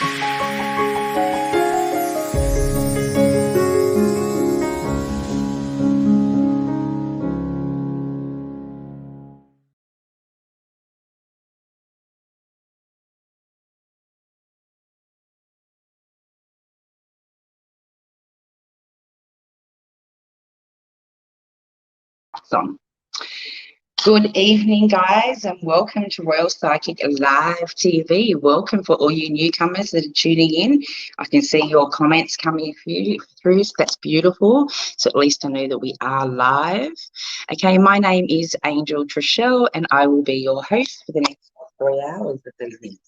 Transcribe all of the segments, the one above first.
Awesome. Good evening, guys, and welcome to Royale Psychic Live TV. Welcome for all you newcomers that are tuning in. I can see your comments coming through, so that's beautiful. So at least I know that we are live. Okay, my name is Angel TraShell, and I will be your host for the next 3 hours of the evening.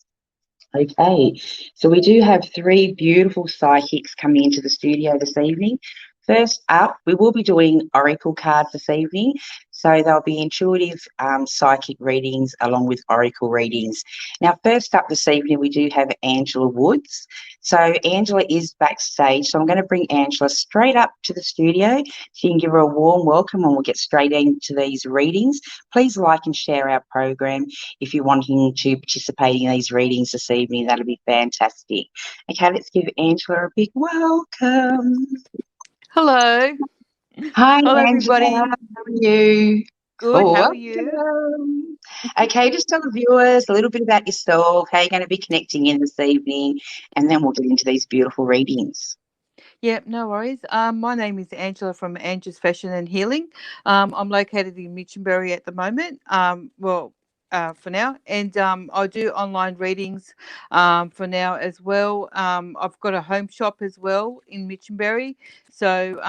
Okay, so we do have 3 beautiful psychics coming into the studio this evening. First up, we will be doing oracle cards this evening. So they'll be intuitive psychic readings along with oracle readings. Now, first up this evening, we do have Angela Woods. So Angela is backstage. So I'm going to bring Angela straight up to the studio. She can give her a warm welcome and we'll get straight into these readings. Please like and share our program if you're wanting to participate in these readings this evening. That'll be fantastic. Okay, let's give Angela a big welcome. Hello. Hi, Hello, Angela. everybody. How are you? Good. How are you? Okay, just tell the viewers a little bit about yourself, how you're going to be connecting in this evening, and then we'll get into these beautiful readings. Yeah, no worries. My name is Angela from Angela's Fashion and Healing. I'm located in Minchinbury at the moment. For now, and I do online readings for now as well. I've got a home shop as well in Minchinbury. So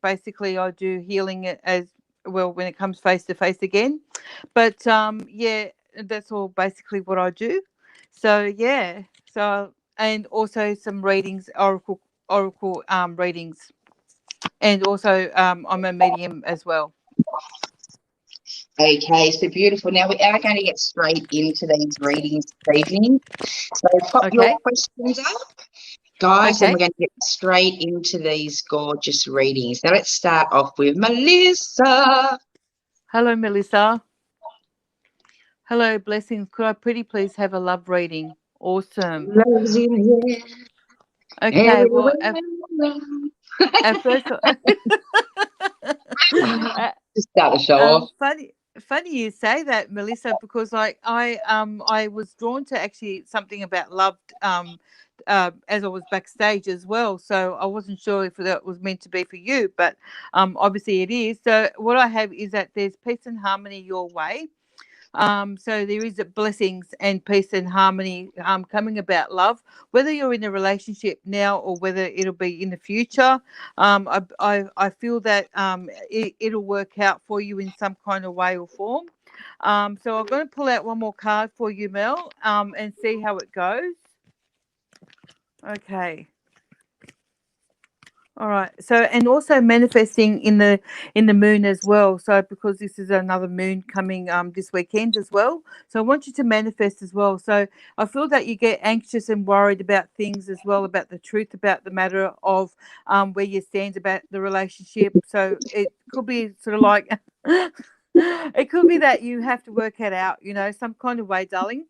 basically I do healing as well when it comes face to face again. But that's all basically what I do. So and also some readings, oracle readings, and also I'm a medium as well. Okay, so beautiful. Now we are going to get straight into these readings this evening. So pop your questions up, guys, and we're going to get straight into these gorgeous readings. Now let's start off with Melissa. Hello, Melissa. Hello, blessings. Could I pretty please have a love reading? Awesome. Love's in the air. Okay, well, at first, just start the show off. Funny you say that, Melissa, because I was drawn to actually something about love as I was backstage as well. So I wasn't sure if that was meant to be for you, but obviously it is. So what I have is that there's peace and harmony your way. So there is blessings and peace and harmony coming about love, whether you're in a relationship now or whether it'll be in the future. I feel that it'll work out for you in some kind of way or form. So I'm going to pull out one more card for you, Mel, and see how it goes. Okay. All right. So, and also manifesting in the moon as well. So, because this is another moon coming this weekend as well. So, I want you to manifest as well. So, I feel that you get anxious and worried about things as well, about the truth, about the matter of where you stand about the relationship. So, it could be sort of like it could be that you have to work it out, some kind of way, darling.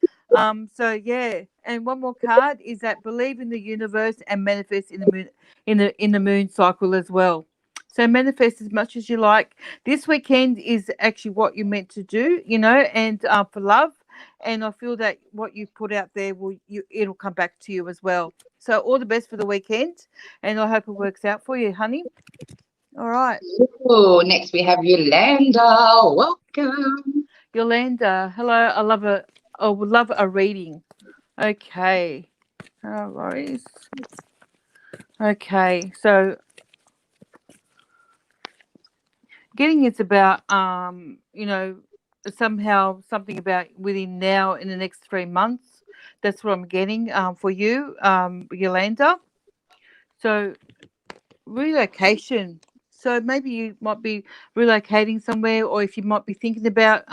And one more card is that believe in the universe and manifest in the moon, in the moon cycle as well. So manifest as much as you like. This weekend is actually what you're meant to do, and for love. And I feel that what you put out there it'll come back to you as well. So all the best for the weekend, and I hope it works out for you, honey. All right. Oh, next we have Yolanda. Welcome. Yolanda, hello. I would love a reading. Okay. No worries. Okay, so getting it's about somehow something about within now in the next 3 months. That's what I'm getting for you, Yolanda. So relocation. So maybe you might be relocating somewhere, or if you might be thinking about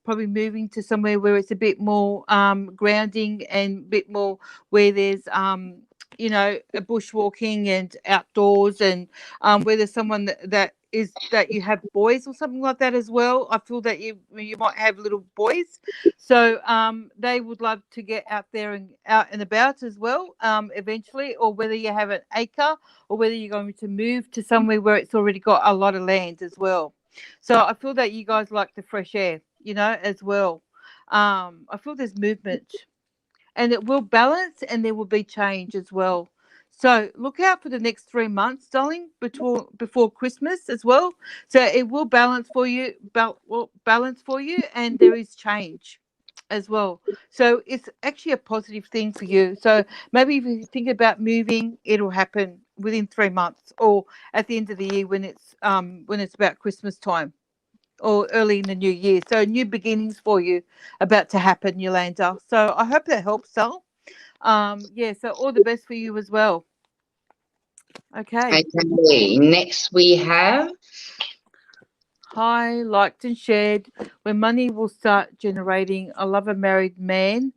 probably moving to somewhere where it's a bit more grounding and a bit more where there's bushwalking and outdoors, and where there's someone that is that you have boys or something like that as well. I feel that you might have little boys, so they would love to get out there and out and about as well, eventually, or whether you have an acre or whether you're going to move to somewhere where it's already got a lot of land as well. So I feel that you guys like the fresh air, as well. I feel there's movement, and it will balance, and there will be change as well. So look out for the next 3 months, darling, before Christmas as well. So it will balance for you, balance for you, and there is change as well. So it's actually a positive thing for you. So maybe if you think about moving, it'll happen within 3 months, or at the end of the year when it's about Christmas time, or early in the new year. So new beginnings for you about to happen, Yolanda. So I hope that helps, Sal. Yeah, so all the best for you as well. Okay. Okay, next we have Hi, liked and shared. When money will start generating, I love a married man.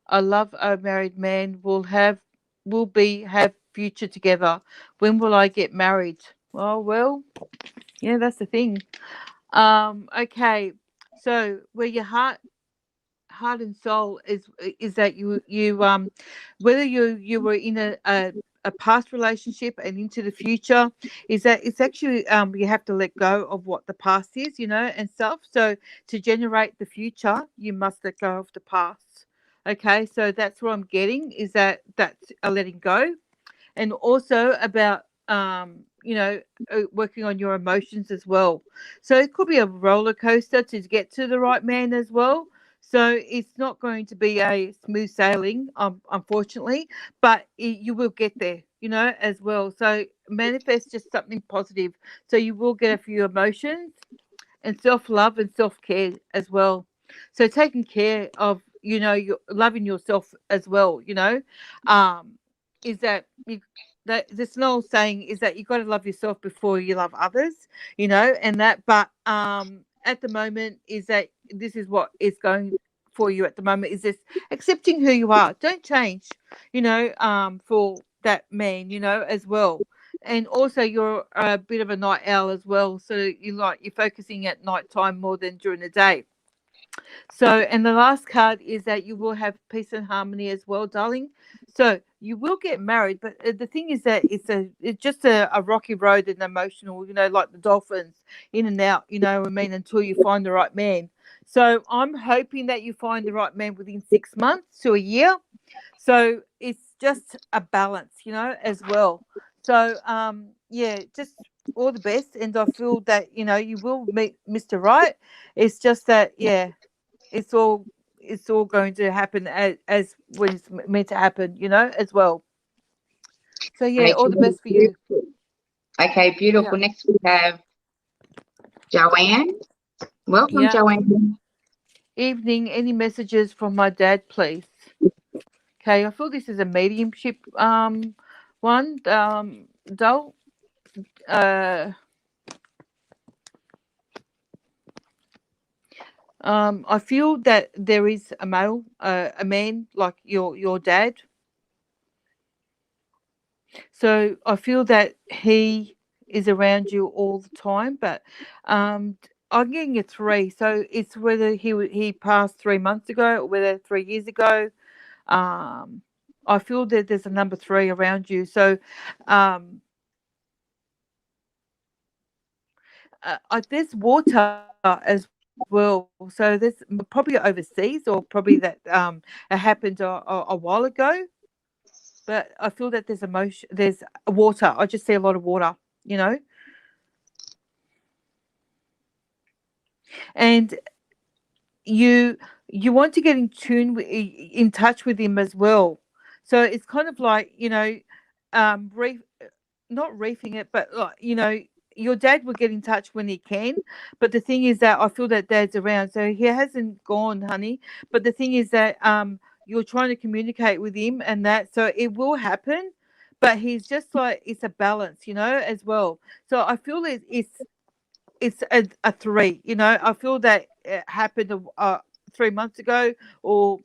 I love a married man. Will have future together. When will I get married? Well, yeah, that's the thing. Okay. So where your heart and soul is that you whether you were in a past relationship and into the future, is that it's actually you have to let go of what the past is, and stuff. So to generate the future, you must let go of the past. Okay, so that's what I'm getting, is that's a letting go, and also about working on your emotions as well. So it could be a roller coaster to get to the right man as well. So it's not going to be a smooth sailing, unfortunately, but you will get there, as well. So manifest just something positive, so you will get a few emotions, and self-love and self-care as well. So taking care of, your loving yourself as well, um is that this an old saying, is that you got to love yourself before you love others, and that. But at the moment, is that this is what is going for you at the moment, is this accepting who you are. Don't change, for that man, as well. And also you're a bit of a night owl as well, so you're focusing at night time more than during the day. So, and the last card is that you will have peace and harmony as well, darling. So you will get married, but the thing is that it's just a rocky road and emotional, like the dolphins, in and out, until you find the right man. So I'm hoping that you find the right man within 6 months to a year. So it's just a balance, as well. So yeah, just all the best, and I feel that you will meet Mr. Right. It's just that, yeah, it's all going to happen as when it's meant to happen, as well. So yeah, okay, all the best for you. okay, Yeah. beautiful. Next we have Joanne. Welcome, Yeah. Joanne. Evening. Any messages from my dad, please? Okay. I feel this is a mediumship one. Dull. Uh. I feel that there is a male, a man like your dad. So I feel that he is around you all the time, but I'm getting a three. So it's whether he passed 3 months ago or whether 3 years ago. Um, I feel that there's a number three around you. So there's water as well. So there's probably overseas, or probably that it happened a while ago. But I feel that there's emotion, there's water. I just see a lot of water, you know. And you you want to get in tune with, in touch with him as well. So it's kind of like, reef, not reefing it, but like, your dad will get in touch when he can. But the thing is that I feel that dad's around, so he hasn't gone, honey. But the thing is that you're trying to communicate with him, and that, so it will happen. But he's just like, it's a balance, as well. So I feel it's a three. I feel that it happened 3 months ago, or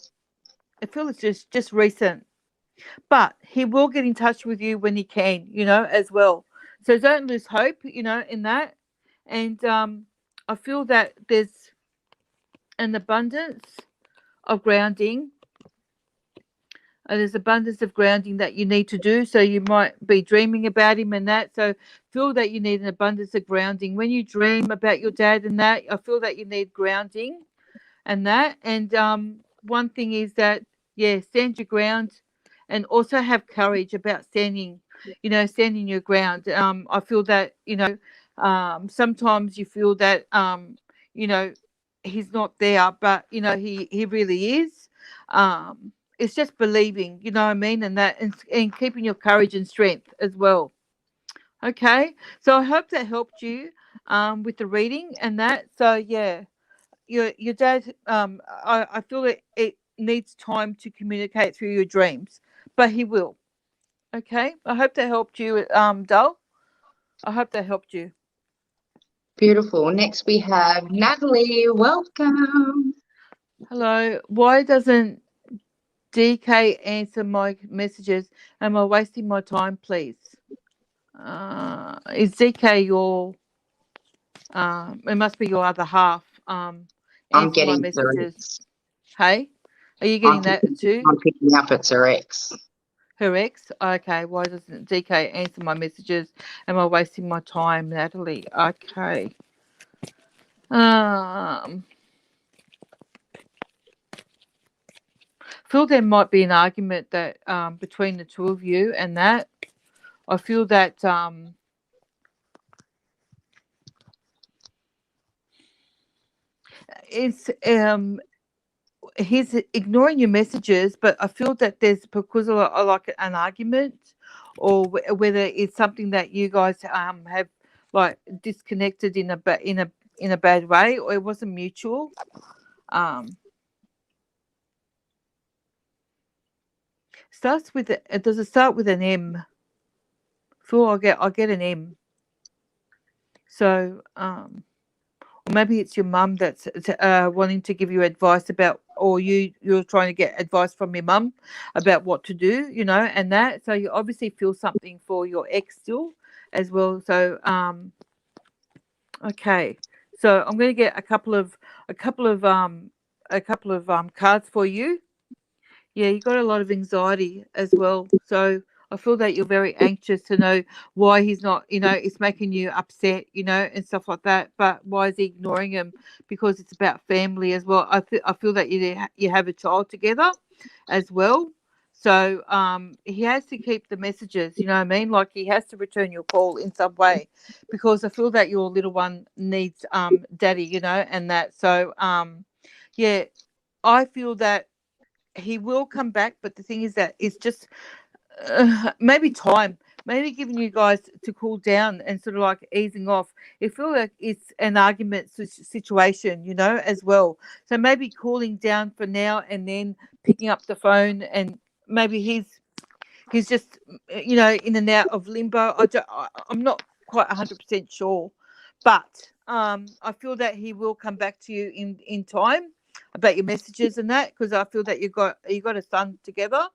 I feel it's just recent. But he will get in touch with you when he can, as well. So don't lose hope, in that. And I feel that there's an abundance of grounding. There's abundance of grounding that you need to do. So you might be dreaming about him and that. So feel that you need an abundance of grounding. When you dream about your dad and that, I feel that you need grounding and that. And one thing is that, yeah, stand your ground and also have courage about standing your ground. I feel that, sometimes you feel that, you know, he's not there, but, he really is. It's just believing, you know what I mean? And that, and keeping your courage and strength as well. Okay. So I hope that helped you with the reading and that. So, yeah, your dad, I feel it needs time to communicate through your dreams, but he will. Okay, I hope that helped you, Dull. I hope that helped you. Beautiful. Next we have Natalie. Welcome. Hello. Why doesn't DK answer my messages? Am I wasting my time, please? Is DK your? It must be your other half. I'm Answer my getting her messages. ex. Hey, are you I'm getting that too? picking up it's her ex. Her ex? Okay, why doesn't DK answer my messages? Am I wasting my time, Natalie? Okay. Feel there might be an argument that between the two of you and that. I feel that it's he's ignoring your messages, but I feel that there's because of like an argument, or whether it's something that you guys have like disconnected in a bad way, or it wasn't mutual. Starts with does it start with an M? Feel I get an M. So or maybe it's your mum that's wanting to give you advice about, or you're trying to get advice from your mum about what to do, and that. So you obviously feel something for your ex still as well. So okay. So I'm going to get a couple of cards for you. Yeah, you got a lot of anxiety as well. So I feel that you're very anxious to know why he's not, it's making you upset, and stuff like that. But why is he ignoring him? Because it's about family as well. I feel that you have a child together as well. So he has to keep the messages, you know what I mean? Like he has to return your call in some way, because I feel that your little one needs daddy, and that. So yeah, I feel that he will come back, but the thing is that it's just maybe time, maybe giving you guys to cool down and sort of like easing off. It feels like it's an argument situation, as well. So maybe cooling down for now and then picking up the phone, and maybe he's just in and out of limbo. I'm not quite 100% sure, but I feel that he will come back to you in time about your messages and that, because I feel that you got a son together.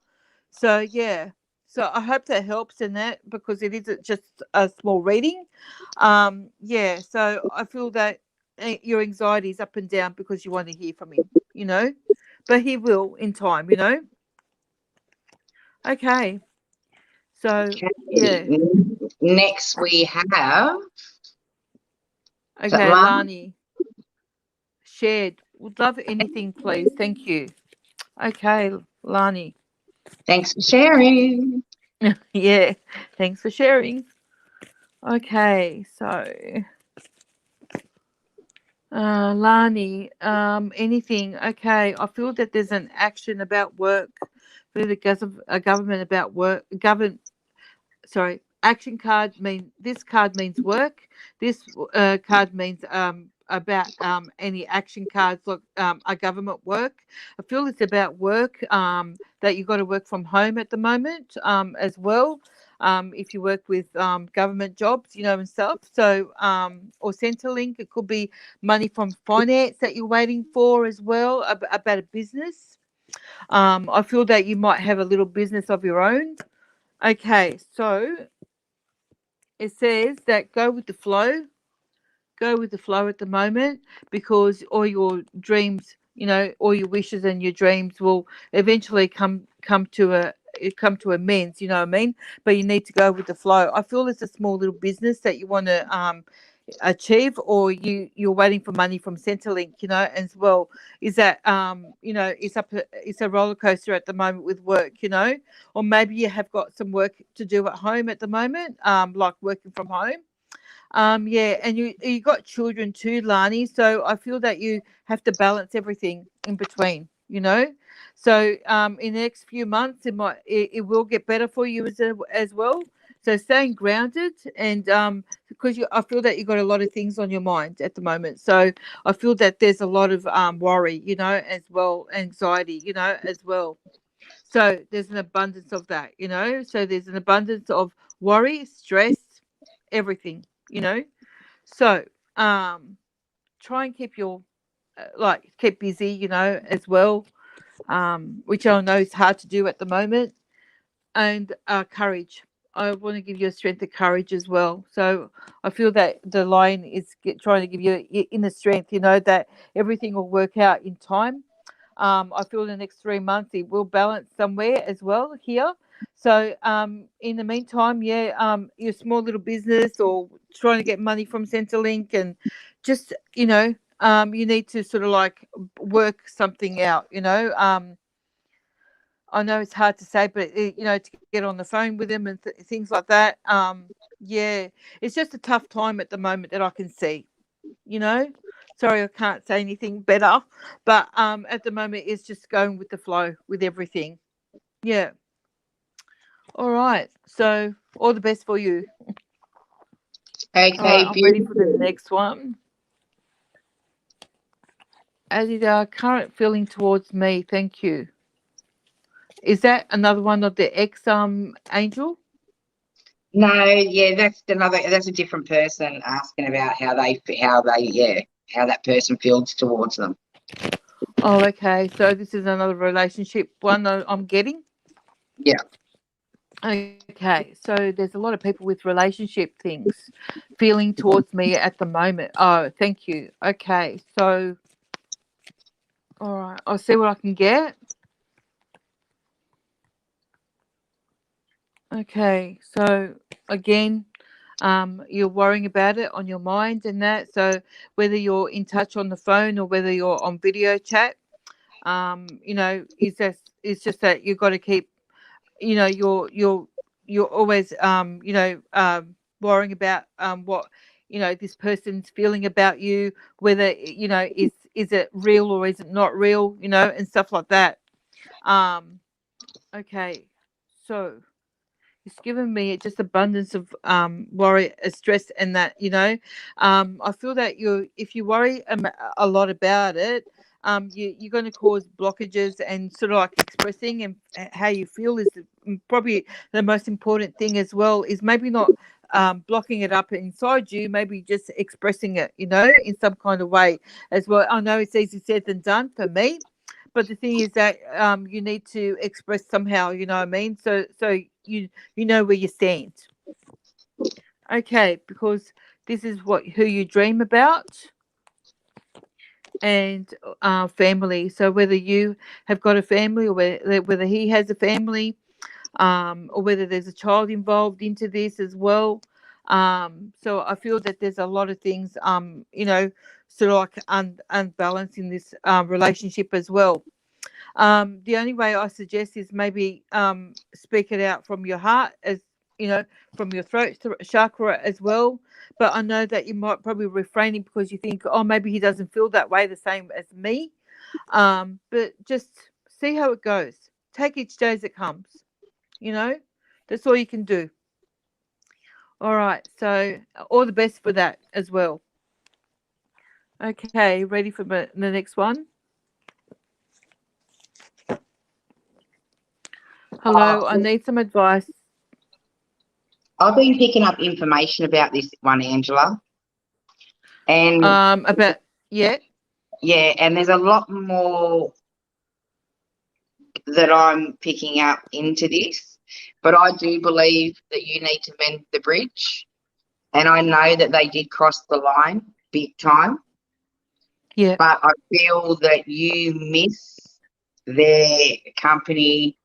So yeah, so I hope that helps in that, because it is just a small reading. Yeah, so I feel that your anxiety is up and down because you want to hear from him, but he will in time. Okay. So Okay. yeah. Next we have. Okay, Lani. Shared. Would love anything, please. Thank you. Okay, Lani. Thanks for sharing. Yeah, thanks for sharing. Okay, so Lani, anything? Okay, I feel that there's an action about work for a government about work. Action card this card means work. This card means about any action cards like a government work. I feel it's about work, that you've got to work from home at the moment, as well. If you work with government jobs, and stuff. So or Centrelink, it could be money from finance that you're waiting for as well, about a business. I feel that you might have a little business of your own. Okay, so it says that go with the flow. go with the flow at the moment, because all your dreams, all your wishes and your dreams will eventually come to amends, you know what I mean? But you need to go with the flow. I feel it's a small little business that you want to achieve, or you're waiting for money from Centrelink, as well. Is that it's a roller coaster at the moment with work, or maybe you have got some work to do at home at the moment, like working from home. Yeah, and you got children too, Lani. So I feel that you have to balance everything in between, So in the next few months, it will get better for you as well. So staying grounded, and because I feel that you've got a lot of things on your mind at the moment. So I feel that there's a lot of worry, as well, anxiety, as well. So there's an abundance of that, So there's an abundance of worry, stress, everything, So try and keep keep busy, as well, which I know is hard to do at the moment. And courage. I want to give you a strength of courage as well. So I feel that the lion is trying to give you inner strength, that everything will work out in time. I feel the next 3 months it will balance somewhere as well here. So in the meantime, your small little business, or trying to get money from Centrelink, and just, you need to sort of like work something out, I know it's hard to say, but to get on the phone with them and things like that. Yeah, it's just a tough time at the moment that I can see. Sorry, I can't say anything better, but at the moment it's just going with the flow with everything. Yeah. All right. So all the best for you. Okay, all right, I'm ready for the beautiful. next one. As is our current feeling towards me, thank you. Is that another one of the ex angel? No, yeah, that's a different person asking about how that person feels towards them. Oh, okay. So this is another relationship one that I'm getting. Yeah. Okay. So there's a lot of people with relationship things feeling towards me at the moment. Oh, thank you. Okay. So, all right. I'll see what I can get. Okay. So again, you're worrying about it on your mind and that. So whether you're in touch on the phone or whether you're on video chat, it's just that you've got to keep, you're always worrying about what this person's feeling about you, whether is it real or is it not real, and stuff like that. Okay, so it's given me just abundance of worry, stress, and that, I feel that if you worry a lot about it, you're going to cause blockages, and sort of like expressing and how you feel is probably the most important thing as well. Is maybe not blocking it up inside you, maybe just expressing it, in some kind of way as well. I know it's easier said than done for me, but the thing is that you need to express somehow, you know what I mean? So you know where you stand. Okay, because this is who you dream about, and family. So whether you have got a family, or whether he has a family, or whether there's a child involved into this as well. So I feel that there's a lot of things, sort of like unbalanced in this relationship as well. The only way I suggest is maybe speak it out from your heart, as from your throat chakra as well. But I know that you might probably refraining because you think, oh, maybe he doesn't feel that way the same as me. But just see how it goes. Take each day as it comes. That's all you can do. All right. So all the best for that as well. Okay, ready for the next one? Hello, I need some advice. I've been picking up information about this one, Angela. And about yeah, and there's a lot more that I'm picking up into this, but I do believe that you need to mend the bridge, and I know that they did cross the line big time. Yeah. But I feel that you miss their company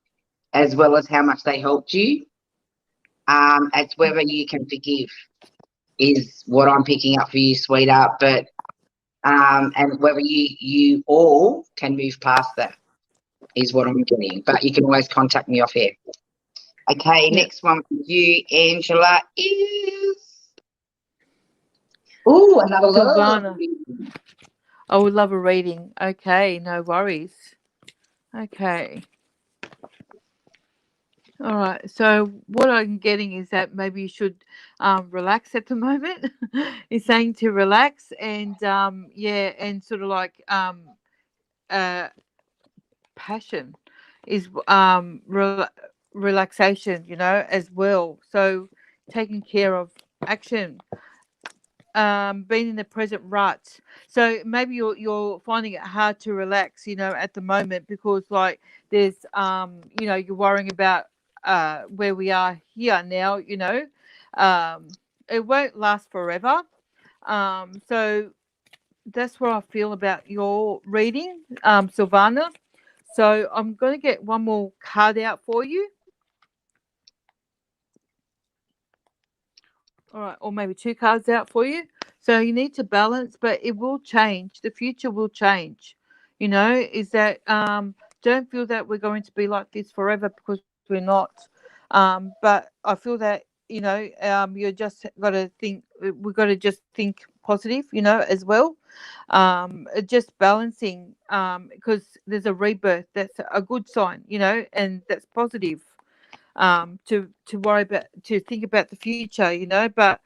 as well as how much they helped you. It's whether you can forgive is what I'm picking up for you, sweetheart. But and whether you all can move past that is what I'm getting. But you can always contact me off here. Okay, Yeah. next one for you, Angela, is another love. Silvana. I would love a reading. Okay, no worries. Okay. All right. So what I'm getting is that maybe you should relax at the moment. It's saying to relax and and sort of like uh, passion is relaxation, as well. So taking care of action, being in the present rut. So maybe you're finding it hard to relax, at the moment because like there's you're worrying about where we are here now, it won't last forever. So that's what I feel about your reading, Silvana. So I'm going to get one more card out for you. All right, or maybe two cards out for you. So you need to balance, but it will change. The future will change. Is that don't feel that we're going to be like this forever because we're not. But I feel that you just got to think. We've got to just think positive, as well. Just balancing, because there's a rebirth. That's a good sign, and that's positive. To worry about, to think about the future, but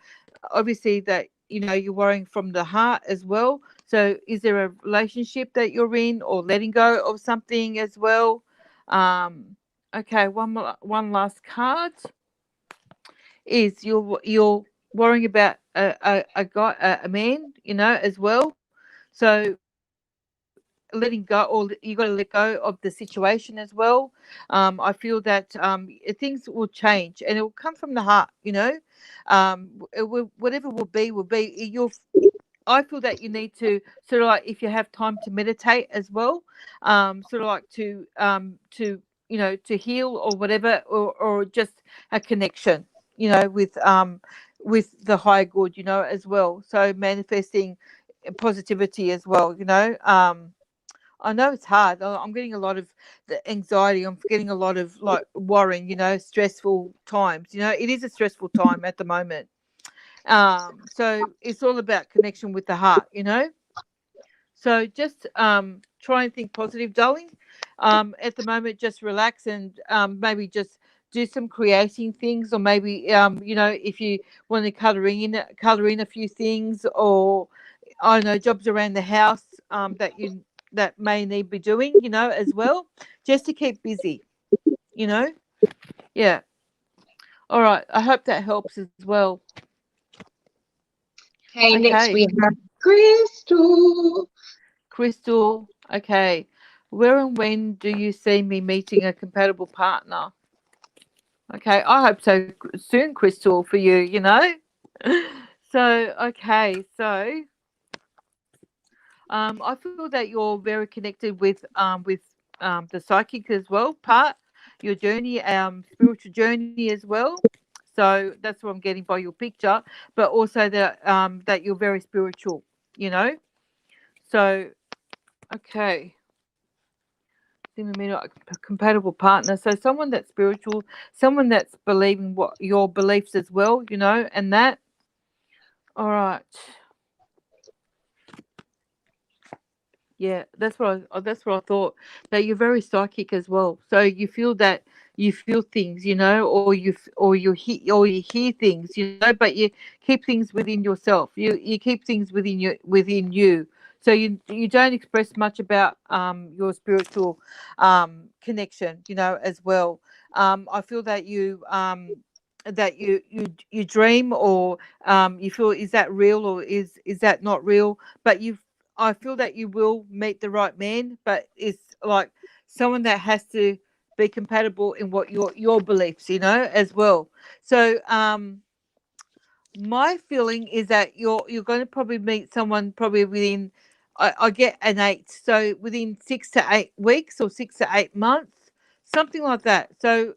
obviously that you're worrying from the heart as well. So is there a relationship that you're in or letting go of something as well? Okay, one last card is you're worrying about a guy, a man, as well. So letting go, or you got to let go of the situation as well. I feel that things will change and it will come from the heart, whatever will be. I feel that you need to sort of like, if you have time to meditate as well, sort of like to heal or whatever, or just a connection, with the higher good, as well. So manifesting positivity as well, I know it's hard. I'm getting a lot of the anxiety. I'm getting a lot of like worrying, stressful times. It is a stressful time at the moment. So it's all about connection with the heart, So just try and think positive, darling. At the moment, just relax and maybe just do some creating things, or maybe if you want to color in a few things, or I don't know, jobs around the house that may need be doing, as well, just to keep busy, you know. Yeah. All right. I hope that helps as well. Okay, next Okay. we have Crystal. Crystal. Okay. Where and when do you see me meeting a compatible partner? Okay. I hope so soon, Crystal, for you, So, okay. So, I feel that you're very connected with the psychic as well, part your journey, spiritual journey as well. So that's what I'm getting by your picture, but also that you're very spiritual, you know. So okay, seem to me like a compatible partner. So someone that's spiritual, someone that's believing what your beliefs as well, and that. All right. Yeah, that's what I thought. That you're very psychic as well. So you feel that you feel things, or you hear things, but you keep things within yourself. You keep things within you. So you don't express much about your spiritual connection, as well. I feel that you dream, or you feel, is that real or is that not real? But I feel that you will meet the right man, but it's like someone that has to be compatible in what your beliefs, as well. So My feeling is that you're going to probably meet someone probably within, I get an 8, so within 6 to 8 weeks or 6 to 8 months, something like that. So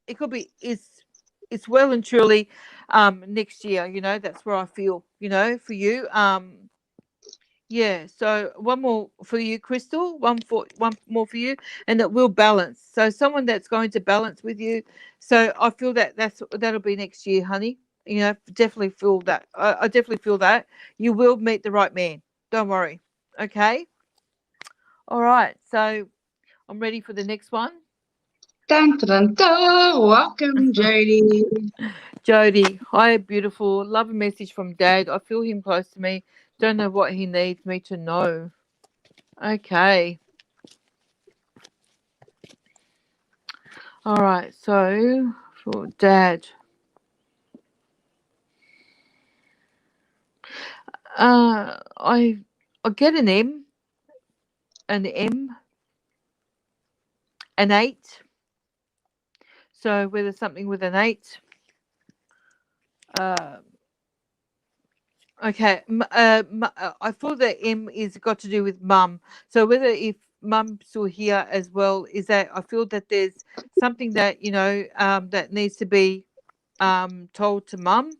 it could be it's well and truly next year. That's where I feel. For you. Yeah, so one more for you, Crystal. One more for you, and it will balance. So someone that's going to balance with you. So I feel that'll be next year, honey. Definitely feel that. I definitely feel that you will meet the right man. Don't worry. Okay. All right. So I'm ready for the next one. Dun, dun, dun. Welcome, Jody. Jody, hi, beautiful. Love a message from Dad. I feel him close to me. Don't know what he needs me to know. Okay. All right, so for Dad, I get an M, an M, an 8. So whether something with an 8, uh, okay. I thought that M is got to do with mum. So whether if mum's still here as well, is that I feel that there's something that that needs to be told to mum.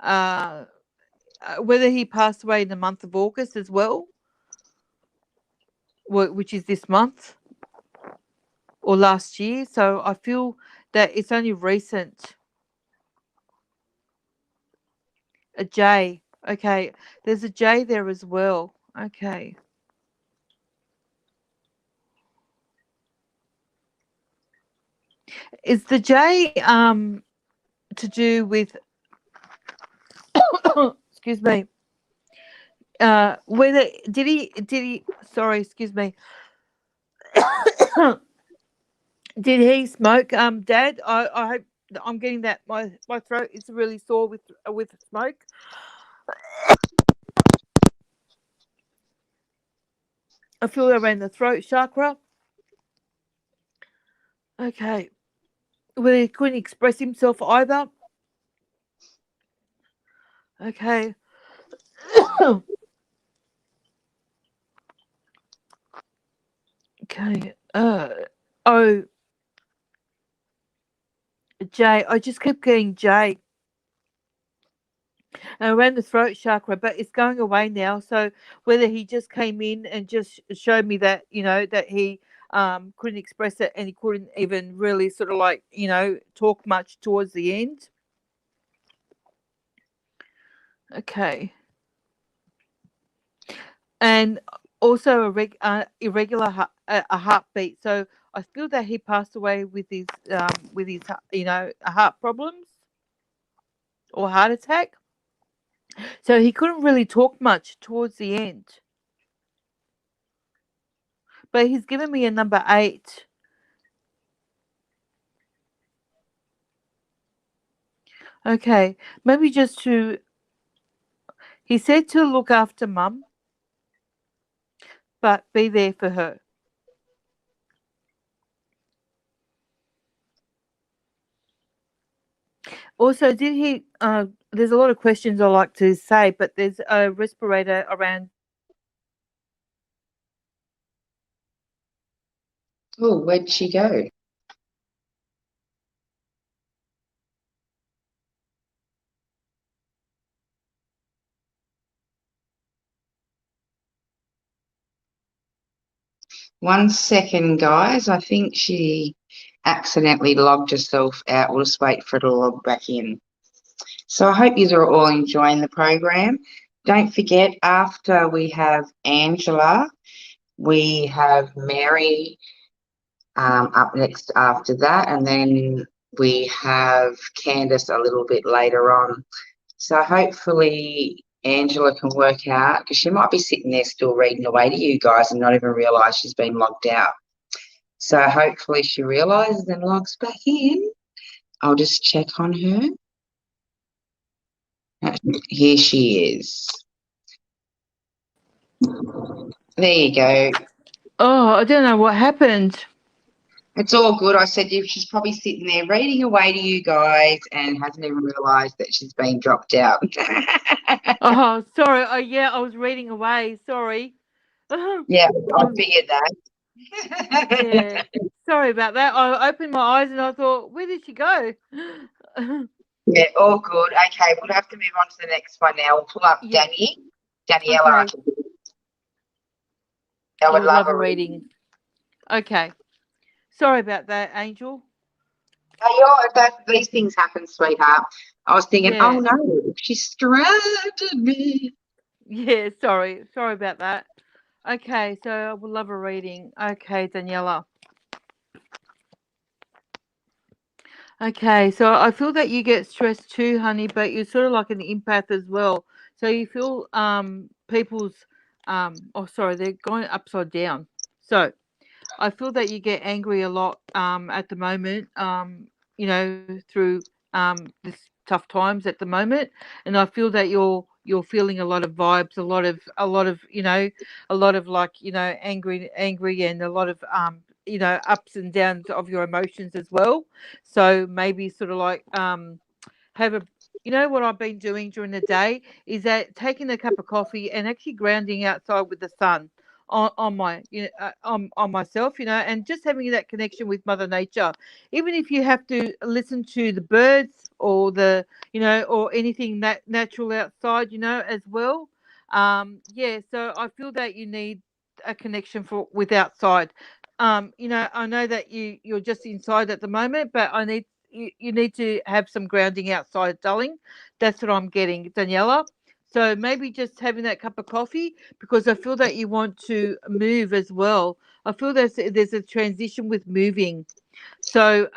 Uh, whether he passed away in the month of August as well, which is this month or last year. So I feel that it's only recent. A J. Okay. There's a J there as well. Okay. Is the J to do with excuse me. Whether did he sorry, excuse me. Did he smoke, Dad? I hope I'm getting that my throat is really sore with smoke. I feel around the throat chakra. Okay. Whether he couldn't express himself either. Okay. Okay. Oh, J. I just keep getting J. Around the throat chakra, but it's going away now. So whether he just came in and just showed me that, that he couldn't express it and he couldn't even really sort of like, talk much towards the end. Okay. And also irregular a heartbeat. So I feel that he passed away with his heart problems or heart attack. So he couldn't really talk much towards the end. But he's given me a number 8. Okay, maybe just to. He said to look after mum, but be there for her. Also, did he? There's a lot of questions I like to say, but there's a respirator around. Oh, where'd she go? One second, guys. I think she accidentally logged herself out. We'll just wait for her to log back in. So I hope you are all enjoying the program. Don't forget, after we have Angela, we have Mary up next after that, and then we have Candice a little bit later on. So hopefully Angela can work out, because she might be sitting there still reading away to you guys and not even realise she's been logged out. So hopefully she realises and logs back in. I'll just check on her. Here she is. There you go. Oh, I don't know what happened. It's all good. I said she's probably sitting there reading away to you guys and hasn't even realised that she's been dropped out. Oh, sorry. Oh, yeah, I was reading away. Sorry. Yeah, I figured that. Yeah. Sorry about that. I opened my eyes and I thought, where did she go? Yeah, all good. Okay, we'll have to move on to the next one now. We'll pull up Yeah. Daniela. Okay. I I would would love love a a reading. reading. Okay. Sorry about that, Angel. These things happen, sweetheart. I was thinking, oh Yeah. no, she stranded me. Yeah, sorry. Sorry about that. Okay, so I would love a reading. Okay, Daniela. Okay, so I feel that you get stressed too, honey, but you're sort of like an empath as well. So you feel people's oh sorry, they're going upside down. So I feel that you get angry a lot at the moment, through this tough times at the moment, and I feel that you're feeling a lot of vibes, a lot of like angry, and a lot of ups and downs of your emotions as well. So maybe sort of like have a what I've been doing during the day is that taking a cup of coffee and actually grounding outside with the sun on my on myself, and just having that connection with Mother Nature. Even if you have to listen to the birds or the or anything that natural outside, as well. Yeah, so I feel that you need a connection with outside. I know that you're just inside at the moment, but you need to have some grounding outside, darling. That's what I'm getting, Daniela. So maybe just having that cup of coffee, because I feel that you want to move as well. I feel there's a transition with moving. So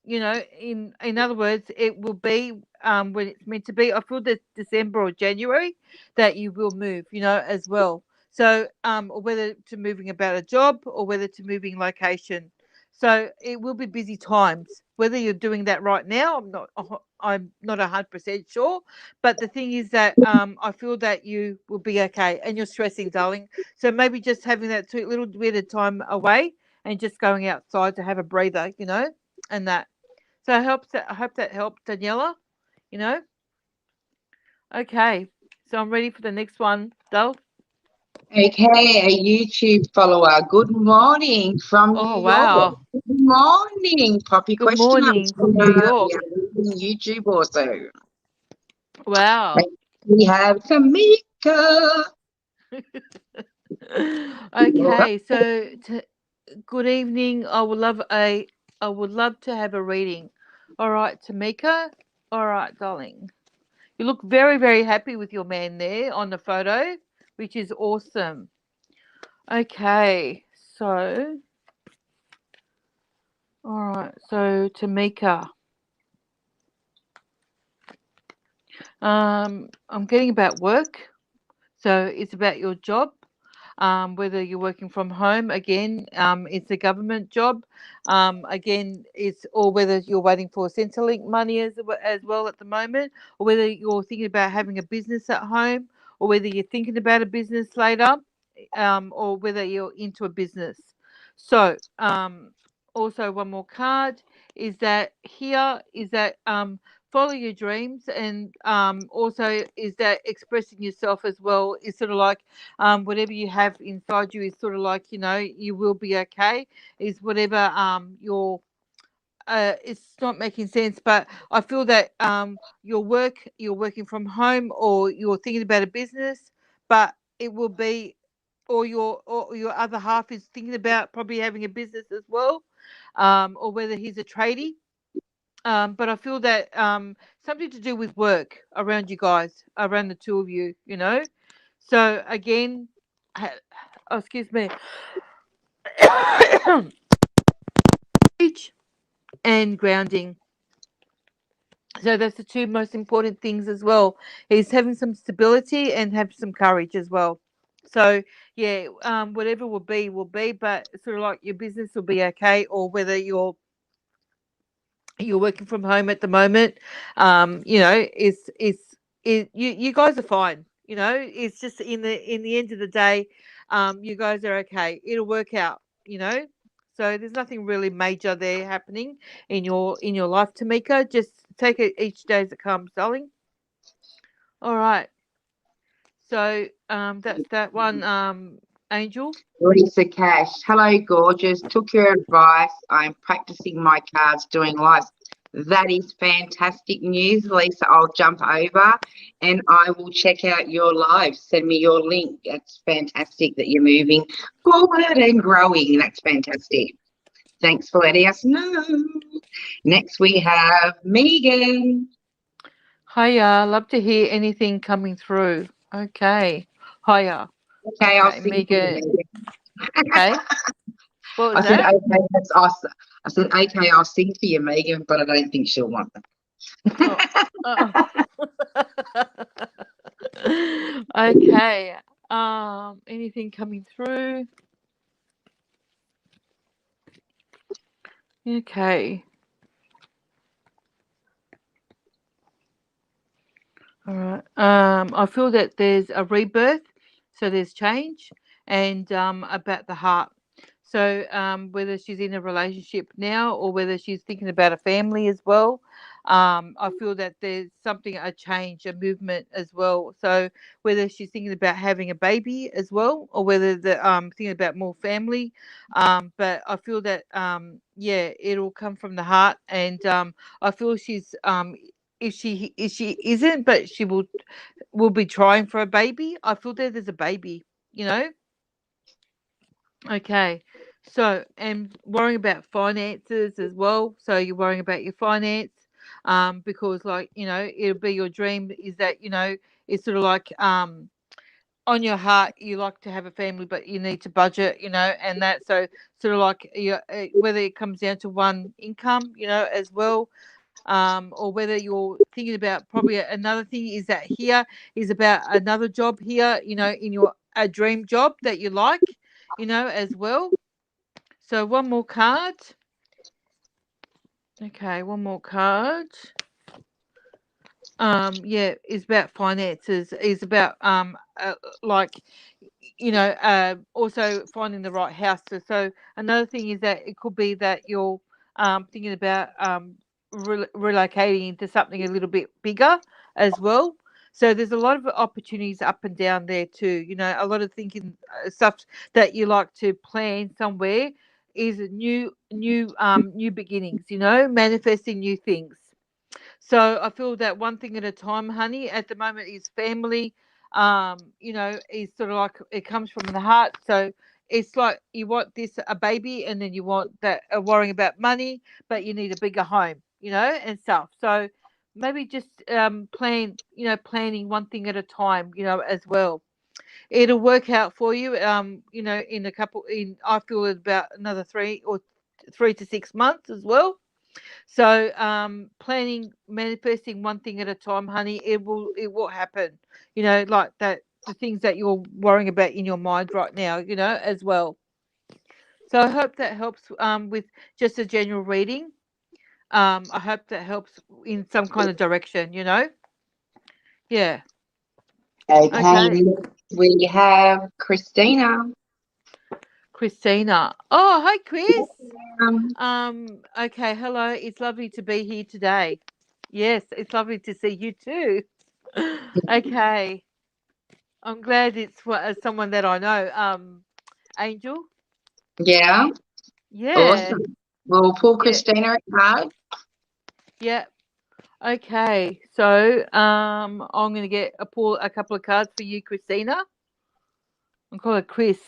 in other words, it will be when it's meant to be. I feel that December or January that you will move, as well. So or whether to moving about a job or whether to moving location. So it will be busy times. Whether you're doing that right now, I'm not 100% sure. But the thing is that I feel that you will be okay, and you're stressing, darling. So maybe just having that little bit of time away and just going outside to have a breather, and that. So I hope that helped, Daniela. You know. Okay. So I'm ready for the next one, Dal. Okay, a YouTube follower. Good morning from New Oh York. wow. Good morning. Pop your Good question up. morning from New York. We are using YouTube also. Wow. We have Tamika. Okay. So good evening. I would love to have a reading. All right, Tamika. All right, darling. You look very, very happy with your man there on the photo, which is awesome. Okay, so, all right, so Tamika, I'm getting about work. So it's about your job, whether you're working from home. Again, it's a government job. Again, it's or whether you're waiting for Centrelink money as well at the moment, or whether you're thinking about having a business at home, or whether you're thinking about a business later, or whether you're into a business. So, also one more card is that follow your dreams, and also is that expressing yourself as well is sort of like whatever you have inside you is sort of like you will be okay, is whatever your it's not making sense, but I feel that you're working from home or you're thinking about a business, but it will be or your other half is thinking about probably having a business as well, or whether he's a tradie. But I feel that something to do with work around you guys, around the two of you, So again, oh, excuse me, and grounding. So that's the two most important things as well. Is having some stability and have some courage as well. So yeah, whatever will be, but sort of like your business will be okay, or whether you're working from home at the moment, you guys are fine. It's just in the end of the day, you guys are okay. It'll work out. So there's nothing really major there happening in your life, Tamika. Just take it each day as it comes, darling. All right. So that's that one, Angel. Lisa Cash. Hello, gorgeous. Took your advice. I'm practicing my cards doing lives. That is fantastic news, Lisa. I'll jump over and I will check out your live. Send me your link. That's fantastic that you're moving forward and growing. That's fantastic. Thanks for letting us know. Next, we have Megan. Hiya. Love to hear anything coming through. Okay. Hiya. Okay, I'll Okay, sing for you, Megan. Megan. Okay. What was I said, that? okay, that's awesome. I said, okay, I'll sing for you, Megan, but I don't think she'll want that. Oh. Okay. Anything coming through? Okay. All right. I feel that there's a rebirth, so there's change, and about the heart. So whether she's in a relationship now or whether she's thinking about a family as well, I feel that there's something, a change, a movement as well. So whether she's thinking about having a baby as well, or whether the thinking about more family, but I feel that yeah, it'll come from the heart, and I feel she's if she isn't, but she will be trying for a baby. I feel that there's a baby, you know. Okay. So, and worrying about finances as well. So you're worrying about your finance, because like, it'll be your dream is that, it's sort of like, on your heart, you like to have a family, but you need to budget, and that. So sort of like whether it comes down to one income, as well, or whether you're thinking about probably another thing is that here is about another job here, in your a dream job that you like, as well. So one more card. Okay, one more card. Yeah, is about finances. Is about like, also finding the right house. So another thing is that it could be that you're thinking about relocating into something a little bit bigger as well. So there's a lot of opportunities up and down there too. A lot of thinking stuff that you like to plan somewhere is new beginnings. Manifesting new things. So I feel that one thing at a time, honey, at the moment is family. Is sort of like it comes from the heart. So it's like you want this a baby, and then you want that worrying about money, but you need a bigger home, and stuff. So maybe just planning one thing at a time, as well. It'll work out for you. In a couple in I feel about another 3 to 6 months as well. So planning, manifesting one thing at a time, honey, it will happen. Like that, the things that you're worrying about in your mind right now, as well. So I hope that helps with just a general reading. I hope that helps in some kind of direction, Yeah. Okay, Okay. we have Christina. Christina. Oh, hi, Chris. Um, Okay, hello. It's lovely to be here today. Yes, it's lovely to see you too. Okay. I'm glad it's someone that I know. Angel. yeah, Yeah. awesome. We'll pull Yeah. Christina a card. Yeah. Okay. So I'm gonna pull a couple of cards for you, Christina. I'll call her Chris.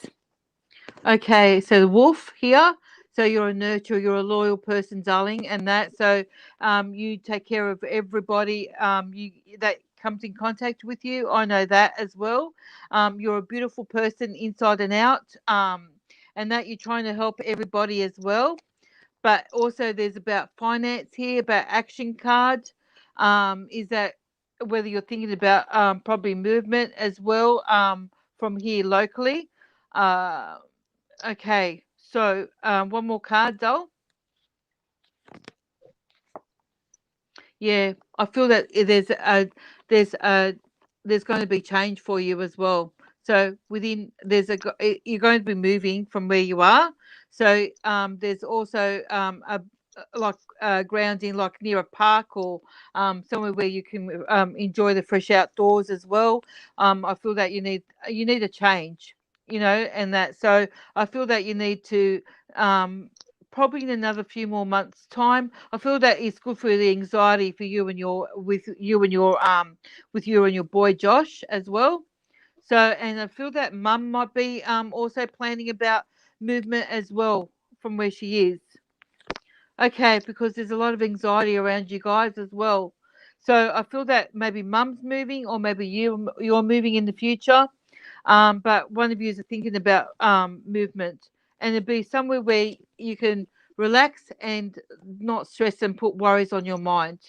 Okay, so the wolf here. So you're a nurturer, you're a loyal person, darling, and that. So you take care of everybody you that comes in contact with you. I know that as well. You're a beautiful person inside and out, and that you're trying to help everybody as well. But also there's about finance here, about action cards. Is that whether you're thinking about probably movement as well, from here locally. Uh, Okay, so one more card, doll. Yeah, I feel that there's a there's going to be change for you as well. So you're going to be moving from where you are. So there's also like grounding, like near a park or somewhere where you can enjoy the fresh outdoors as well. I feel that you need a change, and that. So I feel that you need to probably in another few more months' time. I feel that it's good for the anxiety for you and your boy Josh as well. So, and I feel that mum might be also planning about movement as well from where she is. Okay, because there's a lot of anxiety around you guys as well. So I feel that maybe mum's moving or maybe you're moving in the future. But one of you is thinking about movement, and it'd be somewhere where you can relax and not stress and put worries on your mind.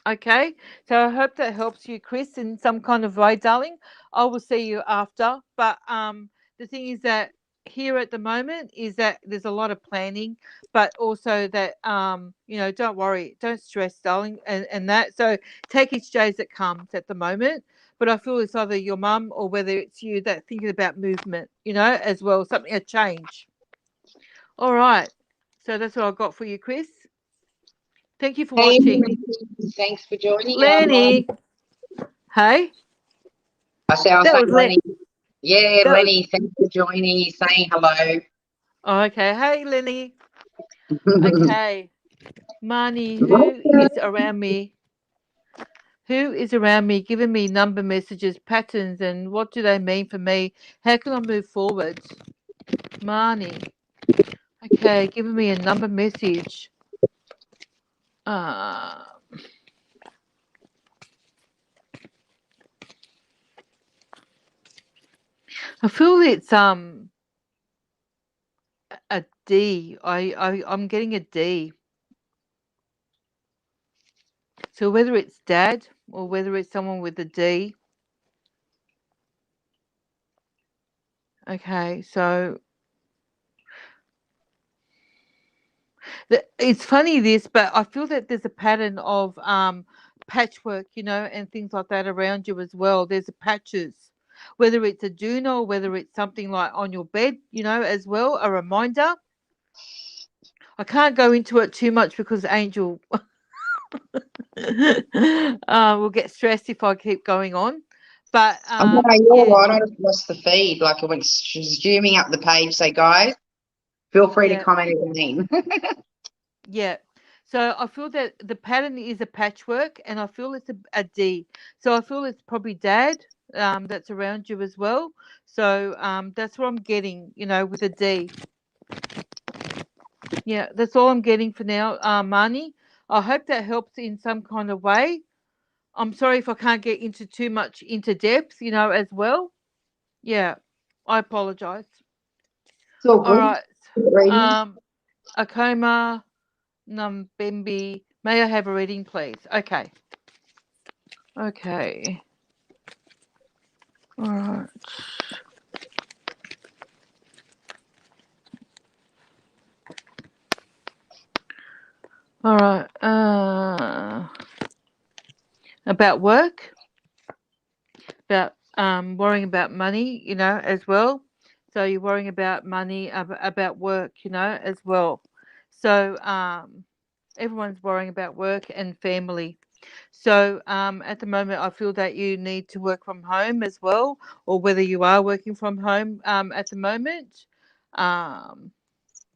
Okay, so I hope that helps you, Chris, in some kind of way, darling. I will see you after. But the thing is that here at the moment is that there's a lot of planning, but also that don't worry, don't stress, darling, and that. So take each day as it comes at the moment. But I feel it's either your mum or whether it's you that thinking about movement, as well, something a change. All right. So that's what I've got for you, Chris. Thank you for Hey, watching. thanks for joining. Lenny. Hey? I was saying Lenny. Yeah, that Lenny, thanks for joining, saying hello. Okay. Hey, Lenny. Okay. Marnie, who is around me? Who is around me giving me number messages, patterns, and what do they mean for me? How can I move forward? Marnie. Okay, giving me a number message. I feel it's a D. I'm getting a D. So whether it's dad or whether it's someone with a D. Okay, so it's funny this, but I feel that there's a pattern of patchwork, and things like that around you as well. There's patches, whether it's a doona or whether it's something like on your bed, as well, a reminder. I can't go into it too much because Angel will get stressed if I keep going on. But you're right. I just lost the feed. Like it went zooming up the page. So, guys, feel free to comment again. Yeah. So I feel that the pattern is a patchwork, and I feel it's a D. So I feel it's probably dad that's around you as well. So that's what I'm getting, with a D. Yeah, that's all I'm getting for now, Marnie. I hope that helps in some kind of way. I'm sorry if I can't get into too much into depth, as well. Yeah, I apologize. So All good. right. Akoma Numbembi. May I have a reading, please? Okay. Okay. All right. All right. About work, about worrying about money, as well. So you're worrying about money, about work, as well. So everyone's worrying about work and family. So at the moment, I feel that you need to work from home as well, or whether you are working from home at the moment.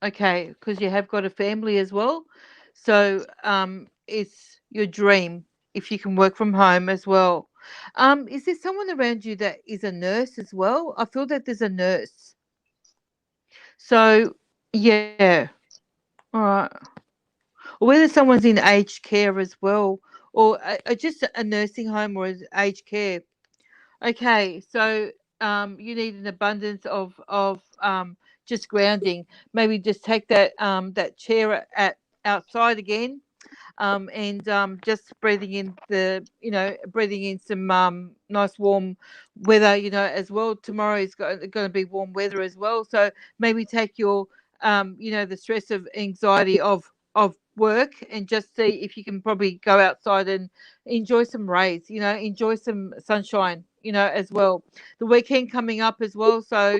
Okay, because you have got a family as well. So it's your dream if you can work from home as well. Is there someone around you that is a nurse as well? I feel that there's a nurse. So yeah, all right. Or whether someone's in aged care as well, or just a nursing home or aged care. Okay, so you need an abundance of just grounding. Maybe just take that chair at outside again, and just breathing in breathing in some nice warm weather, as well. Tomorrow is going to be warm weather as well, so maybe take your the stress of anxiety of work and just see if you can probably go outside and enjoy some rays, enjoy some sunshine, as well. The weekend coming up as well. So,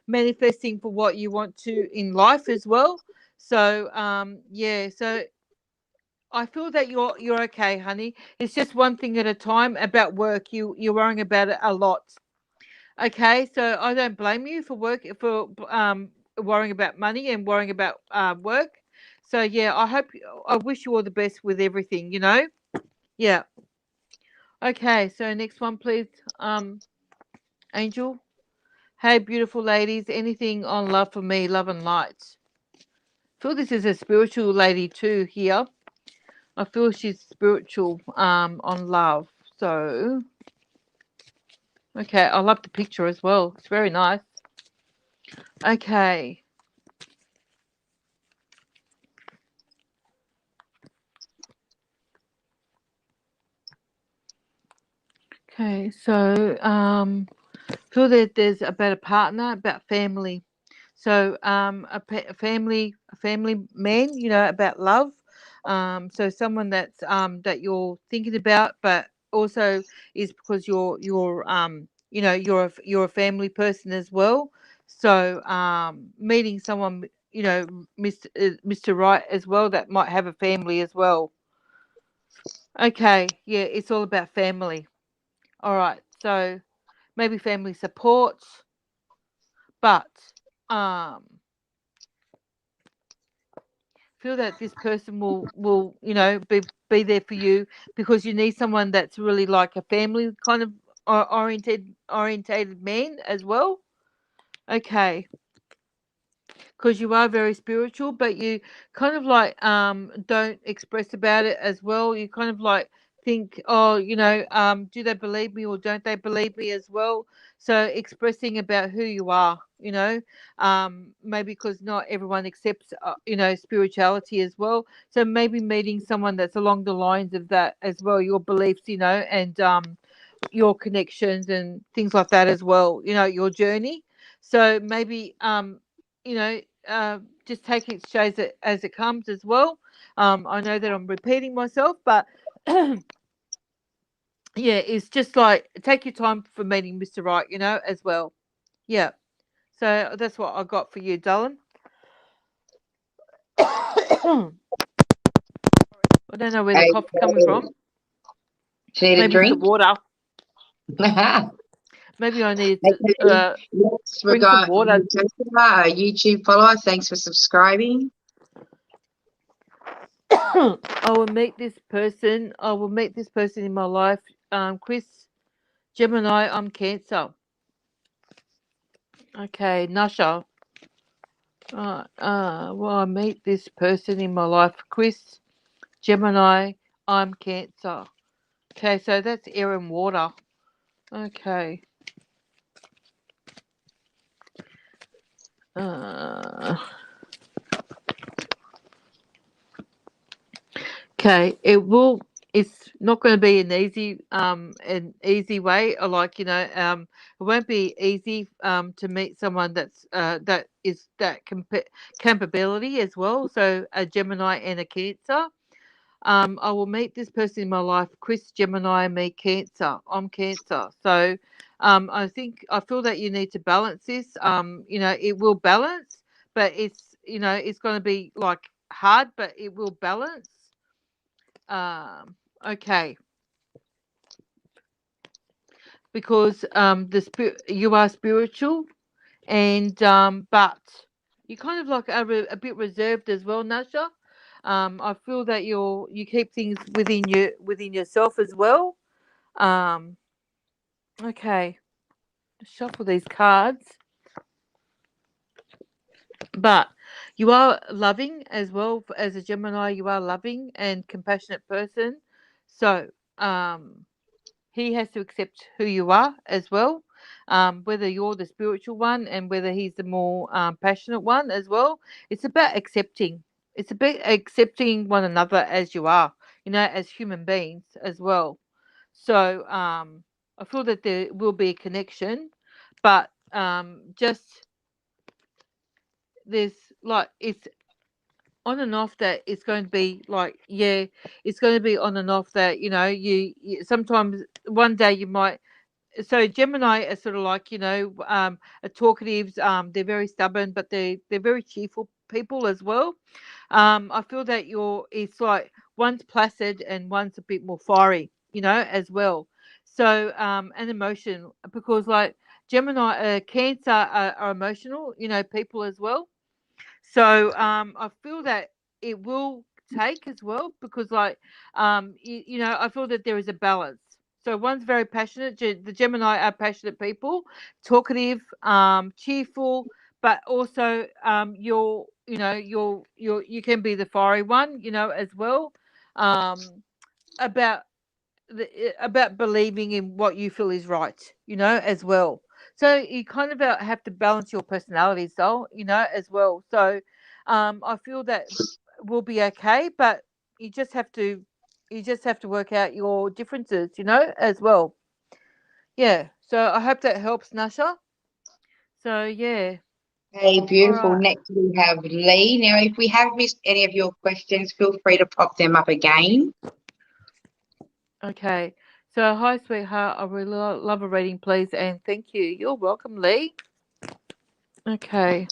manifesting for what you want to in life as well. So, yeah. So I feel that you're okay, honey. It's just one thing at a time. About work, you're worrying about it a lot. Okay, so I don't blame you for worrying about money and worrying about work. So yeah, I wish you all the best with everything. Yeah. Okay, so next one, please, Angel. Hey, beautiful ladies, anything on love for me, love and light? I feel this is a spiritual lady too here. I feel she's spiritual on love. So okay, I love the picture as well. It's very nice. Okay. Okay, so feel that there's about a partner, about family. So a family man, about love. So someone that's that you're thinking about, but also is because you're a family person as well. So meeting someone, Mr. Right as well, that might have a family as well. Okay, yeah, it's all about family. All right, so maybe family support, but um feel that this person will be there for you because you need someone that's really like a family kind of orientated man as well. Okay, because you are very spiritual, but you kind of like don't express about it as well. You kind of like think, oh, do they believe me or don't they believe me as well? So expressing about who you are, maybe because not everyone accepts, spirituality as well. So maybe meeting someone that's along the lines of that as well, your beliefs, and your connections and things like that as well, your journey. So maybe you know just take each day as it comes as well. I know that I'm repeating myself, but yeah, it's just like take your time for meeting Mr. Right, as well. Yeah, so that's what I got for you, darling. I don't know where the cough coming from. Do you need a Maybe it's the drink? water. Maybe I need to Yes, we bring some got water. our YouTube follower. Thanks for subscribing. I will meet this person. I will meet this person in my life. Chris, Gemini, I'm Cancer. Okay, Nasha. Will I meet this person in my life? Chris, Gemini, I'm Cancer. Okay, so that's air and water. Okay. Okay, it's not going to be an easy way. Or like it won't be easy to meet someone that is that capability as well. So a Gemini and a Cancer. I will meet this person in my life. Chris, Gemini, me, Cancer. I'm Cancer. So I feel that you need to balance this. It will balance, but it's going to be like hard, but it will balance. Okay, because you are spiritual, and but you kind of like are a bit reserved as well, Nasha. I feel that you keep things within yourself as well. Um, okay, shuffle these cards, but you are loving as well as a Gemini. You are loving and compassionate person, so he has to accept who you are as well, whether you're the spiritual one and whether he's the more passionate one as well. It's about accepting. It's about accepting one another as you are, as human beings as well. So I feel that there will be a connection, but just there's like it's on and off that it's going to be like it's going to be on and off that you sometimes one day you might so Gemini are sort of like, are talkatives. They're very stubborn, but they're very cheerful people as well. I feel that it's like one's placid and one's a bit more fiery, as well. So and emotion, because like Gemini, Cancer are emotional, people as well. So I feel that it will take as well, because like I feel that there is a balance. So one's very passionate. The Gemini are passionate people, talkative, cheerful, but also you can be the fiery one, as well. Um, about about believing in what you feel is right, as well. So you kind of have to balance your personality style, as well. So I feel that will be okay, but you just have to work out your differences, as well. Yeah. So I hope that helps, Nasha. So yeah. Hey, All beautiful. right. Next we have Lee. Now, if we have missed any of your questions, feel free to pop them up again. Okay. So hi, sweetheart. I really love a reading, please, and thank you. You're welcome, Lee. Okay.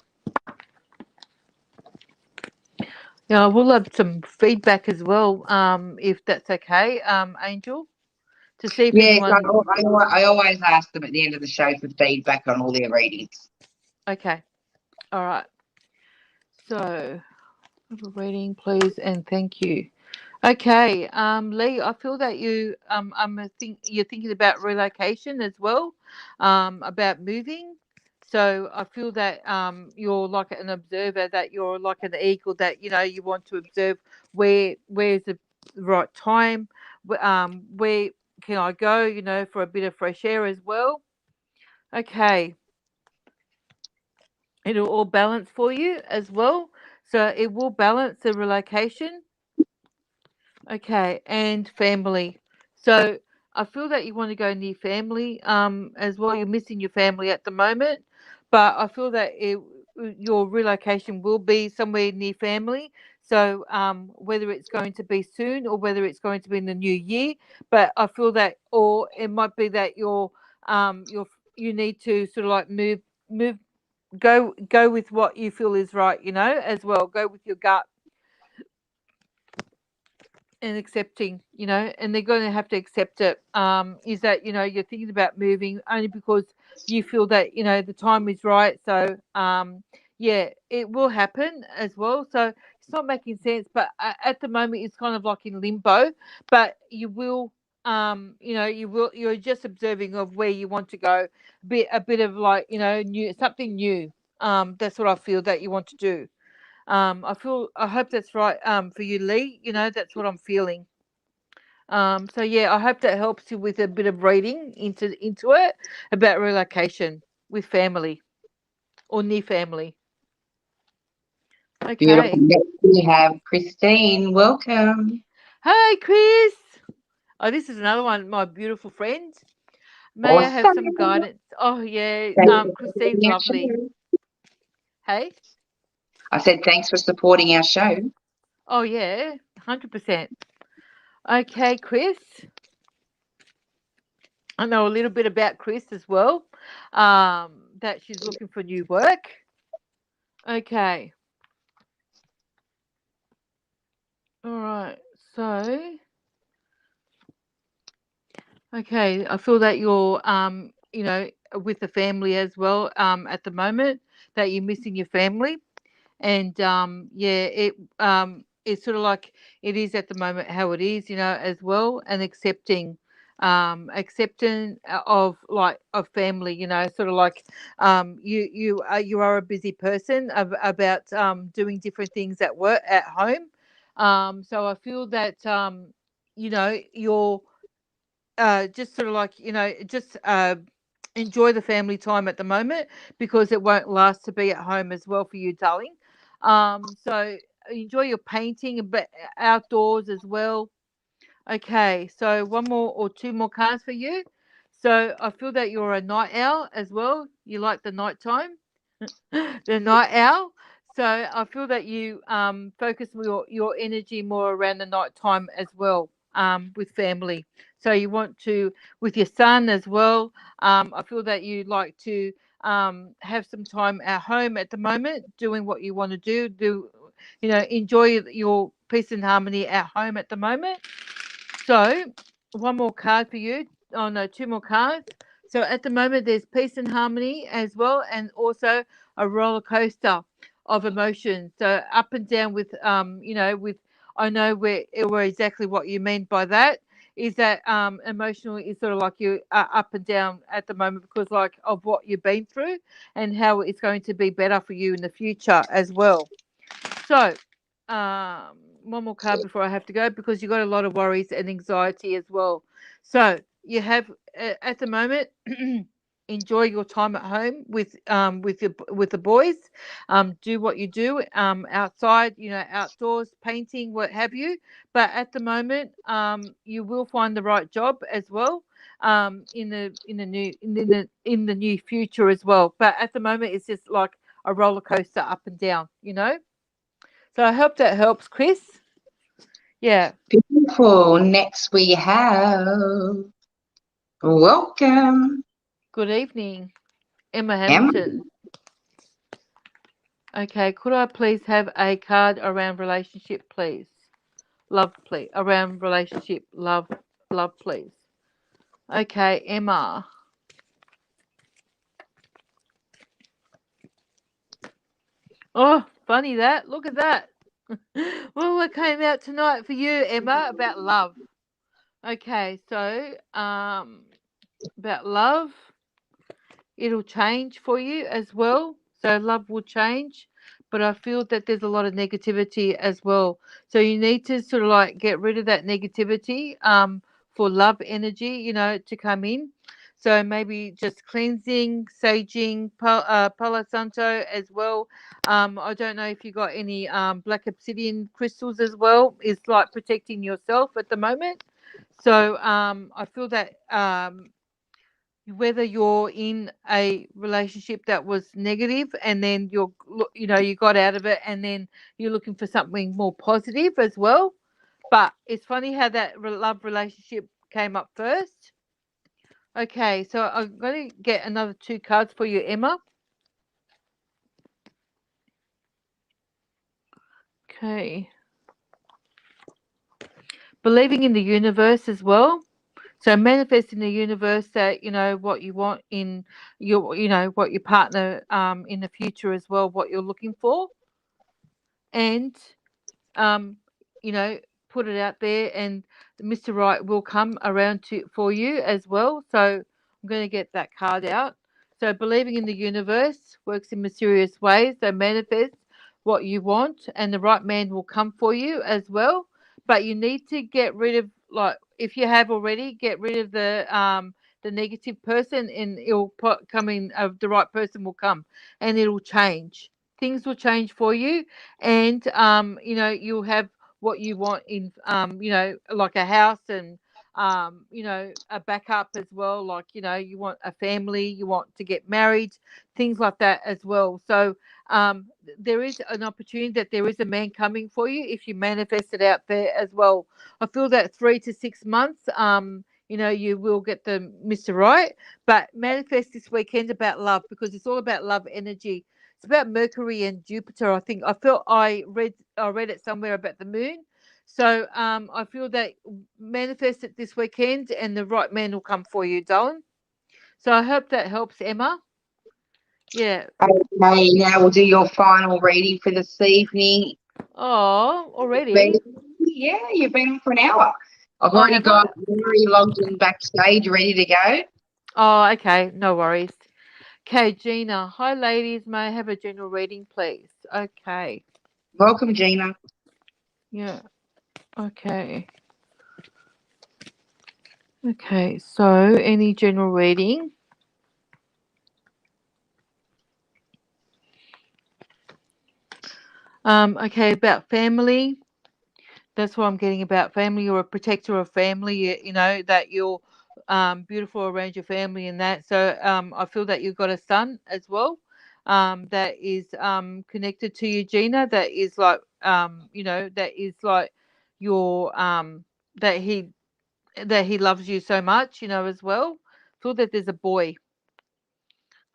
Yeah, we'll have some feedback as well, if that's okay, Angel, to see if Yes, anyone. I always ask them at the end of the show for feedback on all their readings. Okay, all right. So, have a reading, please, and thank you. Okay, Lee, I feel that you're thinking about relocation as well, about moving. So I feel that you're like an observer, that you're like an eagle, that you want to observe where's the right time, where can I go, for a bit of fresh air as well. Okay, it'll all balance for you as well. So it will balance the relocation. Okay, and family. So I feel that you want to go near family as well. You're missing your family at the moment, but I feel that your relocation will be somewhere near family. So whether it's going to be soon or whether it's going to be in the new year, but I feel that, or it might be that you need to sort of like move, go with what you feel is right, as well. Go with your gut and accepting, and they're going to have to accept it. Is that, you're thinking about moving only because you feel that, the time is right. So, yeah, it will happen as well. So it's not making sense, but at the moment it's kind of like in limbo. But you will, you're just observing of where you want to go. A bit of like, new, something new. That's what I feel that you want to do. I hope that's right for you, Lee. That's what I'm feeling. So yeah, I hope that helps you with a bit of reading into it about relocation with family or near family. Beautiful. Okay. Next we have Christine. Welcome. Hey, Chris. Oh, this is another one, my beautiful friend. May I have Awesome. some guidance? Oh yeah, Thanks for Christine's supporting our lovely. show. Hey. I said thanks for supporting our show. Oh yeah, 100%. Okay, Chris. I know a little bit about Chris as well. That she's looking for new work. Okay. All right. So, okay, I feel that you're with the family as well at the moment, that you're missing your family. And yeah, it's sort of like it is at the moment how it is, as well, and accepting of like of family, sort of like you are a busy person about doing different things at work, at home. So I feel that you're just sort of like, just enjoy the family time at the moment, because it won't last to be at home as well for you, darling. So enjoy your painting, but outdoors as well. Okay, so one more or two more cards for you. So I feel that you're a night owl as well. You like the nighttime, the night owl. So I feel that you focus your energy more around the night time as well, with family. So you want to, with your son as well. I feel that you like to have some time at home at the moment, doing what you want to do, enjoy your peace and harmony at home at the moment. So, one more card for you. Oh no, two more cards. So at the moment, there's peace and harmony as well, and also a roller coaster of emotions. So up and down with, with I know where exactly what you mean by that. Is that emotional is sort of like you are up and down at the moment because like of what you've been through and how it's going to be better for you in the future as well. So, one more card before I have to go because you've got a lot of worries and anxiety as well. So, you have at the moment. Enjoy your time at home with the boys. Do what you do outside, outdoors, painting, what have you. But at the moment, you will find the right job as well. In the new future as well. But at the moment, it's just like a roller coaster up and down. So I hope that helps, Chris. Yeah. Beautiful. Next we have welcome, Good evening, Emma Emma. Hamilton. Okay, could I please have a card around relationship, please? Love, please. Around relationship, love, please. Okay, Emma. Oh, funny that. Look at that. Well, what came out tonight for you, Emma, about love? Okay, so about love. It'll change for you as well. So love will change, but I feel that there's a lot of negativity as well. So you need to sort of like get rid of that negativity for love energy, to come in. So maybe just cleansing, saging, Palo Santo as well. I don't know if you got any black obsidian crystals as well. It's like protecting yourself at the moment. So I feel that whether you're in a relationship that was negative and then you got out of it and then you're looking for something more positive as well. But it's funny how that love relationship came up first. Okay, so I'm going to get another two cards for you, Emma. Okay. Believing in the universe as well. So manifest in the universe that what you want in what your partner in the future as well, what you're looking for, and um, you know, put it out there, and Mr. Right will come around to for you as well. So I'm going to get that card out. So believing in the universe works in mysterious ways. So manifest what you want, and the right man will come for you as well. But you need to get rid of, like, if you have already, get rid of the negative person, and it'll come in. The right person will come, and it'll change. Things will change for you, and you'll have what you want in like a house, and a backup as well, like you want a family, you want to get married, things like that as well. So there is an opportunity that there is a man coming for you if you manifest it out there as well. I feel that 3 to 6 months, you will get the Mr. Right, but manifest this weekend about love, because it's all about love energy. It's about Mercury and Jupiter. I think I read it somewhere about the moon. So I feel that manifest it this weekend, and the right man will come for you, darling. So I hope that helps, Emma. Yeah. Okay, now we'll do your final reading for this evening. Oh, already? Yeah, you've been on for an hour. I've Oh, already have got I? Mary logged in backstage, ready to go. Oh, okay. No worries. Okay, Gina. Hi, ladies. May I have a general reading, please? Okay. Welcome, Gina. Yeah. Okay. Okay. So, any general reading? Okay, about family. That's what I'm getting about family. You're a protector of family. That you're beautiful around your family and that. So I feel that you've got a son as well, that is connected to you, Gina. That is like that is like your that he that he loves you so much, as well. Feel that there's a boy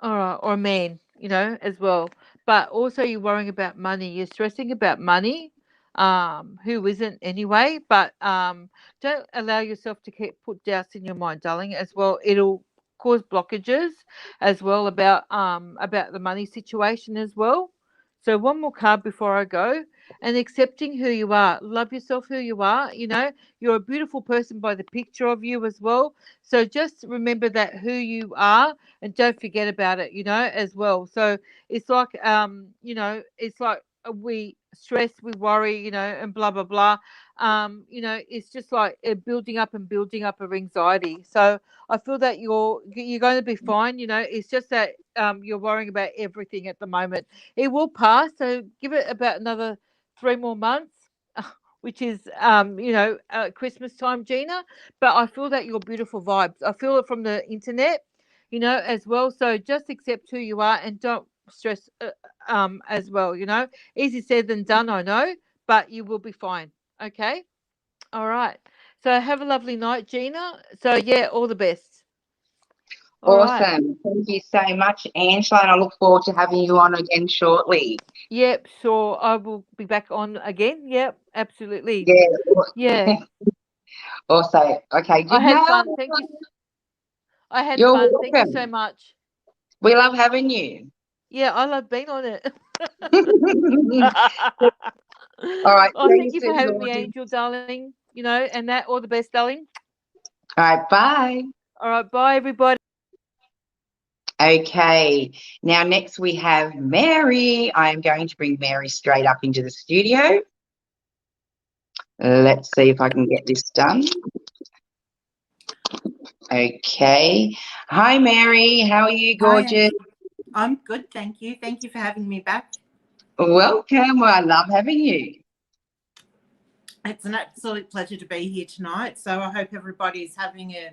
or a man, as well. But also you're worrying about money. You're stressing about money. Who isn't anyway? But don't allow yourself to keep put doubts in your mind, darling. As well, it'll cause blockages as well about the money situation as well. So one more card before I go. And accepting who you are. Love yourself who you are. You're a beautiful person by the picture of you as well. So just remember that who you are and don't forget about it, as well. So it's like it's like we stress, we worry, and blah blah blah. It's just like building up and building up of anxiety. So I feel that you're going to be fine. It's just that you're worrying about everything at the moment. It will pass. So give it about another 3 more months. Which is, Christmas time, Gina. But I feel that your beautiful vibes. I feel it from the internet, as well. So just accept who you are and don't stress, as well. Easy said than done, I know, but you will be fine. Okay. All right. So have a lovely night, Gina. So yeah, all the best. All right. Awesome. Thank you so much, Angela, and I look forward to having you on again shortly. Yep, sure. I will be back on again. Yep, absolutely. Yeah. Yeah. Also, okay. I had No, fun. Thank you. I had you're fun. Thank you so welcome. much. We love having you. Yeah, I love being on it. All right. Oh, thank Thanks, you for having me, Georgie. Angel, darling. And that all the best, darling. All right. Bye. All right, bye, everybody. Okay. Now, next we have Mary. I am going to bring Mary straight up into the studio. Let's see if I can get this done. Okay. Hi, Mary. How are you, gorgeous? I'm good, thank you. Thank you for having me back. Welcome. Well, I love having you. It's an absolute pleasure to be here tonight. So I hope everybody is having a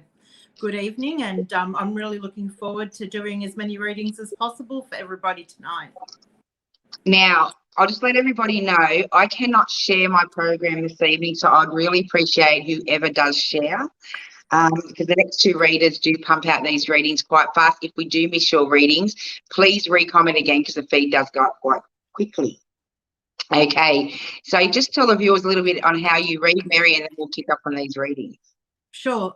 good evening, and I'm really looking forward to doing as many readings as possible for everybody tonight. Now, I'll just let everybody know I cannot share my program this evening, so I'd really appreciate whoever does share. Because the next two readers do pump out these readings quite fast. If we do miss your readings, please re-comment again because the feed does go up quite quickly. Okay, so just tell the viewers a little bit on how you read, Mary, and then we'll kick up on these readings. Sure.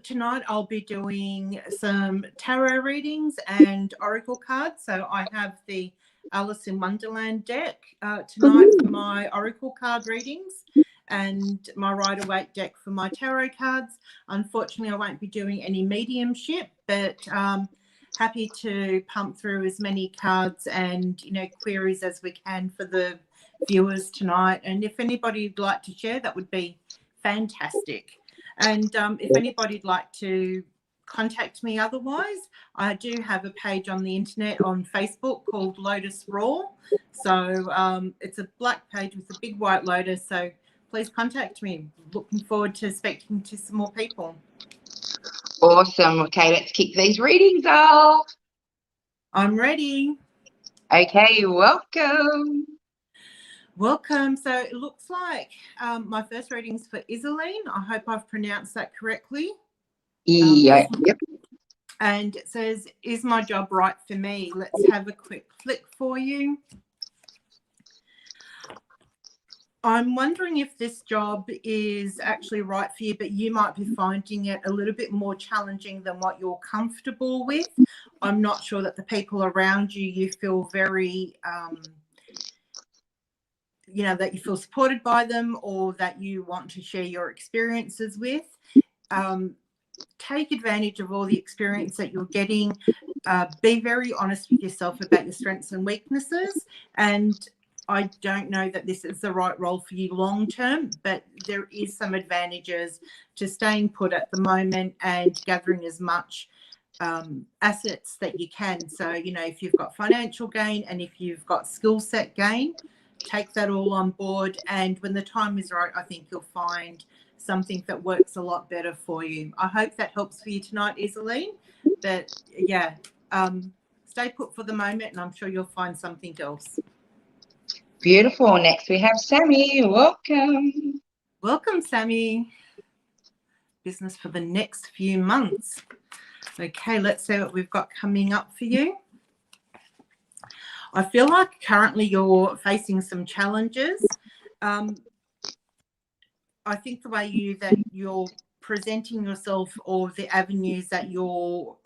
Tonight I'll be doing some tarot readings and oracle cards. So I have the Alice in Wonderland deck tonight for my oracle card readings, and my Rider-Waite deck for my tarot cards. Unfortunately, I won't be doing any mediumship, but happy to pump through as many cards and queries as we can for the viewers tonight. And if anybody'd like to share, that would be fantastic. And if anybody'd like to contact me otherwise, I do have a page on the internet on Facebook called Lotus Raw. So it's a black page with a big white lotus. So please contact me. Looking forward to speaking to some more people. Awesome. Okay, let's kick these readings off. I'm ready. Okay, welcome. Welcome. So it looks like my first reading's for Isoline. I hope I've pronounced that correctly. Yep. And it says, is my job right for me? Let's have a quick flick for you. I'm wondering if this job is actually right for you, but you might be finding it a little bit more challenging than what you're comfortable with. I'm not sure that the people around you, you feel very, that you feel supported by them, or that you want to share your experiences with. Take advantage of all the experience that you're getting. Be very honest with yourself about your strengths and weaknesses. And I don't know that this is the right role for you long term, but there is some advantages to staying put at the moment and gathering as much assets that you can. So, if you've got financial gain and if you've got skill set gain, take that all on board. And when the time is right, I think you'll find something that works a lot better for you. I hope that helps for you tonight, Isoline. But yeah, stay put for the moment, and I'm sure you'll find something else. Beautiful. Next we have Sammy. Welcome. Welcome, Sammy. business for the next few months. Okay, let's see what we've got coming up for you. I feel like currently you're facing some challenges. I think the way you're presenting yourself, or the avenues that you're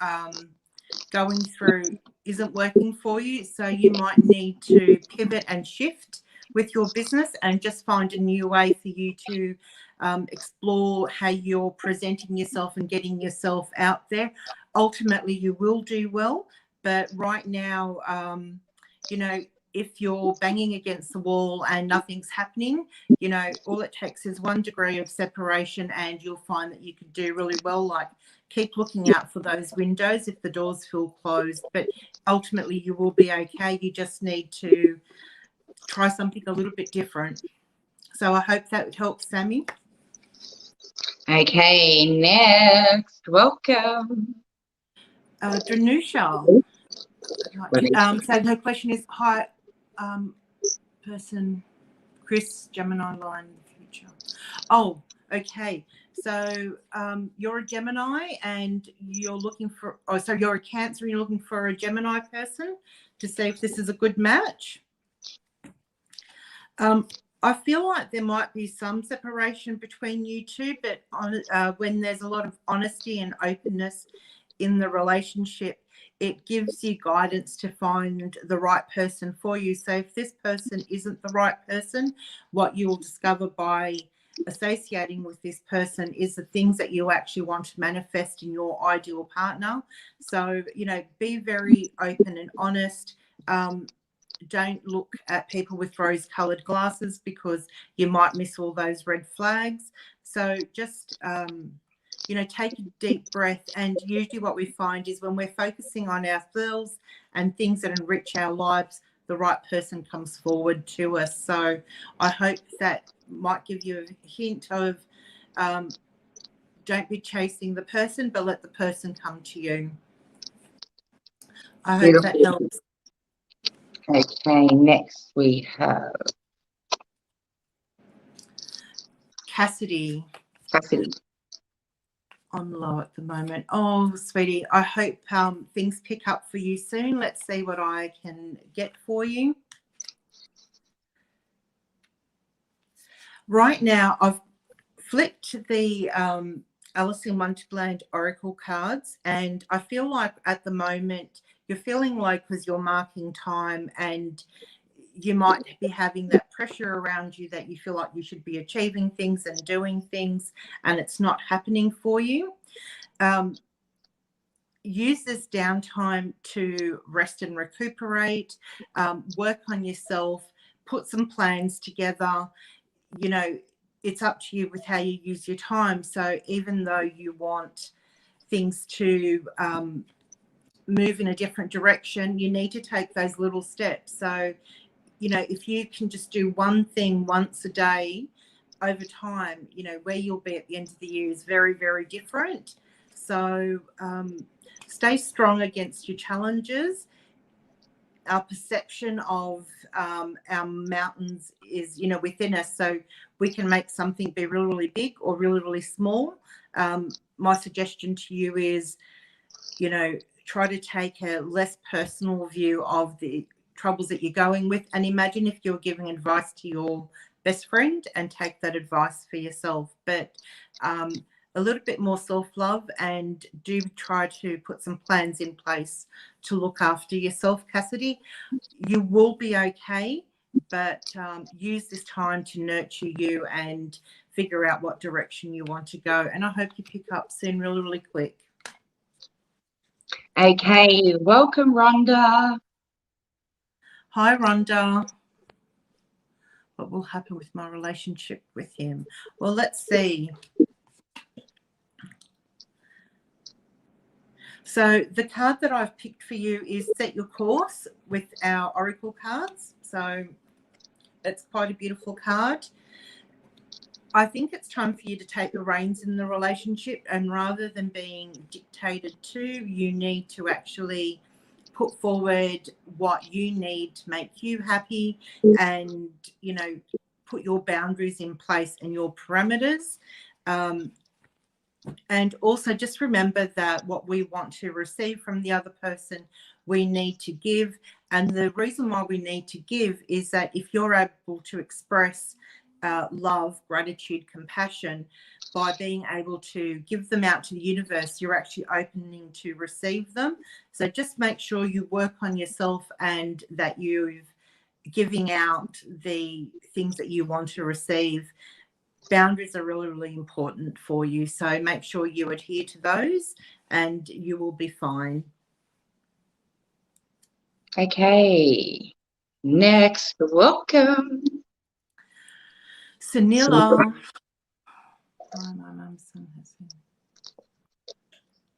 going through, isn't working for you. So you might need to pivot and shift with your business and just find a new way for you to explore how you're presenting yourself and getting yourself out there. Ultimately, you will do well, but right now, you know, if you're banging against the wall and nothing's happening, you know, all it takes is 1 degree of separation and you'll find that you could do really well. Like, keep looking out for those windows if the doors feel closed, but ultimately you will be okay. You just need to try something a little bit different. So I hope that helps, Sammy. Okay, next. Welcome. Dranusha. So her question is, hi, person Chris, Gemini line in the future. Oh, okay. So you're a Gemini and you're looking for, oh, so you're a Cancer and you're looking for a Gemini person to see if this is a good match. I feel like there might be some separation between you two, but when there's a lot of honesty and openness in the relationship, it gives you guidance to find the right person for you. So if this person isn't the right person, what you will discover by associating with this person is the things that you actually want to manifest in your ideal partner. So, you know, be very open and honest. Don't look at people with rose-colored glasses because you might miss all those red flags. So just you know, take a deep breath. And usually what we find is when we're focusing on ourselves and things that enrich our lives, the right person comes forward to us. So I hope that might give you a hint of don't be chasing the person, but let the person come to you. I hope that helps. Okay, next we have Cassidy. Cassidy. I'm low at the moment. Oh, sweetie, I hope things pick up for you soon. Let's see what I can get for you. Right now, I've flipped the Alice in Wonderland Oracle cards, and I feel like at the moment you're feeling low because you're marking time and you might be having that pressure around you that you feel like you should be achieving things and doing things, and it's not happening for you. Use this downtime to rest and recuperate, work on yourself, put some plans together. You know, it's up to you with how you use your time. So even though you want things to move in a different direction, you need to take those little steps. So, you know, if you can just do one thing once a day over time, you know, where you'll be at the end of the year is very, very different. So stay strong against your challenges. Our perception of our mountains is, you know, within us. So we can make something be really, really big or really, really small. My suggestion to you is, you know, try to take a less personal view of the troubles that you're going with, and imagine if you're giving advice to your best friend and take that advice for yourself. But a little bit more self-love, and do try to put some plans in place to look after yourself, Cassidy. You will be okay, but use this time to nurture you and figure out what direction you want to go. And I hope you pick up soon, really, really quick. Okay, welcome, Rhonda. Hi, Rhonda. What will happen with my relationship with him? Well, let's see. So the card that I've picked for you is Set Your Course with our Oracle cards. So it's quite a beautiful card. I think it's time for you to take the reins in the relationship, and rather than being dictated to, you need to actually put forward what you need to make you happy and, you know, put your boundaries in place and your parameters. And also just remember that what we want to receive from the other person, we need to give. And the reason why we need to give is that if you're able to express love, gratitude, compassion, by being able to give them out to the universe, you're actually opening to receive them. So just make sure you work on yourself and that you're giving out the things that you want to receive. Boundaries are really, really important for you. So make sure you adhere to those and you will be fine. Okay. Next, welcome. Sunila. Oh, my mum's son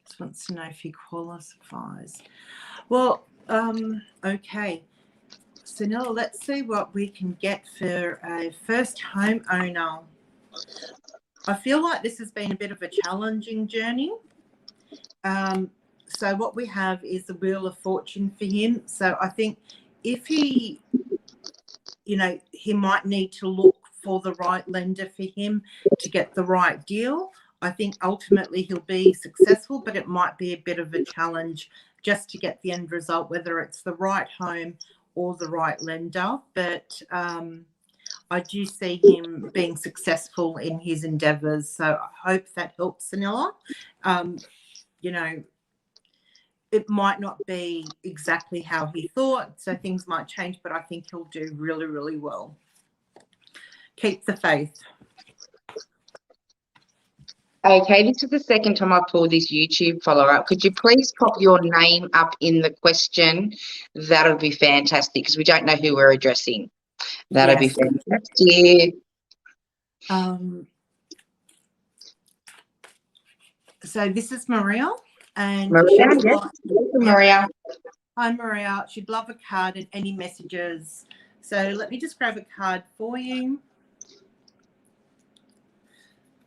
just wants to know if he qualifies. Well, okay. Sunila, let's see what we can get for a first homeowner. I feel like this has been a bit of a challenging journey. So what we have is the Wheel of Fortune for him. So I think if he, you know, he might need to look for the right lender for him to get the right deal. I think ultimately he'll be successful, but it might be a bit of a challenge just to get the end result, whether it's the right home or the right lender. But I do see him being successful in his endeavours. So I hope that helps, Sunila. You know, it might not be exactly how he thought, so things might change, but I think he'll do really, really well. Keep the faith. Okay, this is the second time I've pulled this YouTube follow-up. Could you please pop your name up in the question? That would be fantastic because we don't know who we're addressing. That'd be fantastic. So this is Maria. And Maria, yes. Maria. Hi, Maria. She'd love a card and any messages. So let me just grab a card for you.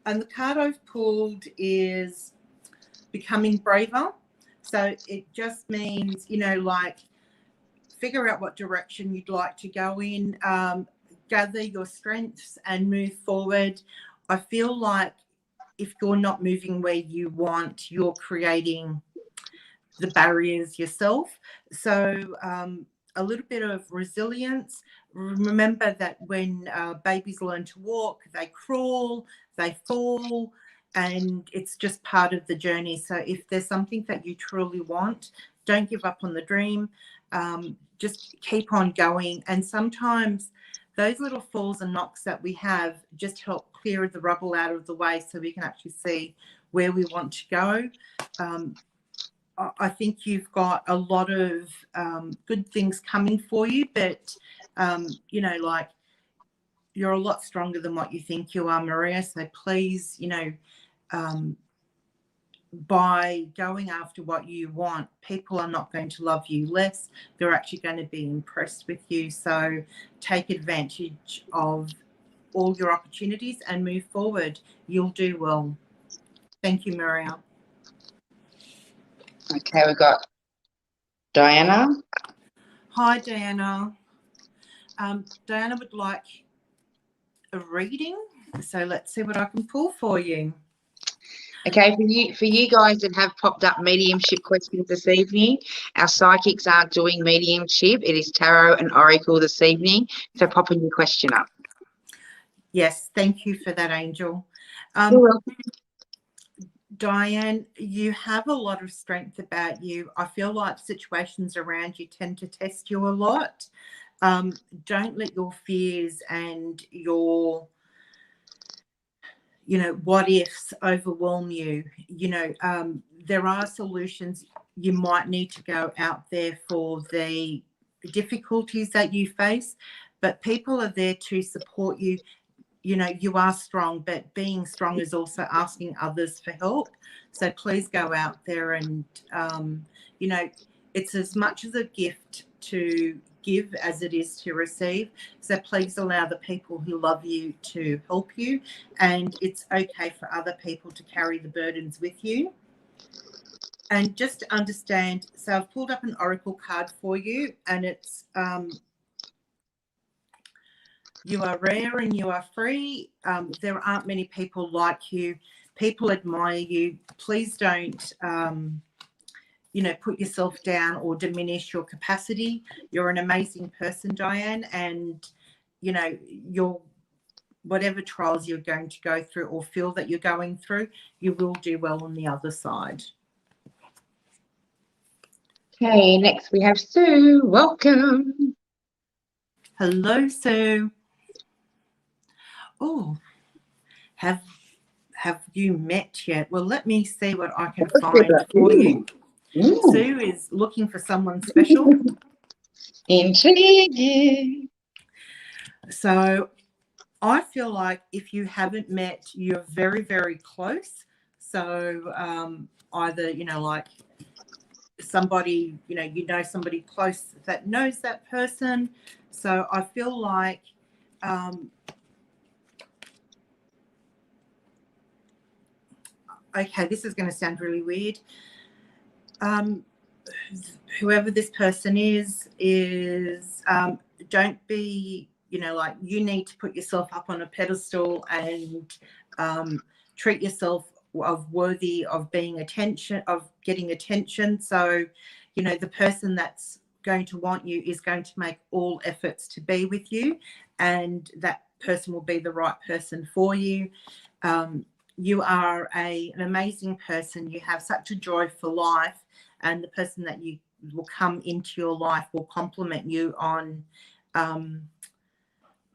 And the card I've pulled is Becoming Braver. So it just means, you know, like figure out what direction you'd like to go in, gather your strengths and move forward. I feel like if you're not moving where you want, you're creating the barriers yourself. So a little bit of resilience. Remember that when babies learn to walk, they crawl, they fall, and it's just part of the journey. So if there's something that you truly want, don't give up on the dream. Just keep on going. And sometimes those little falls and knocks that we have just help clear the rubble out of the way so we can actually see where we want to go. I think you've got a lot of good things coming for you, but, you know, like you're a lot stronger than what you think you are, Maria. So please, you know, by going after what you want, people are not going to love you less. They're actually going to be impressed with you. So take advantage of all your opportunities and move forward. You'll do well. Thank you, Maria. Okay, we've got Diana. Hi, Diana. Diana would like a reading. So let's see what I can pull for you. Okay, for you guys that have popped up mediumship questions this evening, our psychics aren't doing mediumship. It is tarot and oracle this evening. So pop in your question up. Yes, thank you for that, Angel. You're welcome. Diane, you have a lot of strength about you. I feel like situations around you tend to test you a lot. Don't let your fears and your, you know, what ifs overwhelm you. You know, there are solutions. You might need to go out there for the difficulties that you face, but people are there to support you. You know, you are strong, but being strong is also asking others for help. So please go out there and, you know, it's as much as a gift to give as it is to receive. So please allow the people who love you to help you. And it's okay for other people to carry the burdens with you. And just to understand, so I've pulled up an oracle card for you, and it's you are rare and you are free. There aren't many people like you. people admire you. Please don't, put yourself down or diminish your capacity. You're an amazing person, Diane, and, you're whatever trials you're going to go through or feel that you're going through, you will do well on the other side. Okay, next we have Sue. Welcome. Hello, Sue. Oh, have you met yet? Well, let me see what I can find for you. Sue is looking for someone special. Intriguing. So I feel like if you haven't met, you're very, very close. So either, like somebody, somebody close that knows that person. So I feel like okay, this is going to sound really weird. Whoever this person is don't be, you need to put yourself up on a pedestal and treat yourself of worthy of being attention, of getting attention. So, the person that's going to want you is going to make all efforts to be with you, and that person will be the right person for you. You are an amazing person. You have such a joy for life, and the person that you will come into your life will complement you on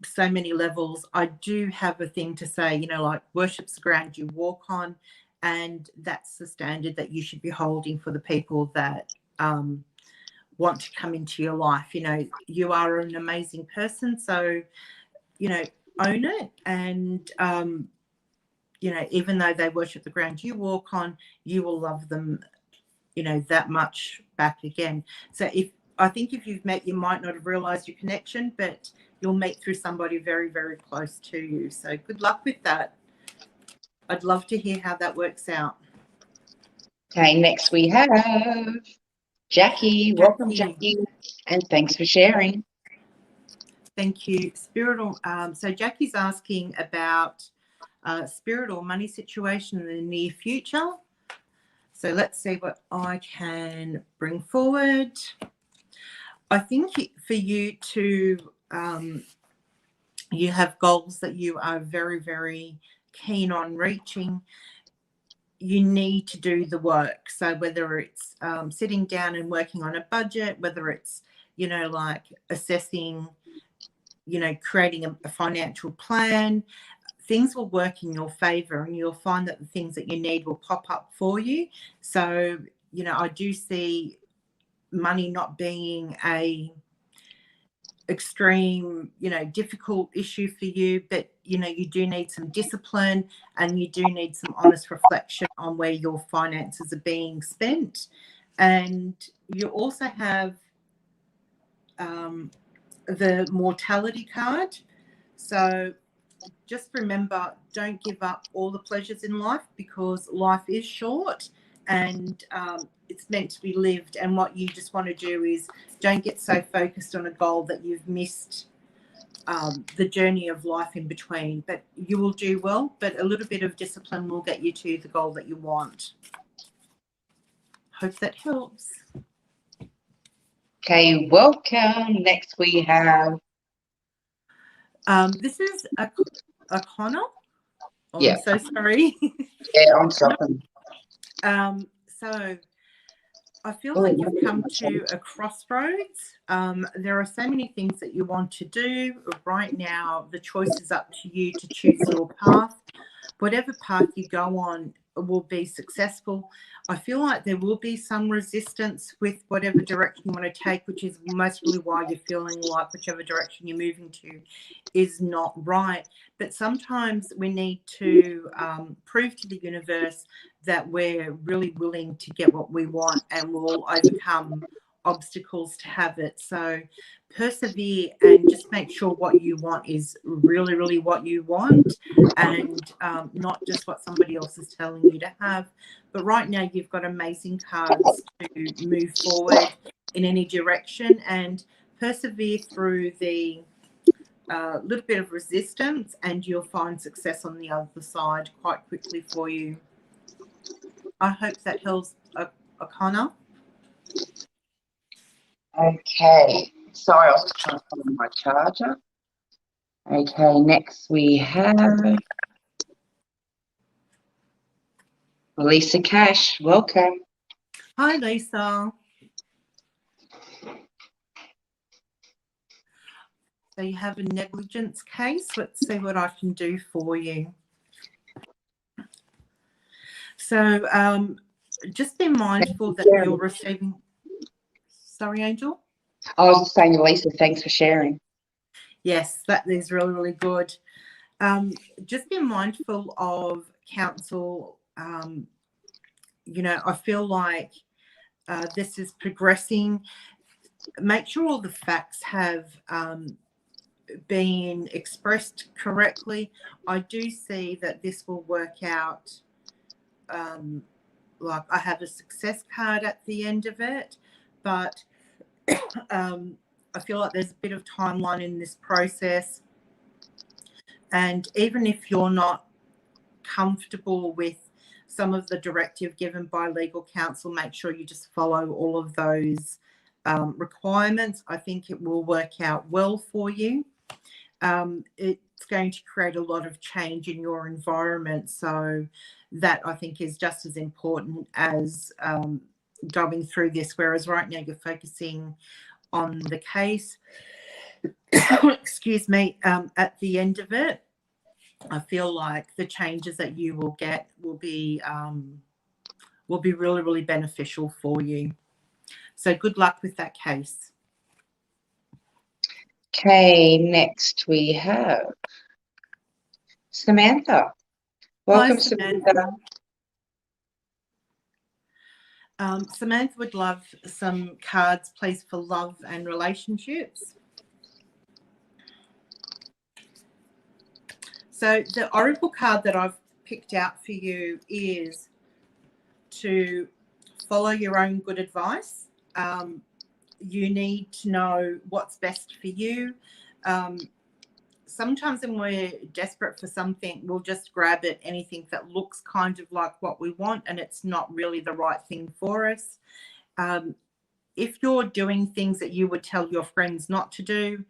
so many levels. I do have a thing to say, worship's the ground you walk on, and that's the standard that you should be holding for the people that want to come into your life. You are an amazing person, so, own it. And, even though they worship the ground you walk on, you will love them, that much back again. So I think if you've met, you might not have realized your connection, but you'll meet through somebody very, very close to you. So good luck with that. I'd love to hear how that works out. Okay, next we have Jackie. Welcome, Jackie, and thanks for sharing. Thank you. So Jackie's asking about spirit or money situation in the near future. So let's see what I can bring forward. I think for you to, you have goals that you are very, very keen on reaching. You need to do the work. So whether it's sitting down and working on a budget, whether it's, like assessing, creating a financial plan, things will work in your favor, and you'll find that the things that you need will pop up for you. So, I do see money not being a extreme, difficult issue for you, but, you do need some discipline, and you do need some honest reflection on where your finances are being spent. And you also have the mortality card. So just remember, don't give up all the pleasures in life, because life is short, and it's meant to be lived. And what you just want to do is don't get so focused on a goal that you've missed the journey of life in between. But you will do well, but a little bit of discipline will get you to the goal that you want. Hope that helps. Okay, welcome. Next we have this is a Connor. Oh, yeah. I'm so sorry. Yeah, I'm sorry. So I feel like you've come to a crossroads. There are so many things that you want to do right now. The choice is up to you to choose your path. Whatever path you go on will be successful. I feel like there will be some resistance with whatever direction you want to take, which is mostly why you're feeling like whichever direction you're moving to is not right. But sometimes we need to prove to the universe that we're really willing to get what we want, and we'll overcome obstacles to have it. So persevere, and just make sure what you want is really, really what you want, and not just what somebody else is telling you to have. But right now you've got amazing cards to move forward in any direction, and persevere through the a little bit of resistance, and you'll find success on the other side quite quickly for you. I hope that helps, O'Connor. Okay. Sorry, I was just trying to find my charger. Okay, next we have Lisa Cash. Welcome. Hi, Lisa. So you have a negligence case. Let's see what I can do for you. So just be mindful that you're receiving... Sorry, Angel? I was just saying, Lisa, thanks for sharing. Yes, that is really, really good. Just be mindful of counsel. You know, I feel like this is progressing. Make sure all the facts have been expressed correctly. I do see that this will work out. Like I have a success card at the end of it, but I feel like there's a bit of timeline in this process. And even if you're not comfortable with some of the directive given by legal counsel, make sure you just follow all of those requirements. I think it will work out well for you. It's going to create a lot of change in your environment. So that I think is just as important as going through this. Whereas right now you're focusing on the case, excuse me, at the end of it, I feel like the changes that you will get will be really, really beneficial for you. So good luck with that case. Okay, next we have Samantha. Welcome, Hi, Samantha. Samantha would love some cards, please, for love and relationships. So the oracle card that I've picked out for you is to follow your own good advice. You need to know what's best for you. Sometimes when we're desperate for something, we'll just grab it, anything that looks kind of like what we want, and it's not really the right thing for us. If you're doing things that you would tell your friends not to do,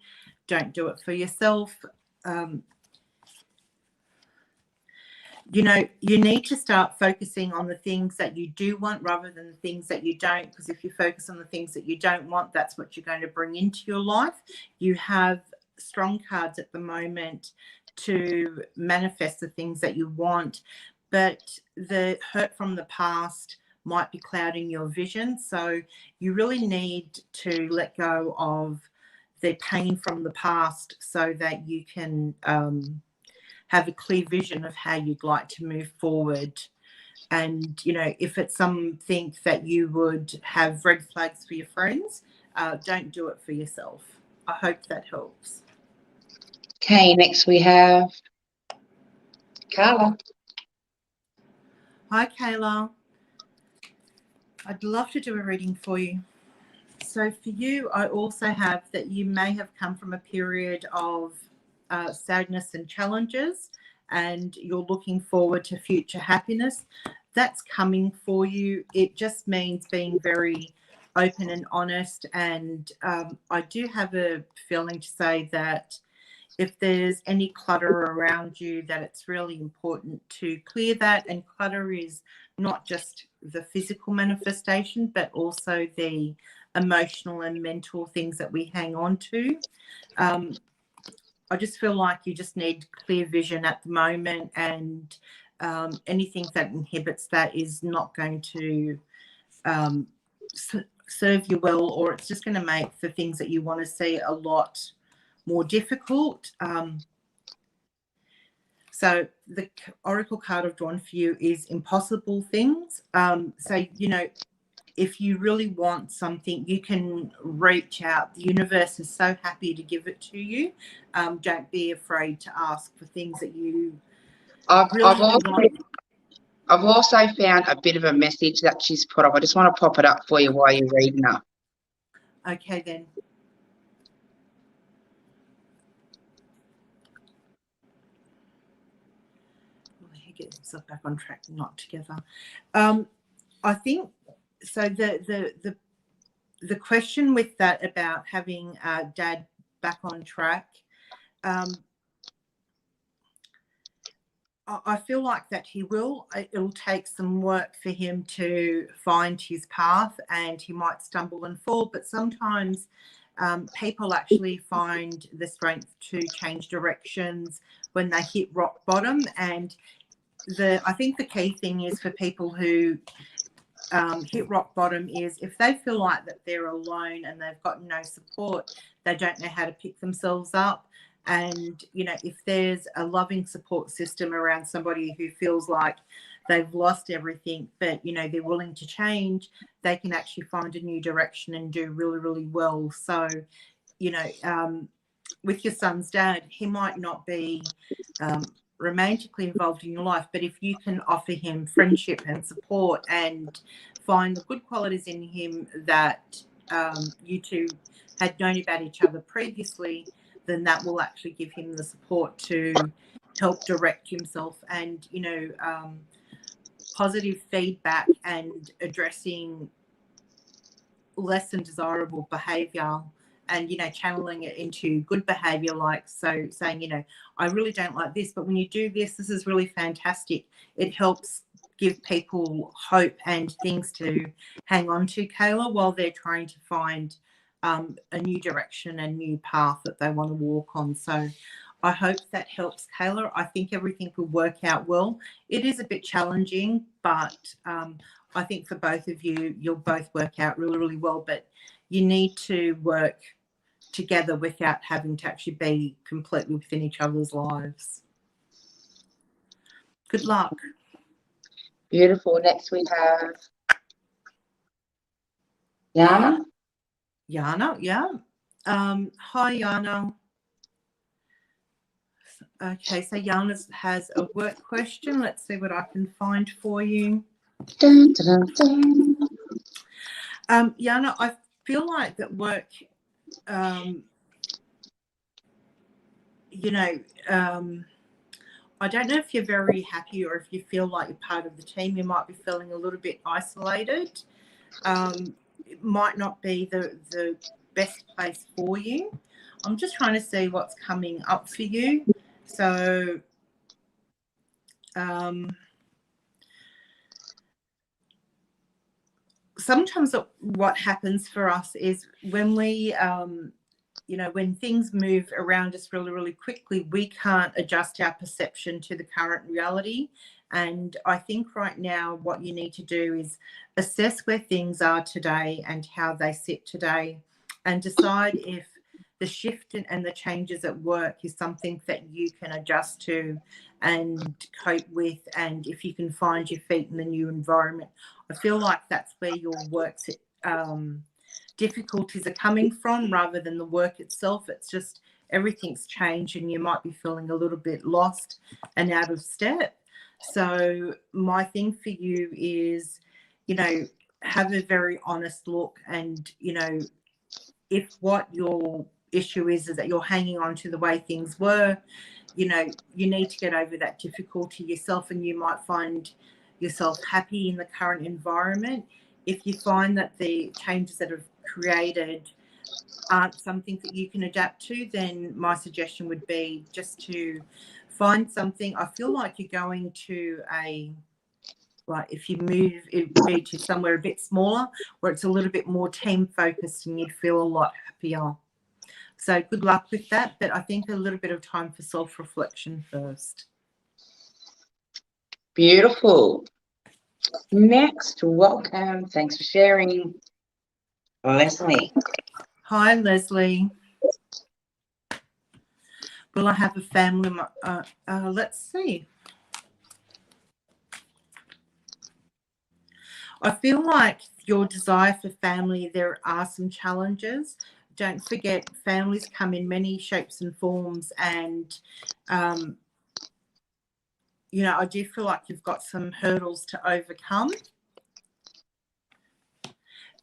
don't do it for yourself. You know, you need to start focusing on the things that you do want rather than the things that you don't, because if you focus on the things that you don't want, that's what you're going to bring into your life. You have strong cards at the moment to manifest the things that you want, but the hurt from the past might be clouding your vision. So you really need to let go of the pain from the past so that you can have a clear vision of how you'd like to move forward. And, you know, if it's something that you would have red flags for your friends, don't do it for yourself. I hope that helps. Okay, next we have Carla. Hi, Kayla. I'd love to do a reading for you. So for you, I also have that you may have come from a period of sadness and challenges, and you're looking forward to future happiness. That's coming for you. It just means being very open and honest. And I do have a feeling to say that if there's any clutter around you, that it's really important to clear that. And clutter is not just the physical manifestation, but also the emotional and mental things that we hang on to. I just feel like you just need clear vision at the moment, and anything that inhibits that is not going to serve you well, or it's just going to make the things that you want to see a lot more difficult. So the oracle card I've drawn for you is impossible things. So, you know, if you really want something, you can reach out. The universe is so happy to give it to you. Don't be afraid to ask for things that you really want. I've also found a bit of a message that she's put up. I just want to pop it up for you while you're reading her. Okay, then. get himself back on track, not together. I think so. The question with that about having Dad back on track, I feel like that he will. It'll take some work for him to find his path, and he might stumble and fall. But sometimes people actually find the strength to change directions when they hit rock bottom. And I think the key thing is for people who hit rock bottom is if they feel like that they're alone and they've got no support, they don't know how to pick themselves up. And, you know, if there's a loving support system around somebody who feels like they've lost everything, but, you know, they're willing to change, they can actually find a new direction and do really, really well. So, you know, with your son's dad, he might not be romantically involved in your life, but if you can offer him friendship and support and find the good qualities in him that you two had known about each other previously, then that will actually give him the support to help direct himself. And, you know, positive feedback and addressing less than desirable behavior and, you know, channeling it into good behavior, like so saying, you know, I really don't like this, but when you do this, this is really fantastic. It helps give people hope and things to hang on to, Kayla, while they're trying to find a new direction and new path that they want to walk on. So I hope that helps, Kayla. I think everything will work out well. It is a bit challenging, but I think for both of you, you'll both work out really, really well. But you need to work together without having to actually be completely within each other's lives. Good luck. Beautiful. Next we have Yana. Yana, yeah. Hi, Yana. Okay, so Yana has a work question. Let's see what I can find for you. Dun, dun, dun, dun. Yana, I feel like that work, you know, I don't know if you're very happy or if you feel like you're part of the team. You might be feeling a little bit isolated. It might not be the best place for you. I'm just trying to see what's coming up for you. So sometimes what happens for us is when we, you know, when things move around us really, really quickly, we can't adjust our perception to the current reality. And I think right now what you need to do is assess where things are today and how they sit today, and decide if the shift and the changes at work is something that you can adjust to and cope with, and if you can find your feet in the new environment. I feel like that's where your work's difficulties are coming from, rather than the work itself. It's just everything's changed and you might be feeling a little bit lost and out of step. So my thing for you is, you know, have a very honest look, and, you know, if what your issue is that you're hanging on to the way things were, you know, you need to get over that difficulty yourself, and you might find yourself happy in the current environment. If you find that the changes that have created aren't something that you can adapt to, then my suggestion would be just to find something. I feel like you're going to if you move, it would be to somewhere a bit smaller where it's a little bit more team focused and you'd feel a lot happier. So good luck with that, but I think a little bit of time for self-reflection first. Beautiful. Next, welcome. Thanks for sharing, Leslie. Hi, Leslie. Will I have a family? Let's see. I feel like your desire for family, there are some challenges. Don't forget, families come in many shapes and forms, and you know, I do feel like you've got some hurdles to overcome.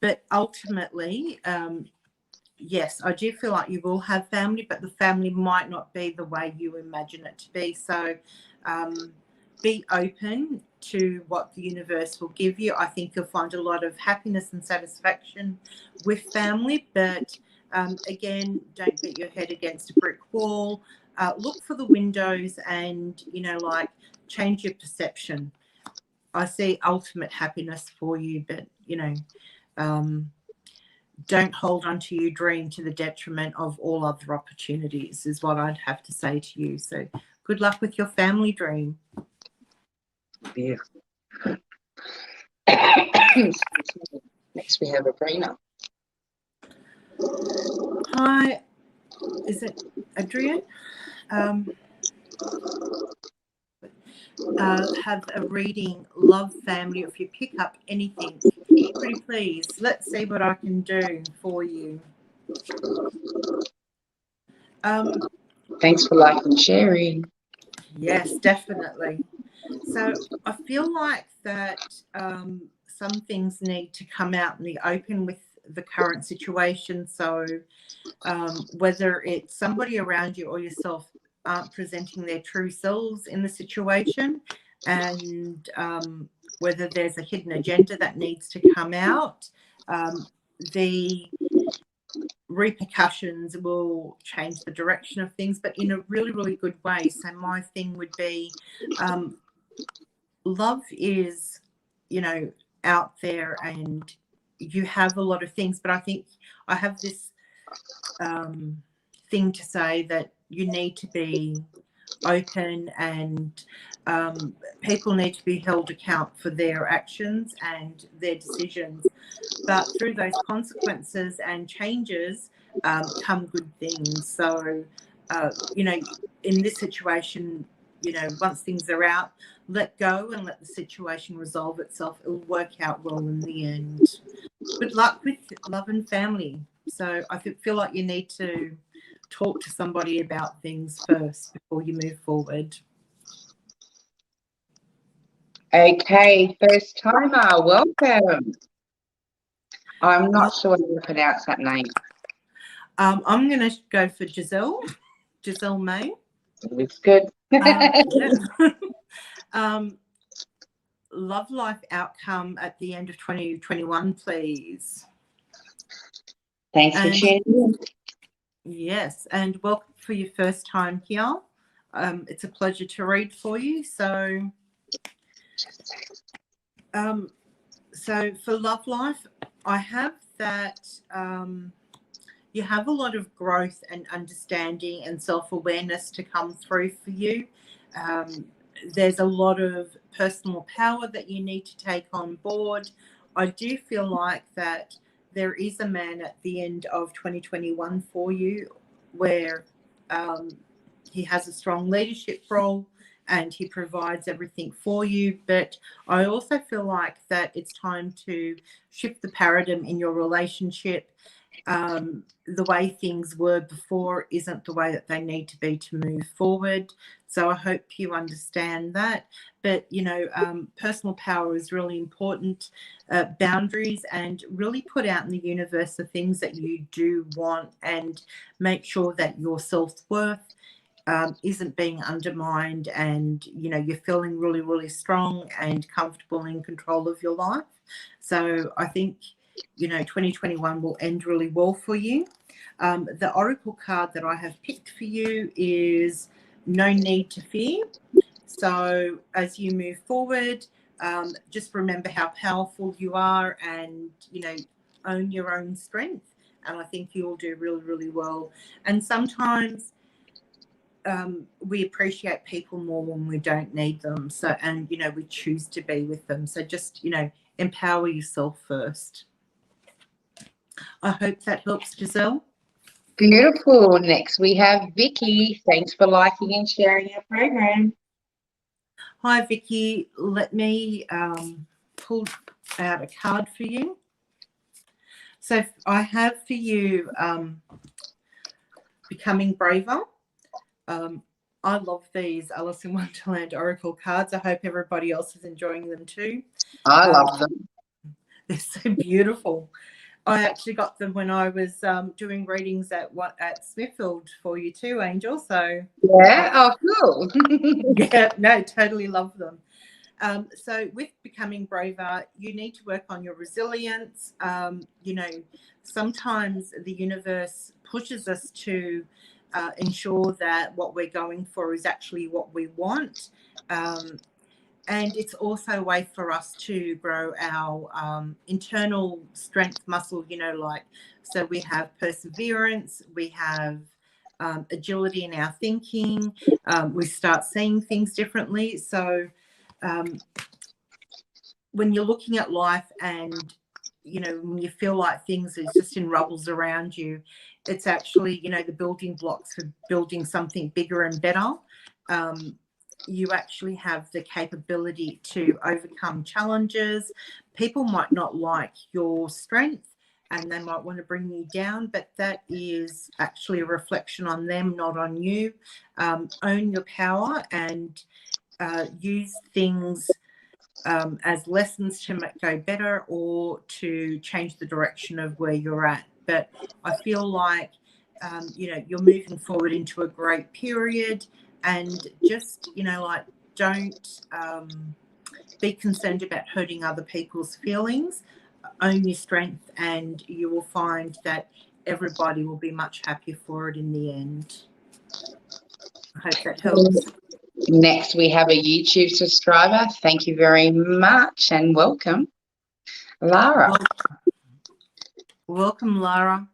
But ultimately, yes, I do feel like you will have family, but the family might not be the way you imagine it to be. So be open to what the universe will give you. I think you'll find a lot of happiness and satisfaction with family, but again, don't beat your head against a brick wall. Look for the windows and, like, change your perception. I see ultimate happiness for you, but, don't hold on to your dream to the detriment of all other opportunities, is what I'd have to say to you. So good luck with your family dream. Beautiful. Next, we have Abrina. Hi, is it Adrian? Have a reading, love, family. If you pick up anything, pretty please, let's see what I can do for you. Thanks for liking and sharing. Yes, definitely. So I feel like that some things need to come out in the open with the current situation. So whether it's somebody around you or yourself aren't presenting their true selves in the situation, and whether there's a hidden agenda that needs to come out, the repercussions will change the direction of things, but in a really, really good way. So my thing would be, love is, out there, and you have a lot of things, but I think I have this thing to say that you need to be open, and people need to be held account for their actions and their decisions. But through those consequences and changes come good things. So, in this situation, once things are out, let go and let the situation resolve itself. It will work out well in the end. Good luck with love and family. So I feel like you need to talk to somebody about things first before you move forward. Okay, first timer, welcome. I'm not sure how to pronounce that name. I'm going to go for Giselle May. Looks good. Love life outcome at the end of 2021, please. Thanks for tuning in. Yes, and welcome for your first time here. It's a pleasure to read for you. So, for love life, I have that you have a lot of growth and understanding and self-awareness to come through for you. There's a lot of personal power that you need to take on board. I do feel like that there is a man at the end of 2021 for you where he has a strong leadership role and he provides everything for you. But I also feel like that it's time to shift the paradigm in your relationship. The way things were before isn't the way that they need to be to move forward. So I hope you understand that. But, personal power is really important, boundaries, and really put out in the universe the things that you do want, and make sure that your self-worth isn't being undermined, and, you're feeling really, really strong and comfortable in control of your life. So I think 2021 will end really well for you. The oracle card that I have picked for you is No Need to Fear. So as you move forward, just remember how powerful you are, and, own your own strength. And I think you'll do really, really well. And sometimes we appreciate people more when we don't need them. So, and, we choose to be with them. So just, empower yourself first. I hope that helps, Giselle. Beautiful. Next, we have Vicky. Thanks for liking and sharing our program. Hi, Vicky. Let me pull out a card for you. So I have for you Becoming Braver. I love these Alice in Wonderland Oracle cards. I hope everybody else is enjoying them too. I love them. They're so beautiful. I actually got them when I was doing readings at Smithfield for you too, Angel. So Yeah. Oh, cool. yeah, no, totally love them. So with becoming braver, you need to work on your resilience. You know, sometimes the universe pushes us to ensure that what we're going for is actually what we want. And it's also a way for us to grow our internal strength muscle, you know, like, so we have perseverance, we have agility in our thinking, we start seeing things differently. So when you're looking at life and, you know, when you feel like things is just in rubbles around you, it's actually, you know, the building blocks for building something bigger and better. You actually have the capability to overcome challenges. People might not like your strength and they might want to bring you down, but that is actually a reflection on them, not on you. Own your power and use things as lessons to go better or to change the direction of where you're at. But I feel like, you know, you're moving forward into a great period, and just, you know, like, don't be concerned about hurting other people's feelings. Own your strength and you will find that everybody will be much happier for it in the end. I hope that helps. Next, we have a YouTube subscriber. Thank you very much and welcome, Lara. Welcome, Lara.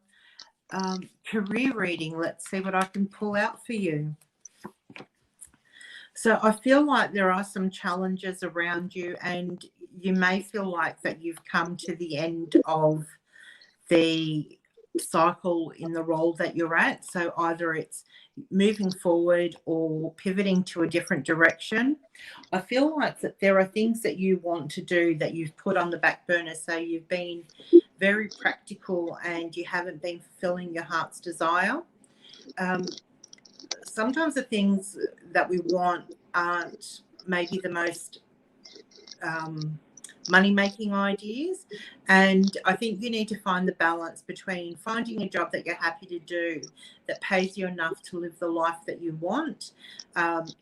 Career reading. Let's see what I can pull out for you. So I feel like there are some challenges around you, and you may feel like that you've come to the end of the cycle in the role that you're at. So either it's moving forward or pivoting to a different direction. I feel like that there are things that you want to do that you've put on the back burner. So you've been very practical and you haven't been fulfilling your heart's desire. Sometimes the things that we want aren't maybe the most money-making ideas, and I think you need to find the balance between finding a job that you're happy to do that pays you enough to live the life that you want,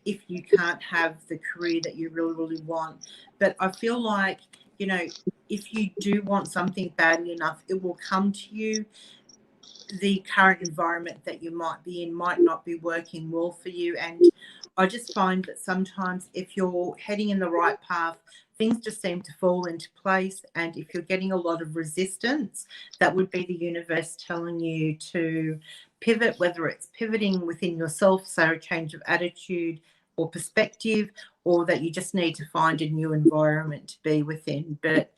if you can't have the career that you really, really want. But I feel like, you know, if you do want something badly enough, it will come to you. The current environment that you might be in might not be working well for you, and I just find that sometimes if you're heading in the right path, things just seem to fall into place. And if you're getting a lot of resistance, that would be the universe telling you to pivot, whether it's pivoting within yourself, so a change of attitude or perspective, or that you just need to find a new environment to be within. But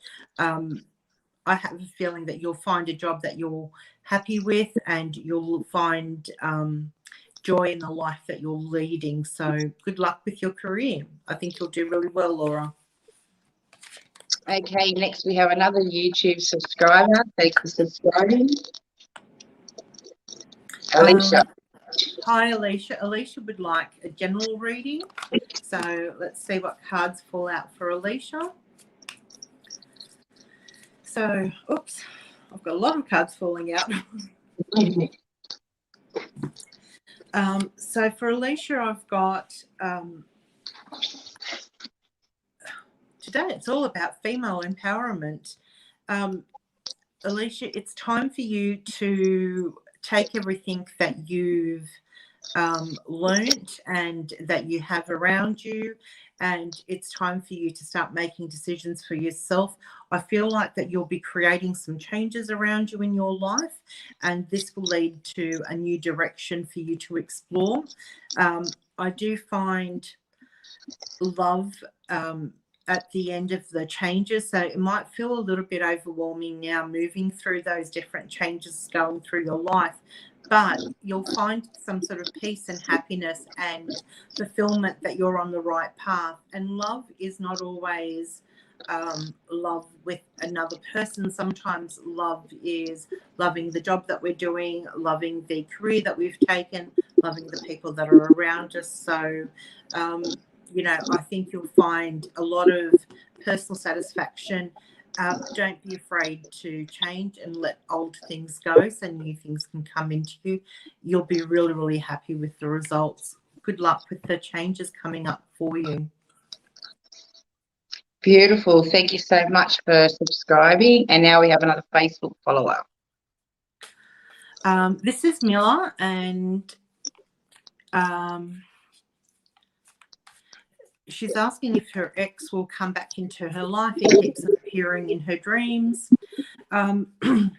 I have a feeling that you'll find a job that you're happy with, and you'll find joy in the life that you're leading. So good luck with your career. I think you'll do really well, Laura. Okay, next we have another YouTube subscriber. Thank you for subscribing. Alicia. Hi, Alicia. Alicia would like a general reading. So let's see what cards fall out for Alicia. So, oops, I've got a lot of cards falling out. So for Alicia, I've got, today it's all about female empowerment. Alicia, it's time for you to take everything that you've learnt and that you have around you, and it's time for you to start making decisions for yourself. I feel like that you'll be creating some changes around you in your life, and this will lead to a new direction for you to explore. I do find love at the end of the changes, so it might feel a little bit overwhelming now moving through those different changes going through your life, but you'll find some sort of peace and happiness and fulfillment that you're on the right path. And love is not always love with another person. Sometimes love is loving the job that we're doing, loving the career that we've taken, loving the people that are around us. So you know, I think you'll find a lot of personal satisfaction Don't be afraid to change and let old things go so new things can come into you. You'll be really, really happy with the results. Good luck with the changes coming up for you. Beautiful. Thank you so much for subscribing. And now we have another Facebook follower. This is Mila, and she's asking if her ex will come back into her life. He keeps appearing in her dreams. You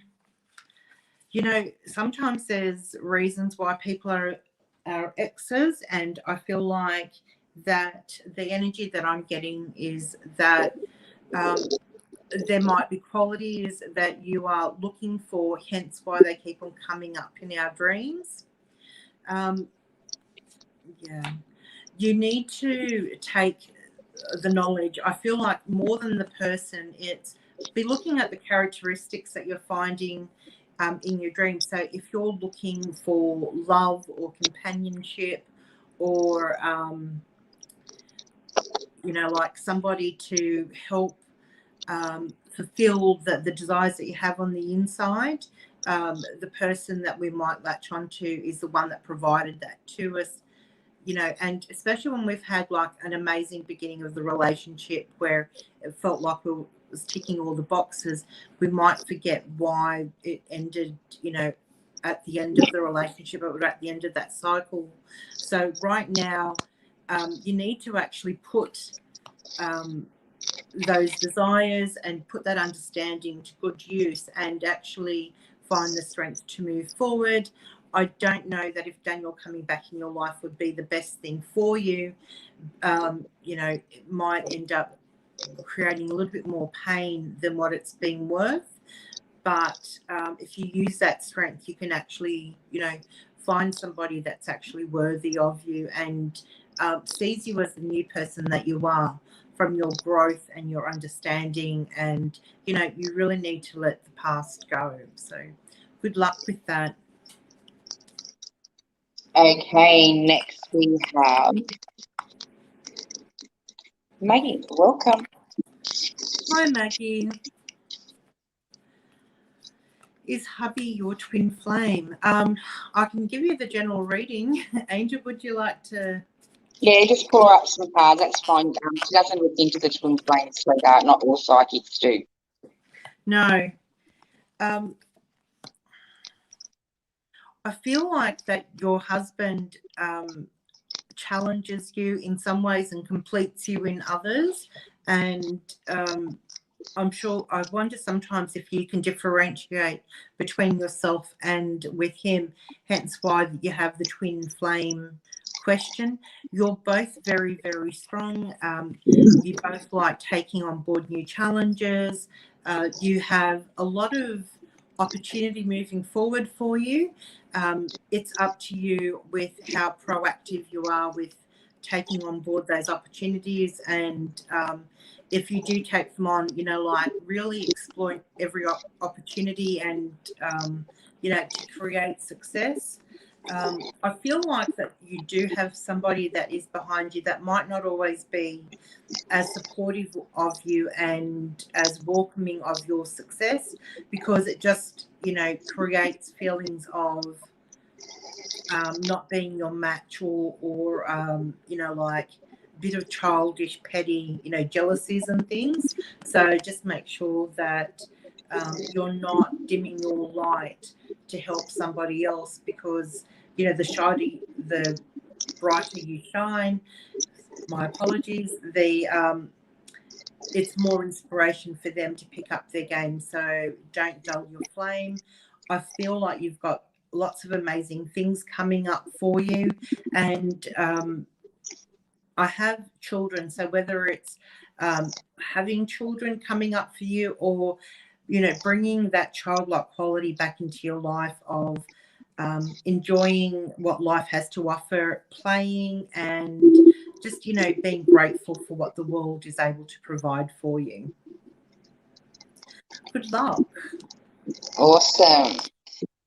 know, sometimes there's reasons why people are our exes, and I feel like that the energy that I'm getting is that there might be qualities that you are looking for, hence why they keep on coming up in our dreams. Yeah, you need to take the knowledge. I feel like more than the person, it's be looking at the characteristics that you're finding in your dreams. So if you're looking for love or companionship, or you know, like somebody to help fulfill the desires that you have on the inside, the person that we might latch onto is the one that provided that to us. You know, and especially when we've had like an amazing beginning of the relationship where it felt like we was ticking all the boxes, we might forget why it ended, you know, at the end of the relationship or at the end of that cycle. So right now, you need to actually put those desires and put that understanding to good use and actually find the strength to move forward. I don't know that if Daniel coming back in your life would be the best thing for you. You know, it might end up creating a little bit more pain than what it's been worth. But if you use that strength, you can actually, you know, find somebody that's actually worthy of you and sees you as the new person that you are from your growth and your understanding. And, you know, you really need to let the past go. So good luck with that. Okay, next we have Maggie. Welcome. Hi, Maggie. Is hubby your twin flame? I can give you the general reading. Angel, would you like to? Yeah, just pour up some cards. That's fine. She doesn't look into the twin flame, sweetheart. Not all psychics do. No. I feel like that your husband challenges you in some ways and completes you in others. And I'm sure, I wonder sometimes if you can differentiate between yourself and with him, hence why you have the twin flame question. You're both very, very strong. You both like taking on board new challenges. You have a lot of opportunity moving forward for you. It's up to you with how proactive you are with taking on board those opportunities. And if you do take them on, you know, like really exploit every opportunity and, you know, to create success. I feel like that you do have somebody that is behind you that might not always be as supportive of you and as welcoming of your success, because it just, you know, creates feelings of not being your match or you know, like a bit of childish, petty, you know, jealousies and things. So just make sure that you're not dimming your light to help somebody else, because, you know, the brighter you shine, my apologies, it's more inspiration for them to pick up their game. So don't dull your flame. I feel like you've got lots of amazing things coming up for you. And I have children. So whether it's having children coming up for you, or, you know, bringing that childlike quality back into your life of enjoying what life has to offer, playing, and just, you know, being grateful for what the world is able to provide for you. Good luck. Awesome.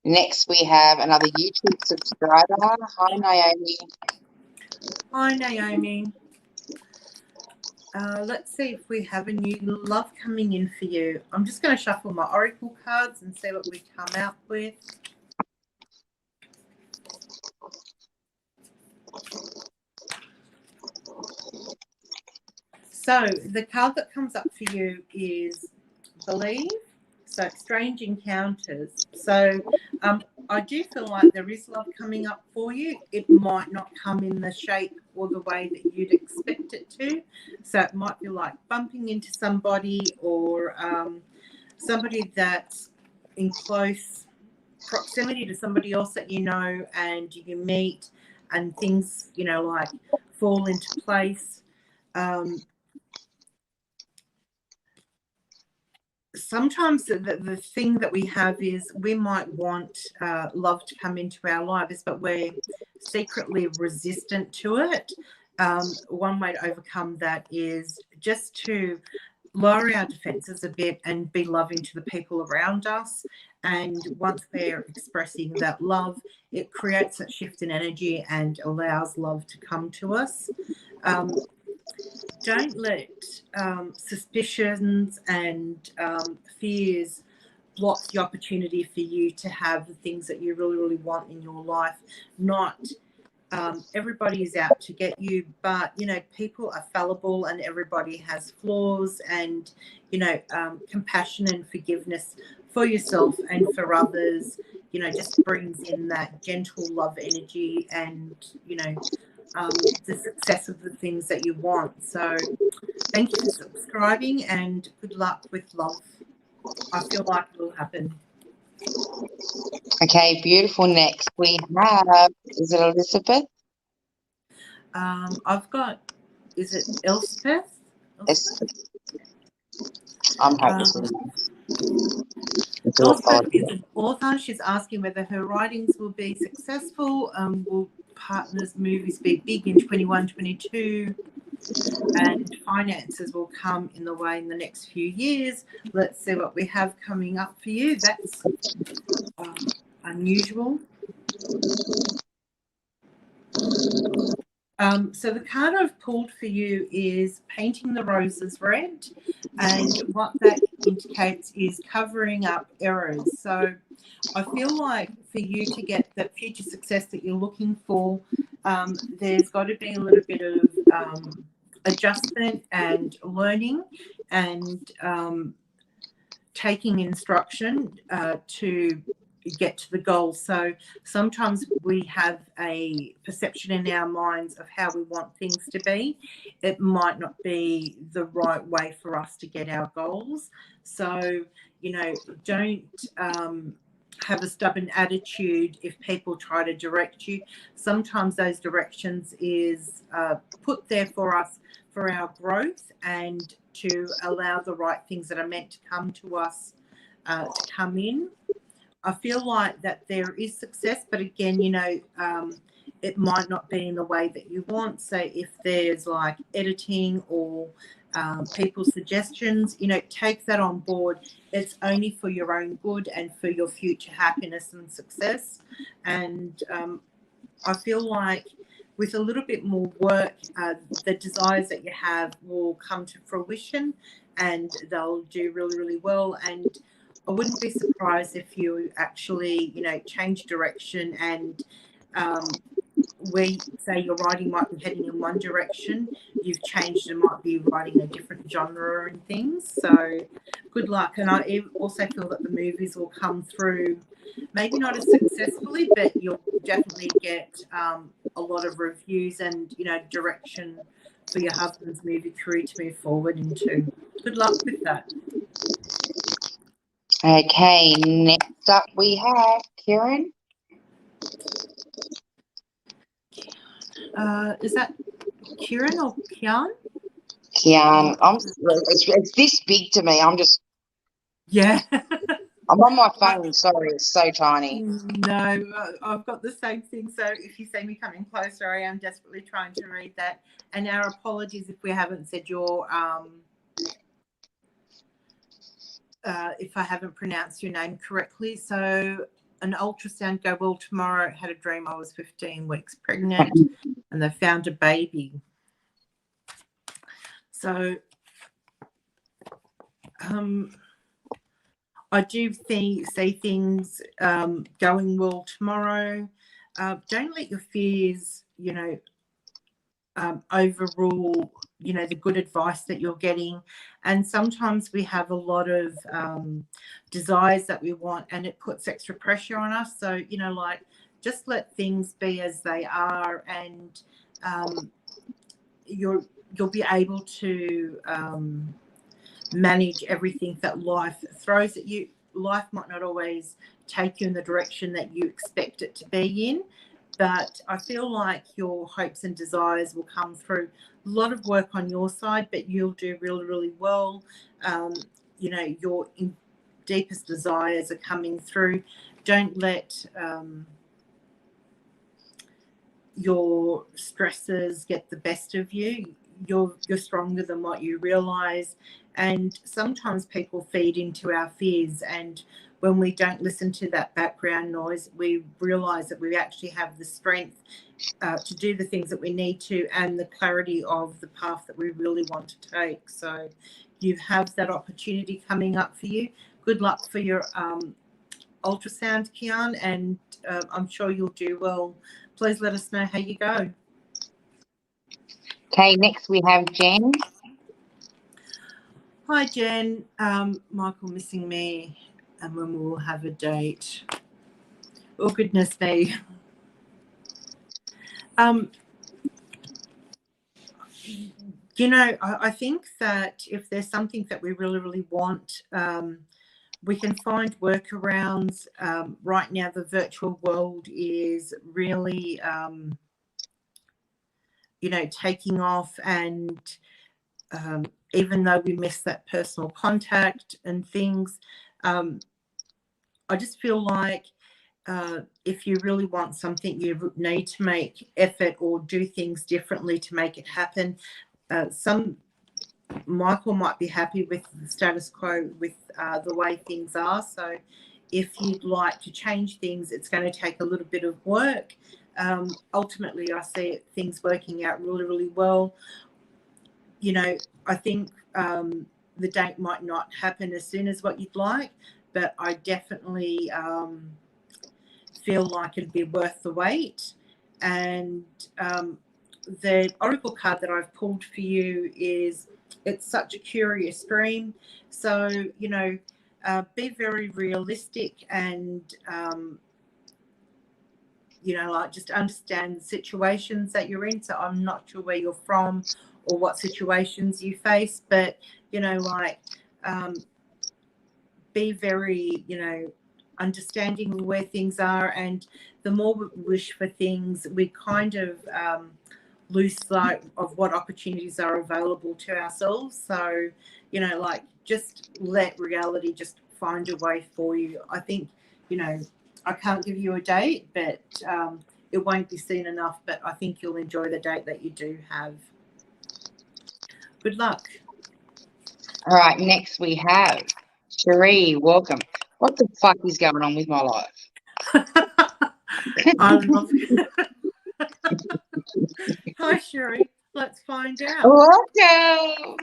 Next, we have another YouTube subscriber. Hi, Naomi. Hi, Naomi. Let's see if we have a new love coming in for you. I'm just going to shuffle my oracle cards and see what we come out with. So the card that comes up for you is Believe. So strange encounters. So I do feel like there is love coming up for you. It might not come in the shape or the way that you'd expect it to. So it might be like bumping into somebody or somebody that's in close proximity to somebody else that you know, and you can meet and things, you know, like fall into place. Sometimes the thing that we have is we might want love to come into our lives, but we're secretly resistant to it. One way to overcome that is just to lower our defenses a bit and be loving to the people around us. And once they're expressing that love, it creates that shift in energy and allows love to come to us. Don't let suspicions and fears block the opportunity for you to have the things that you really, really want in your life. Not everybody is out to get you, but, you know, people are fallible and everybody has flaws, and, you know, compassion and forgiveness for yourself and for others, you know, just brings in that gentle love energy and, you know, the success of the things that you want. So thank you for subscribing and good luck with love. I feel like it will happen. Okay, beautiful. Next we have, is it Elizabeth? I've got, is it Elspeth? Yes. I'm happy to Elspeth is an author. She's asking whether her writings will be successful. Will partners' movies be big in 21, 22? And finances will come in the way in the next few years. Let's see what we have coming up for you. That's unusual. So the card I've pulled for you is Painting the Roses Red, and what that indicates is covering up errors. So I feel like for you to get the future success that you're looking for, there's got to be a little bit of adjustment and learning and taking instruction to get to the goal. So sometimes we have a perception in our minds of how we want things to be. It might not be the right way for us to get our goals. So, you know, don't have a stubborn attitude if people try to direct you. Sometimes those directions is put there for us for our growth and to allow the right things that are meant to come to us to come in. I feel like that there is success, but again, you know, it might not be in the way that you want. So if there's like editing or people's suggestions, you know, take that on board. It's only for your own good and for your future happiness and success. And I feel like with a little bit more work, the desires that you have will come to fruition and they'll do really, really well. And I wouldn't be surprised if you actually, you know, change direction and where say your writing might be heading in one direction, you've changed and might be writing a different genre and things. So good luck. And I also feel that the movies will come through, maybe not as successfully, but you'll definitely get a lot of reviews and, you know, direction for your husband's movie career to move forward into. Good luck with that. Okay, next up we have Kieran. Is that Kieran or Kian? Kian, it's this big to me. I'm just, yeah. I'm on my phone. Sorry, it's so tiny. No, I've got the same thing. So if you see me coming closer, I am desperately trying to read that. And our apologies if we haven't said your if I haven't pronounced your name correctly. So an ultrasound go well tomorrow. Had a dream I was 15 weeks pregnant and they found a baby. So I do see things going well tomorrow. Don't let your fears, overrule, the good advice that you're getting. And sometimes we have a lot of desires that we want, and it puts extra pressure on us. So, just let things be as they are, and you'll be able to manage everything that life throws at you. Life might not always take you in the direction that you expect it to be in, but I feel like your hopes and desires will come through. A lot of work on your side, but you'll do really, really well. Your deepest desires are coming through. Don't let your stresses get the best of you. You're stronger than what you realize. And sometimes people feed into our fears, and when we don't listen to that background noise, we realize that we actually have the strength to do the things that we need to, and the clarity of the path that we really want to take. So you have that opportunity coming up for you. Good luck for your ultrasound, Kian, and I'm sure you'll do well. Please let us know how you go. Okay, next we have Jen. Hi, Jen. Michael missing me, and when we will have a date. Oh, goodness me. I think that if there's something that we really, really want, we can find workarounds. Right now, the virtual world is really, taking off, and even though we miss that personal contact and things, I just feel like if you really want something, you need to make effort or do things differently to make it happen. Michael might be happy with the status quo, with the way things are. So if you'd like to change things, it's going to take a little bit of work. Ultimately, I see things working out really, really well. I think the date might not happen as soon as what you'd like, but I definitely feel like it'd be worth the wait. And the oracle card that I've pulled for you it's such a curious dream. So, be very realistic, and, just understand the situations that you're in. So I'm not sure where you're from or what situations you face, but, be very, understanding of where things are. And the more we wish for things, we kind of lose sight of what opportunities are available to ourselves. So, just let reality just find a way for you. I think, I can't give you a date, but it won't be soon enough, but I think you'll enjoy the date that you do have. Good luck. All right, next we have Cherie. Welcome. What the fuck is going on with my life? I love it. Hi, Sherry. Let's find out. Welcome.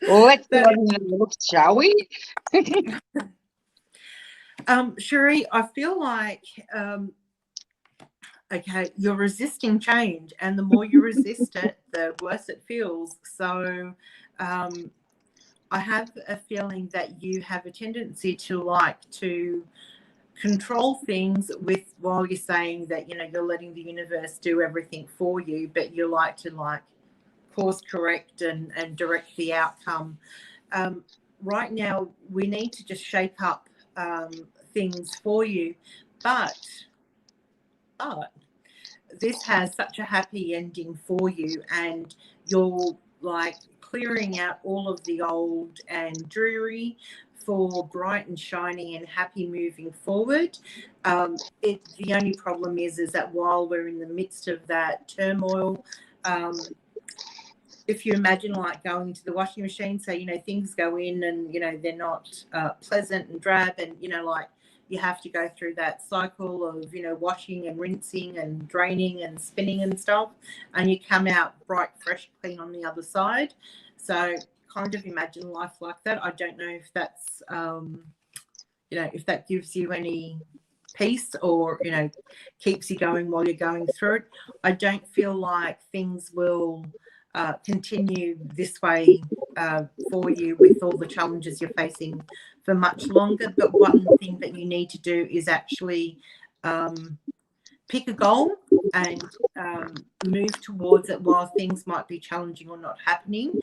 Let's go on and look, shall we? Sherry, I feel like okay, you're resisting change, and the more you resist it, the worse it feels. So I have a feeling that you have a tendency to like to control things while you're saying that, you're letting the universe do everything for you, but you like to course correct and direct the outcome. Right now, we need to just shake up things for you, but this has such a happy ending for you, and you're clearing out all of the old and dreary for bright and shiny and happy moving forward. The only problem is that while we're in the midst of that turmoil, if you imagine going into the washing machine, so things go in and they're not pleasant and drab, and you have to go through that cycle of, you know, washing and rinsing and draining and spinning and stuff, and you come out bright, fresh, clean on the other side. So kind of imagine life like that. I don't know if that's, you know, if that gives you any peace or, you know, keeps you going while you're going through it. I don't feel like things will continue this way for you with all the challenges you're facing for much longer. But one thing that you need to do is actually pick a goal and move towards it while things might be challenging or not happening.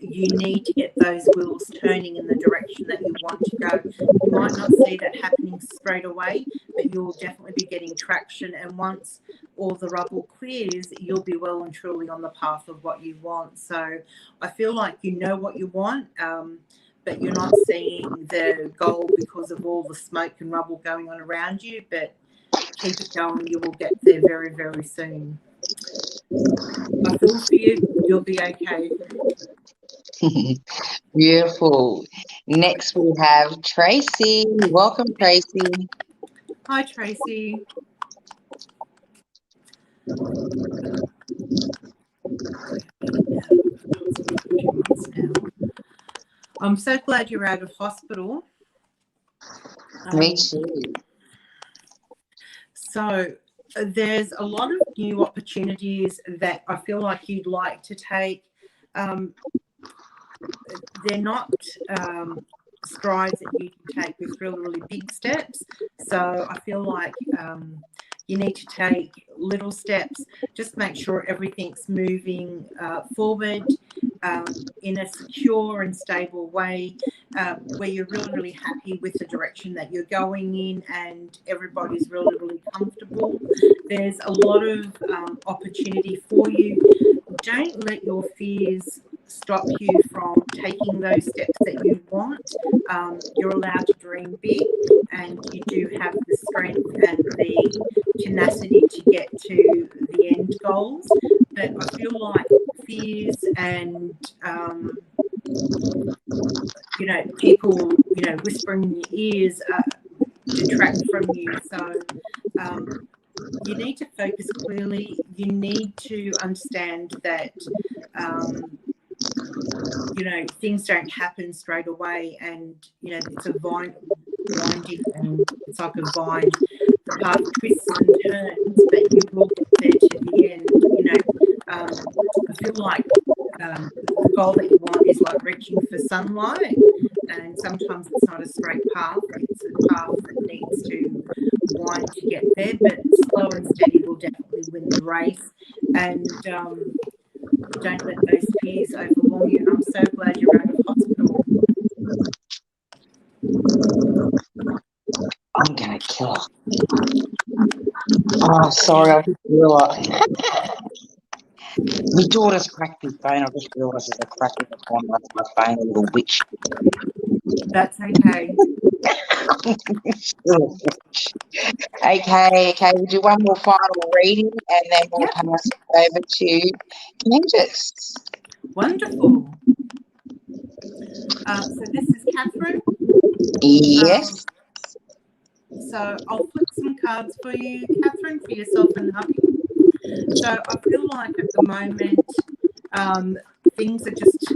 You need to get those wheels turning in the direction that you want to go. You might not see that happening straight away, but you'll definitely be getting traction. And once all the rubble clears, you'll be well and truly on the path of what you want. So I feel like you know what you want, but you're not seeing the goal because of all the smoke and rubble going on around you. But keep it going. You will get there very, very soon. I feel for you. You'll be okay. Beautiful. Next we have Tracy. Welcome, Tracy. Hi, Tracy. I'm so glad you're out of hospital. Me too. So there's a lot of new opportunities that I feel like you'd like to take. They're not strides that you can take with really, really big steps. So I feel like you need to take little steps. Just make sure everything's moving forward in a secure and stable way, where you're really, really happy with the direction that you're going in and everybody's really, really comfortable. There's a lot of opportunity for you. Don't let your fears stop you from taking those steps that you want. You're allowed to dream big, and you do have the strength and the tenacity to get to the end goals. But I feel like fears and you know, people, you know, whispering in your ears detract from you. So you need to focus clearly. You need to understand that you know, things don't happen straight away, and you know, it's a winding, and it's like a vine. The path twists and turns, but you will get there to the end. You know, I feel like the goal that you want is like reaching for sunlight, and sometimes it's not a straight path. It's a path that needs to wind to get there, but slow and steady will definitely win the race. And don't let those fears overwhelm you. And I'm so glad you're out of hospital. I'm gonna kill her. Oh, sorry, I just realised. My daughter's cracked his phone. I just realised there's a crack in the corner of my phone, a little witch. That's okay. Okay, we'll do one more final reading and then we'll pass it over to Candice. Wonderful. So this is Catherine. Yes. So I'll flip some cards for you, Catherine, for yourself and hubby. So I feel like at the moment things are just,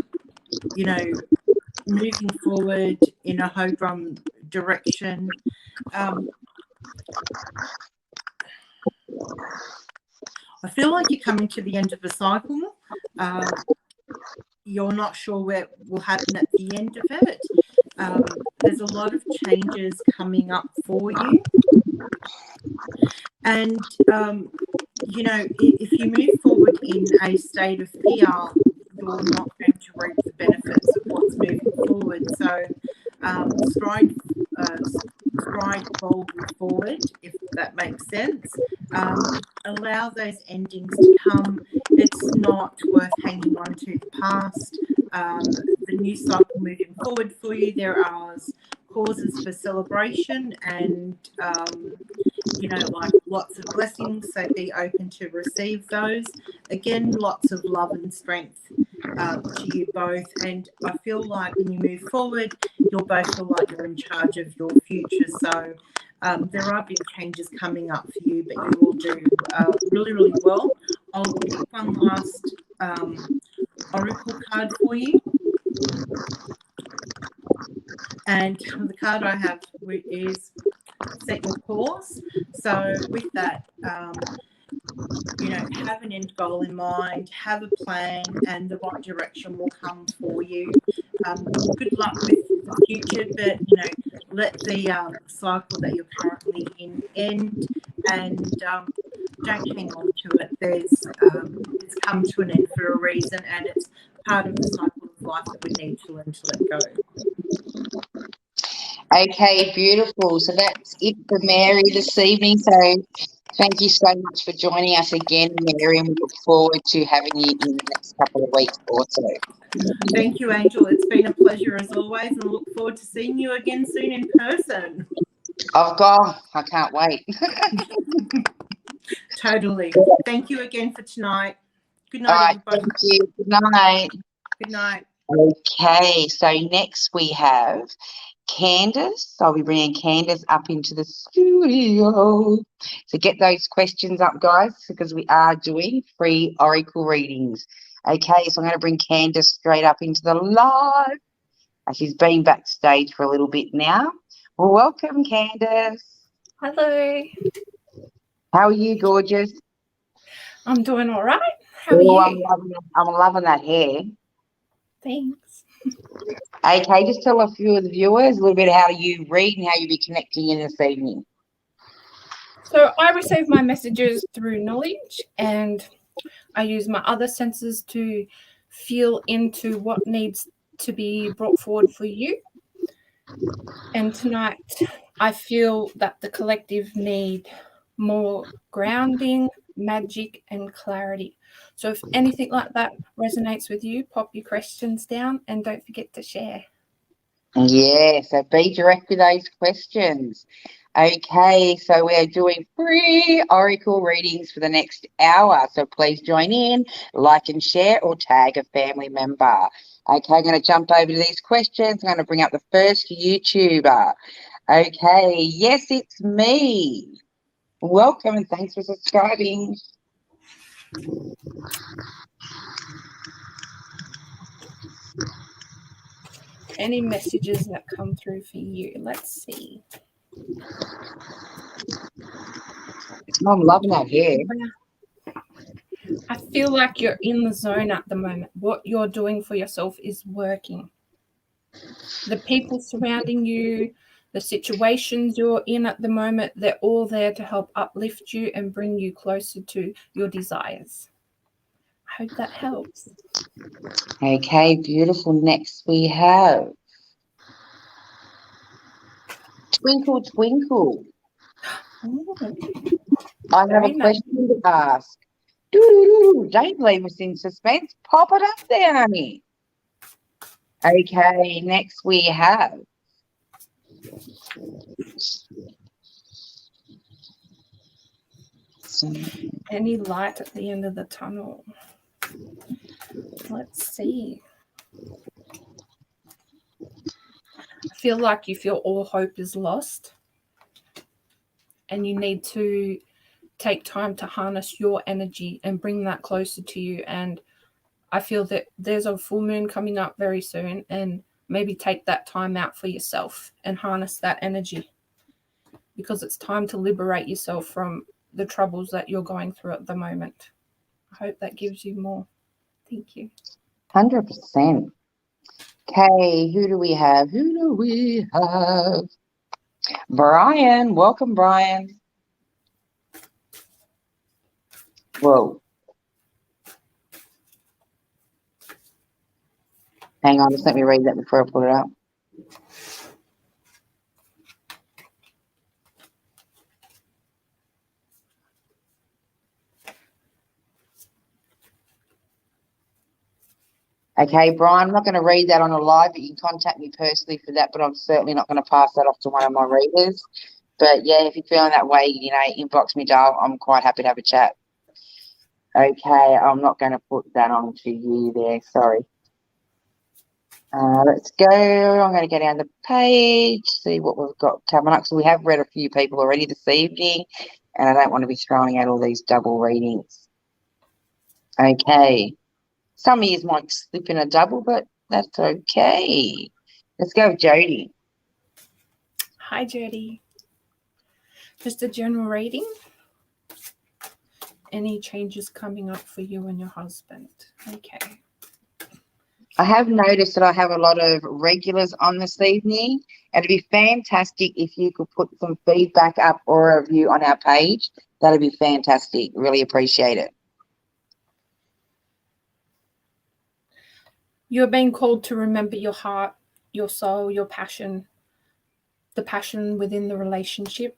you know, moving forward in a humdrum direction. I feel like you're coming to the end of a cycle. You're not sure what will happen at the end of it. There's a lot of changes coming up for you. And, you know, if you move forward in a state of fear, you're not going to reap the benefits of what's moving forward. So stride boldly forward, if that makes sense. Allow those endings to come. It's not worth hanging on to the past. The new cycle moving forward for you, there are causes for celebration and, you know, like lots of blessings, so be open to receive those. Again, lots of love and strength to you both. And I feel like when you move forward, you'll both feel like you're in charge of your future. So there are big changes coming up for you, but you will do really, really well. I'll pick one last oracle card for you. And the card I have is set your course. So with that, you know, have an end goal in mind, have a plan, and the right direction will come for you. Good luck with the future, but, you know, let the cycle that you're currently in end, and don't hang on to it. It's come to an end for a reason, and it's part of the cycle of life that we need to learn to let go. Okay, beautiful. So that's it for Mary this evening. So thank you so much for joining us again, Mary, and we look forward to having you in the next couple of weeks or so. Thank you, Angel. It's been a pleasure as always, and I look forward to seeing you again soon in person. Oh, God, I can't wait. Totally. Thank you again for tonight. Good All night, right, everybody. thank you. Good night. Good night. Okay, so next we have Candice. I'll be bringing Candice up into the studio. So get those questions up, guys, because we are doing free oracle readings. Okay, so I'm going to bring Candice straight up into the live. She's been backstage for a little bit now. Well, welcome, Candice. Hello. How are you, gorgeous? I'm doing all right. How are you? I'm loving that hair. Thanks. Okay, just tell a few of the viewers a little bit how you read and how you'll be connecting in this evening. So I receive my messages through knowledge, and I use my other senses to feel into what needs to be brought forward for you. And tonight I feel that the collective need more grounding, magic, and clarity. So if anything like that resonates with you, pop your questions down and don't forget to share. Yeah, so be direct with those questions. Okay, so we're doing free oracle readings for the next hour. So please join in, like and share, or tag a family member. Okay, I'm going to jump over to these questions. I'm going to bring up the first YouTuber. Okay, yes, it's me. Welcome and thanks for subscribing. Any messages that come through for you? Let's see. I'm loving that hair. I feel like you're in the zone at the moment. What you're doing for yourself is working. The people surrounding you, the situations you're in at the moment, they're all there to help uplift you and bring you closer to your desires. I hope that helps. Okay, beautiful. Next we have Twinkle Twinkle. Oh, I have very a nice. question to ask. Doo-doo-doo. Don't leave us in suspense. Pop it up there, honey. Okay, next we have Any light at the end of the tunnel? Let's see. I feel like you feel all hope is lost, and you need to take time to harness your energy and bring that closer to you. And I feel that there's a full moon coming up very soon, and maybe take that time out for yourself and harness that energy, because it's time to liberate yourself from the troubles that you're going through at the moment. I hope that gives you more. Thank you. 100%. Okay, who do we have? Who do we have? Brian. Welcome, Brian. Whoa. Hang on, just let me read that before I put it up. Okay, Brian, I'm not going to read that on a live, but you can contact me personally for that, but I'm certainly not going to pass that off to one of my readers. But, yeah, if you're feeling that way, you know, inbox me, Dale. I'm quite happy to have a chat. Okay, I'm not going to put that on to you there. Sorry. Let's go. I'm going to go down the page, see what we've got coming up. So we have read a few people already this evening, and I don't want to be throwing out all these double readings. Okay. Some of you might slip in a double, but that's okay. Let's go with Jody. Hi, Jody. Just a general reading. Any changes coming up for you and your husband? Okay. I have noticed that I have a lot of regulars on this evening. It'd be fantastic if you could put some feedback up or a review on our page. That'd be fantastic. Really appreciate it. You're being called to remember your heart, your soul, your passion, the passion within the relationship,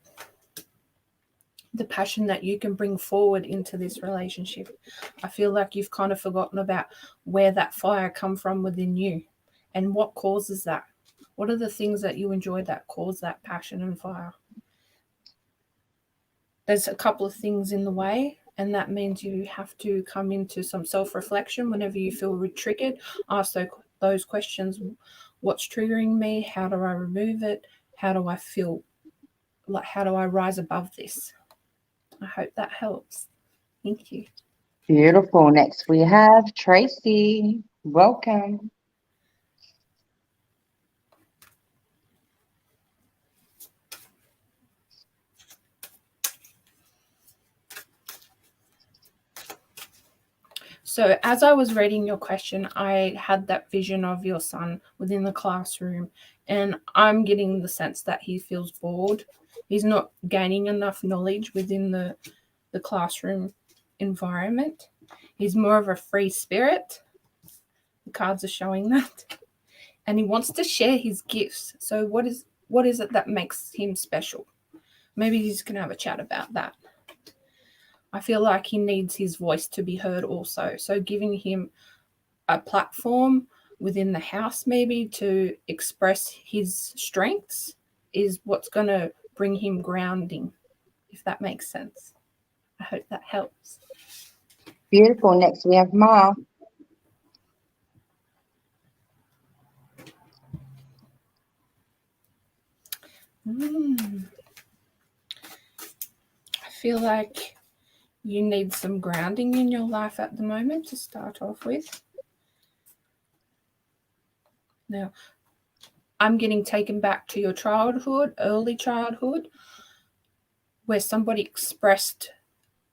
the passion that you can bring forward into this relationship. I feel like you've kind of forgotten about where that fire come from within you and what causes that. What are the things that you enjoy that cause that passion and fire? There's a couple of things in the way, and that means you have to come into some self-reflection whenever you feel triggered. Ask those questions. What's triggering me? How do I remove it? How do I feel? Like, how do I rise above this? I hope that helps. Thank you. Beautiful. Next we have Tracy. Welcome. So as I was reading your question, I had that vision of your son within the classroom, and I'm getting the sense that he feels bored. He's not gaining enough knowledge within the classroom environment. He's more of a free spirit. The cards are showing that. And he wants to share his gifts. So what is it that makes him special? Maybe he's going to have a chat about that. I feel like he needs his voice to be heard also. So giving him a platform within the house maybe to express his strengths is what's going to bring him grounding, if that makes sense. I hope that helps. Beautiful. Next we have Ma. I feel like you need some grounding in your life at the moment to start off with. Now, I'm getting taken back to your childhood, early childhood, where somebody expressed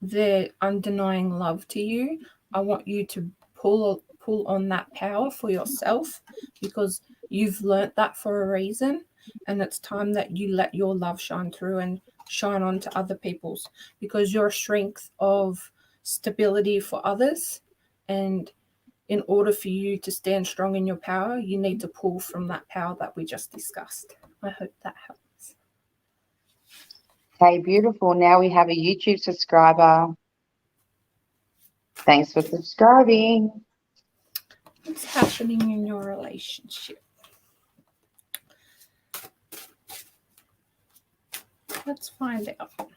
their undenying love to you. I want you to pull on that power for yourself, because you've learnt that for a reason, and it's time that you let your love shine through and shine on to other people's, because you're a strength of stability for others. And in order for you to stand strong in your power, you need to pull from that power that we just discussed. I hope that helps. Okay, beautiful. Now we have a YouTube subscriber. Thanks for subscribing. What's happening in your relationship? Let's find out.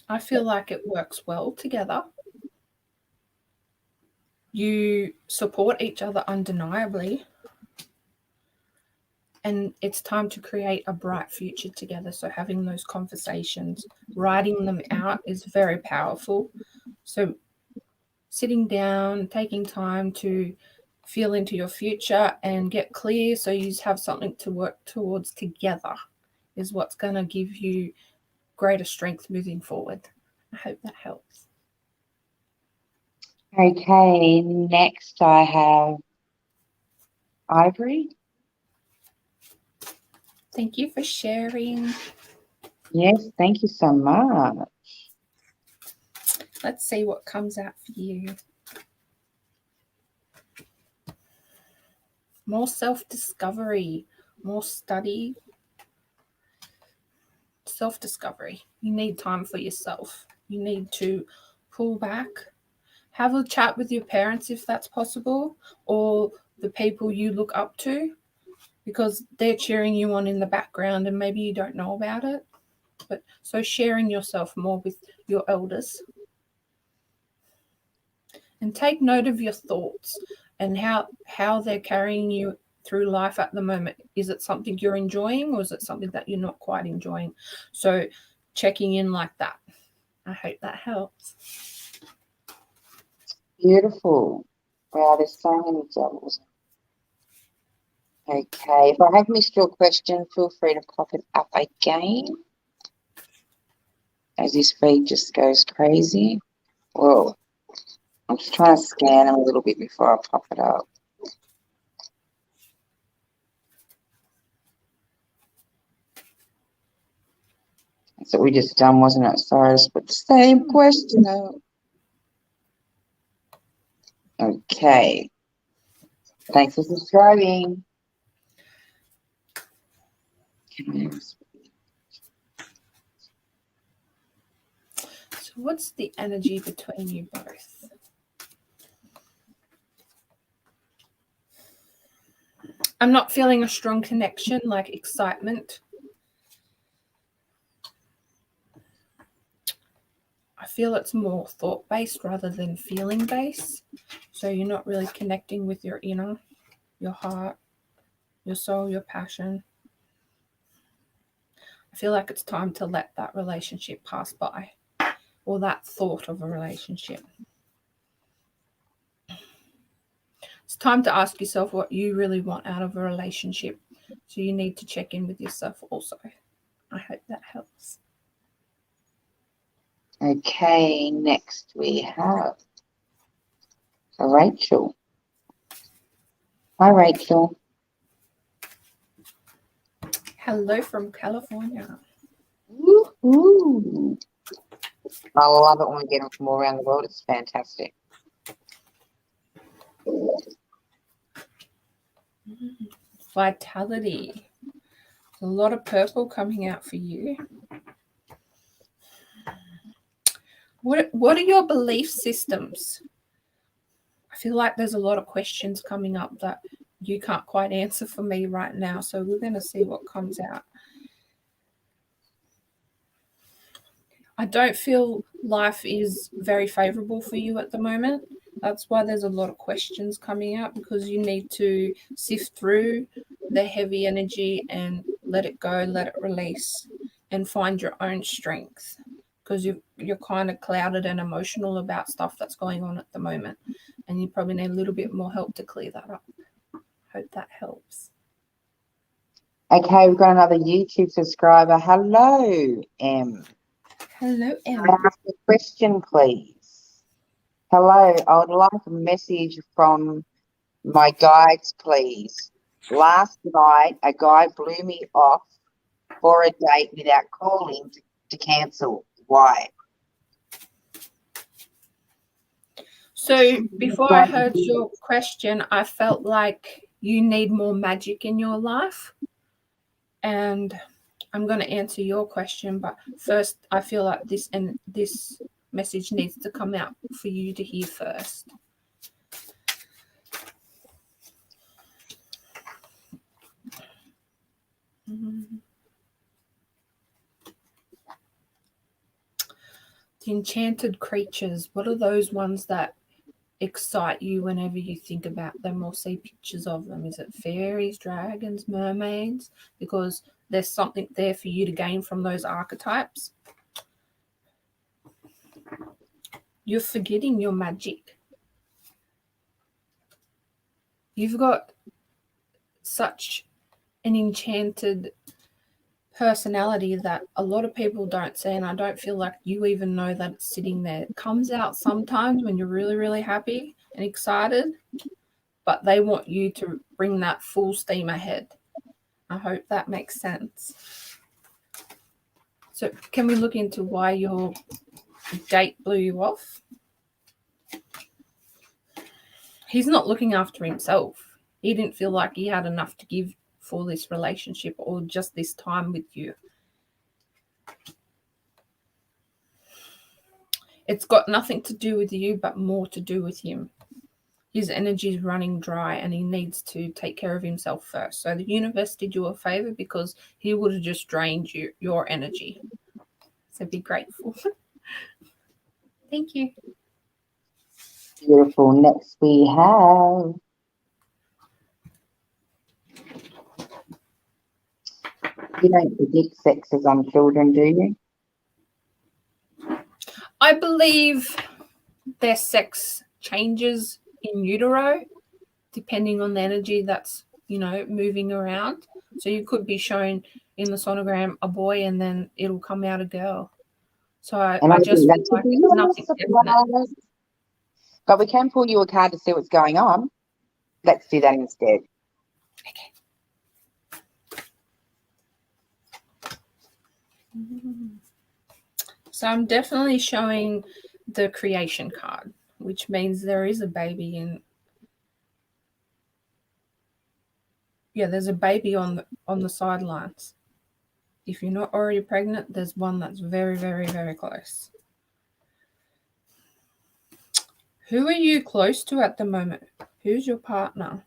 I feel like it works well together. You support each other undeniably. And it's time to create a bright future together. So having those conversations, writing them out is very powerful. So sitting down, taking time to feel into your future and get clear so you have something to work towards together is what's going to give you greater strength moving forward. I hope that helps. Okay, next I have Ivory. Thank you for sharing. Yes, thank you so much. Let's see what comes out for you. More self-discovery, more study, self-discovery. You need time for yourself. You need to pull back, have a chat with your parents if that's possible, or the people you look up to, because they're cheering you on in the background and maybe you don't know about it. But so sharing yourself more with your elders. And take note of your thoughts and how they're carrying you through life at the moment. Is it something you're enjoying, or is it something that you're not quite enjoying? So checking in like that. I hope that helps. Beautiful. Wow, there's so many doubles. Okay, if I have missed your question, feel free to pop it up again. As this feed just goes crazy. Whoa. I'm just trying to scan them a little bit before I pop it up. That's what we just done, wasn't it? Sorry, I just put the same question out. Okay. Thanks for subscribing. So what's the energy between you both? I'm not feeling a strong connection, like excitement. I feel it's more thought-based rather than feeling-based. So you're not really connecting with your inner, your heart, your soul, your passion. I feel like it's time to let that relationship pass by, or that thought of a relationship. It's time to ask yourself what you really want out of a relationship. So you need to check in with yourself also. I hope that helps. Okay, next we have Rachel. Hi, Rachel. Hello from California. Woohoo! I love it when we get them from all around the world. It's fantastic. Vitality. There's a lot of purple coming out for you. What are your belief systems? I feel like there's a lot of questions coming up that you can't quite answer for me right now. So we're going to see what comes out. I don't feel life is very favorable for you at the moment. That's why there's a lot of questions coming out, because you need to sift through the heavy energy and let it go, let it release, and find your own strength, because you're kind of clouded and emotional about stuff that's going on at the moment, and you probably need a little bit more help to clear that up. Hope that helps. Okay, we've got another YouTube subscriber. Hello, Em. Hello, Em. Can I ask a question, please? Hello, I would like a message from my guides, please. Last night, a guy blew me off for a date without calling to cancel. Why? So before I heard your question, I felt like you need more magic in your life. And I'm going to answer your question, but first I feel like this message needs to come out for you to hear first. The enchanted creatures, what are those ones that excite you whenever you think about them or see pictures of them? Is it fairies, dragons, mermaids? Because there's something there for you to gain from those archetypes. You're forgetting your magic. You've got such an enchanted personality that a lot of people don't see, and I don't feel like you even know that it's sitting there. It comes out sometimes when you're really, really happy and excited, but they want you to bring that full steam ahead. I hope that makes sense. So can we look into why your date blew you off? He's not looking after himself. He didn't feel like he had enough to give for this relationship or just this time with you. It's got nothing to do with you, but more to do with him. His energy is running dry and he needs to take care of himself first. So the universe did you a favor because he would have just drained your energy. So be grateful. Thank you. Beautiful. Next we have you don't predict sexes on children, do you? I believe their sex changes in utero depending on the energy that's, moving around. So you could be shown in the sonogram a boy and then it'll come out a girl. So I And I just think feel that's like it's nothing definite. But we can pull you a card to see what's going on. Let's do that instead. Okay. So I'm definitely showing the creation card, which means there is a baby in. Yeah, there's a baby on the sidelines. If you're not already pregnant, there's one that's very, very, very close. Who are you close to at the moment? Who's your partner?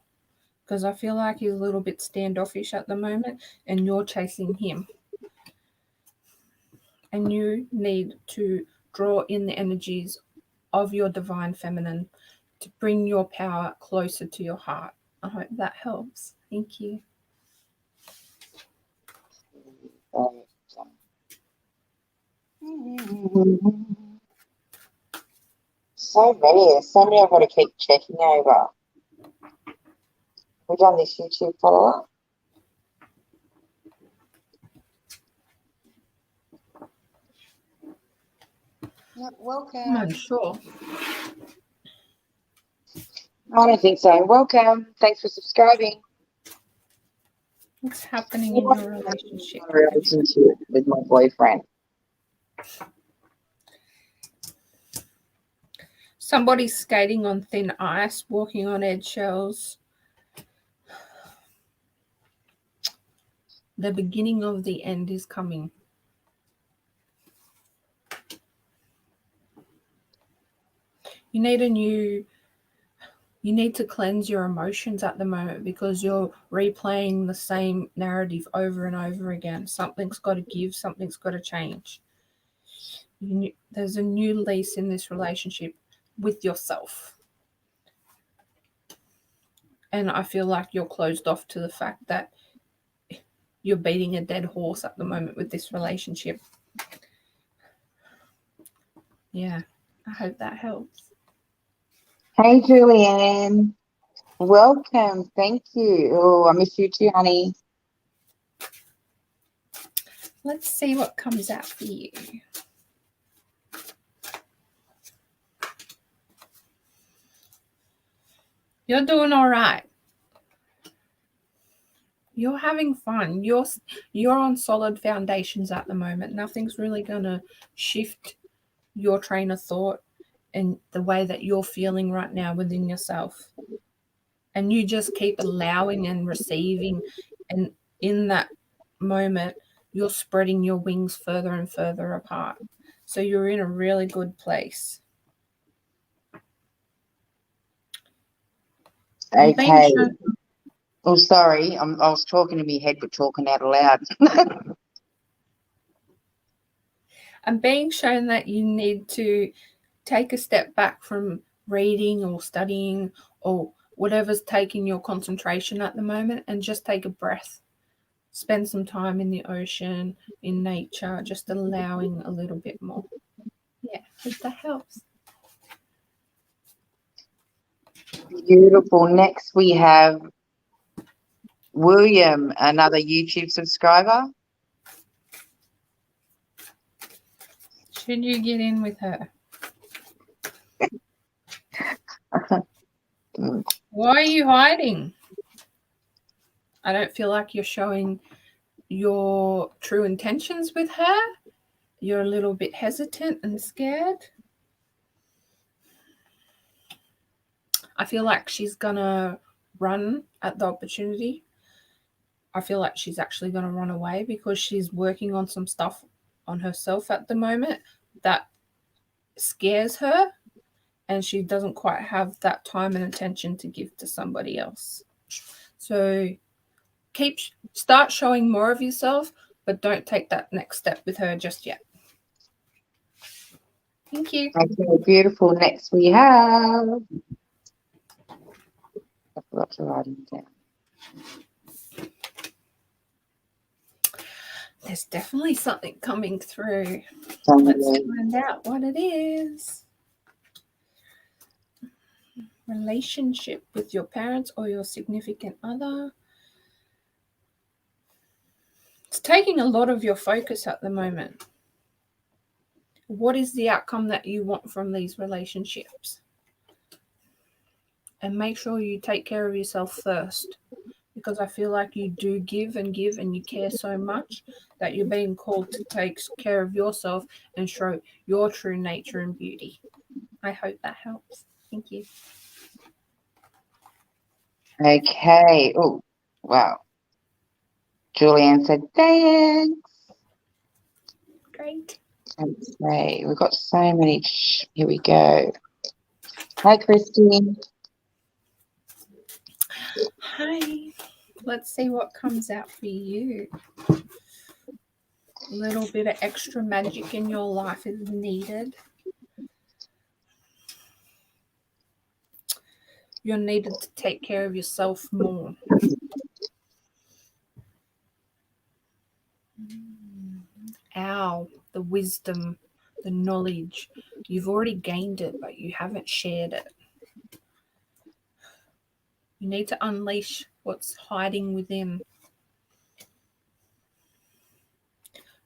Because I feel like he's a little bit standoffish at the moment and you're chasing him. And you need to draw in the energies of your divine feminine to bring your power closer to your heart. I hope that helps. Thank you. So many. There's so many I've got to keep checking over. We've done this YouTube follow-up. Yep, welcome. I'm sure. I don't think so. Welcome. Thanks for subscribing. What's happening in your relationship? My relationship with my boyfriend. Somebody's skating on thin ice, walking on eggshells. The beginning of the end is coming. You need to cleanse your emotions at the moment because you're replaying the same narrative over and over again. Something's got to give, something's got to change. There's a new lease in this relationship with yourself. And I feel like you're closed off to the fact that you're beating a dead horse at the moment with this relationship. Yeah, I hope that helps. Hey, Julianne. Welcome. Thank you. Oh, I miss you too, honey. Let's see what comes out for you. You're doing all right. You're having fun. You're on solid foundations at the moment. Nothing's really going to shift your train of thought and the way that you're feeling right now within yourself. And you just keep allowing and receiving. And in that moment, you're spreading your wings further and further apart. So you're in a really good place. Okay. Oh, sorry. I was talking to my head, but talking out loud. I'm being shown that you need to take a step back from reading or studying or whatever's taking your concentration at the moment and just take a breath. Spend some time in the ocean, in nature, just allowing a little bit more. Yeah, hope that helps. Beautiful. Next we have William, another YouTube subscriber. Should you get in with her? Why are you hiding? I don't feel like you're showing your true intentions with her. You're a little bit hesitant and scared. I feel like she's going to run at the opportunity. I feel like she's actually going to run away because she's working on some stuff on herself at the moment that scares her, and she doesn't quite have that time and attention to give to somebody else. So start showing more of yourself, but don't take that next step with her just yet. Thank you. Okay, beautiful. Next we have. I forgot to write it down. There's definitely something coming through. Thank Let's you. find out what it is. Relationship with your parents or your significant other. It's taking a lot of your focus at the moment. What is the outcome that you want from these relationships? And make sure you take care of yourself first, because I feel like you do give and you care so much that you're being called to take care of yourself and show your true nature and beauty. I hope that helps. Thank you. Okay. Oh, wow. Julianne said, thanks. Great. Okay, we've got so many. Here we go. Hi, Christine. Hi. Let's see what comes out for you. A little bit of extra magic in your life is needed. You're needed to take care of yourself more. Ow, the wisdom, the knowledge. You've already gained it, but you haven't shared it. You need to unleash what's hiding within.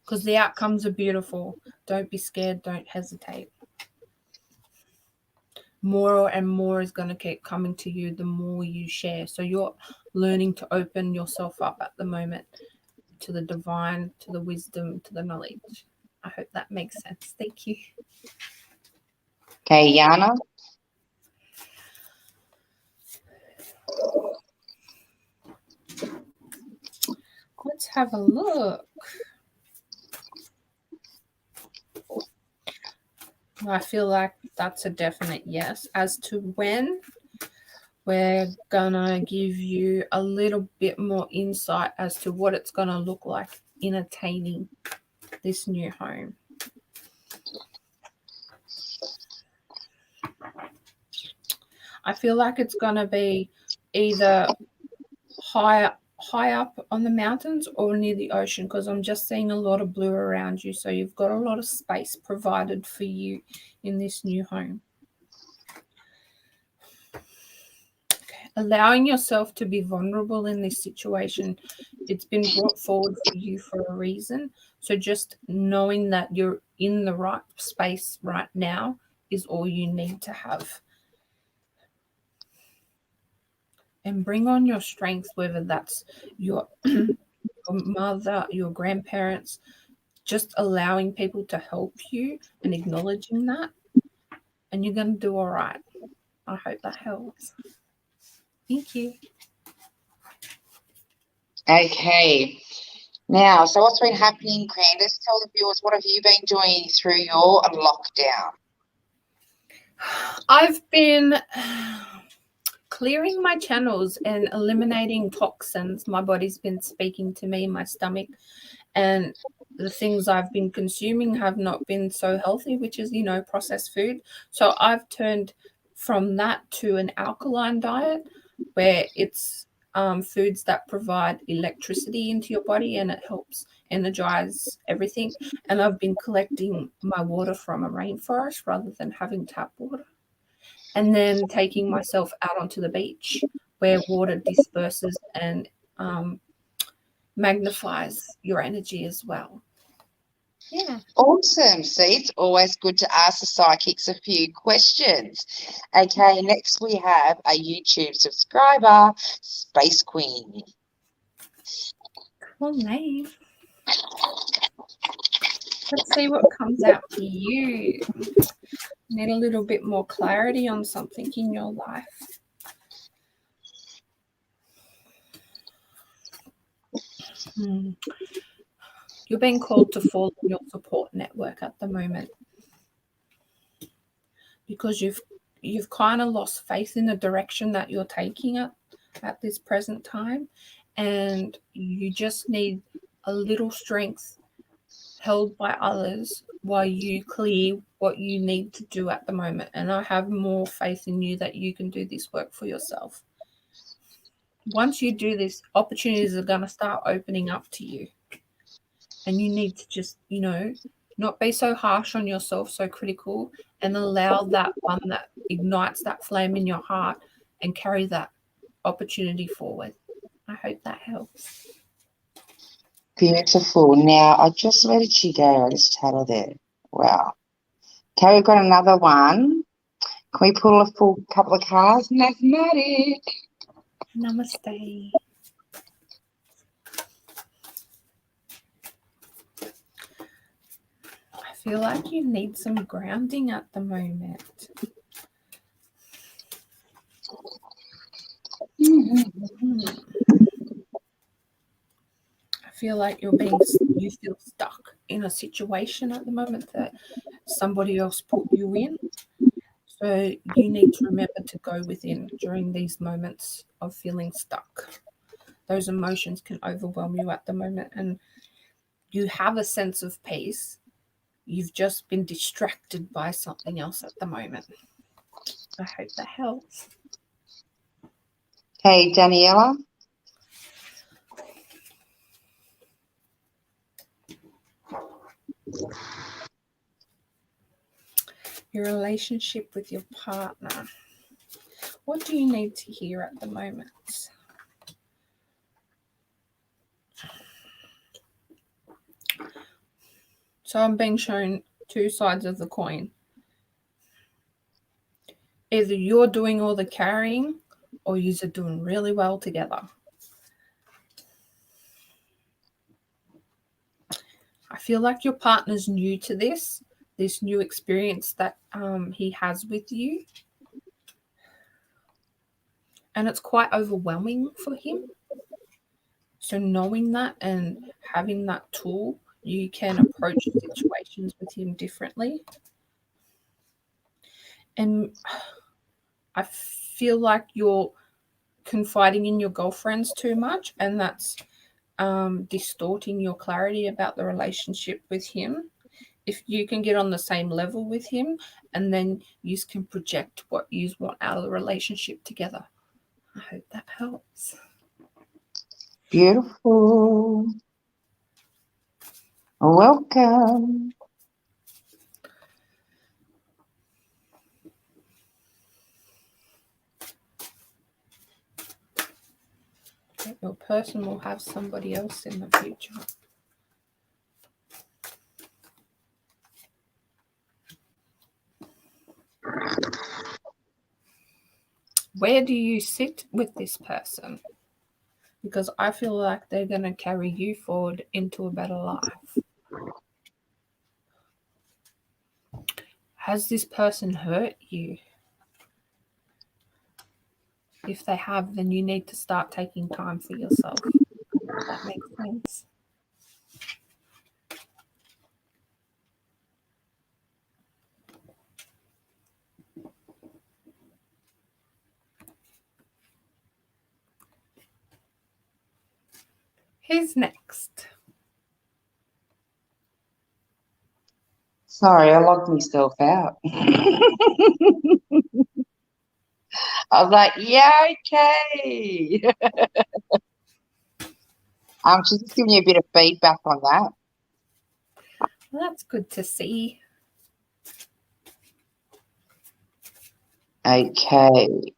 Because the outcomes are beautiful. Don't be scared. Don't hesitate. More and more is going to keep coming to you the more you share. So you're learning to open yourself up at the moment to the divine, to the wisdom, to the knowledge. I hope that makes sense. Thank you. Okay, Yana. Let's have a look. I feel like that's a definite yes. As to when, we're gonna give you a little bit more insight as to what it's gonna look like in attaining this new home. I feel like it's gonna be either high up on the mountains or near the ocean, because I'm just seeing a lot of blue around you. So you've got a lot of space provided for you in this new home. Allowing yourself to be vulnerable in this situation, it's been brought forward for you for a reason. So just knowing that you're in the right space right now is all you need to have. And bring on your strength, whether that's your mother, your grandparents, just allowing people to help you and acknowledging that. And you're going to do all right. I hope that helps. Thank you. Okay. Now, so what's been happening, Candice? Tell the viewers, what have you been doing through your lockdown? I've been clearing my channels and eliminating toxins. My body's been speaking to me, my stomach, and the things I've been consuming have not been so healthy, which is, processed food. So I've turned from that to an alkaline diet, where it's foods that provide electricity into your body and it helps energize everything. And I've been collecting my water from a rainforest rather than having tap water. And then taking myself out onto the beach where water disperses and magnifies your energy as well. Yeah. Awesome. See, it's always good to ask the psychics a few questions. Okay, next we have a YouTube subscriber, Space Queen. Cool name. Let's see what comes out for you. Need a little bit more clarity on something in your life. You're being called to fall on your support network at the moment, because you've kind of lost faith in the direction that you're taking at this present time, and you just need a little strength held by others while you clear what you need to do at the moment. And I have more faith in you that you can do this work for yourself. Once you do this, opportunities are going to start opening up to you. And you need to just, not be so harsh on yourself, so critical, and allow that one that ignites that flame in your heart and carry that opportunity forward. I hope that helps. Beautiful. Now, I just let you go. I just had her there. Wow. Okay, we've got another one. Can we pull a full couple of cards? Mathematic. Namaste. I feel like you need some grounding at the moment. I feel like you feel stuck in a situation at the moment that somebody else put you in. So you need to remember to go within during these moments of feeling stuck. Those emotions can overwhelm you at the moment, and you have a sense of peace. You've just been distracted by something else at the moment. I hope that helps. Hey, Daniela. Your relationship with your partner. What do you need to hear at the moment? So I'm being shown two sides of the coin. Either you're doing all the carrying or you're doing really well together. I feel like your partner's new to this new experience that he has with you. And it's quite overwhelming for him. So knowing that and having that tool, you can approach situations with him differently. And I feel like you're confiding in your girlfriends too much, and that's distorting your clarity about the relationship with him. If you can get on the same level with him, and then you can project what you want out of the relationship together. I hope that helps. Beautiful. Welcome. Your person will have somebody else in the future. Where do you sit with this person? Because I feel like they're going to carry you forward into a better life. Has this person hurt you? If they have, then you need to start taking time for yourself. That makes sense. Who's next? Sorry, I logged myself out. I was like, yeah, okay. She's just giving you a bit of feedback on that. Well, that's good to see. Okay.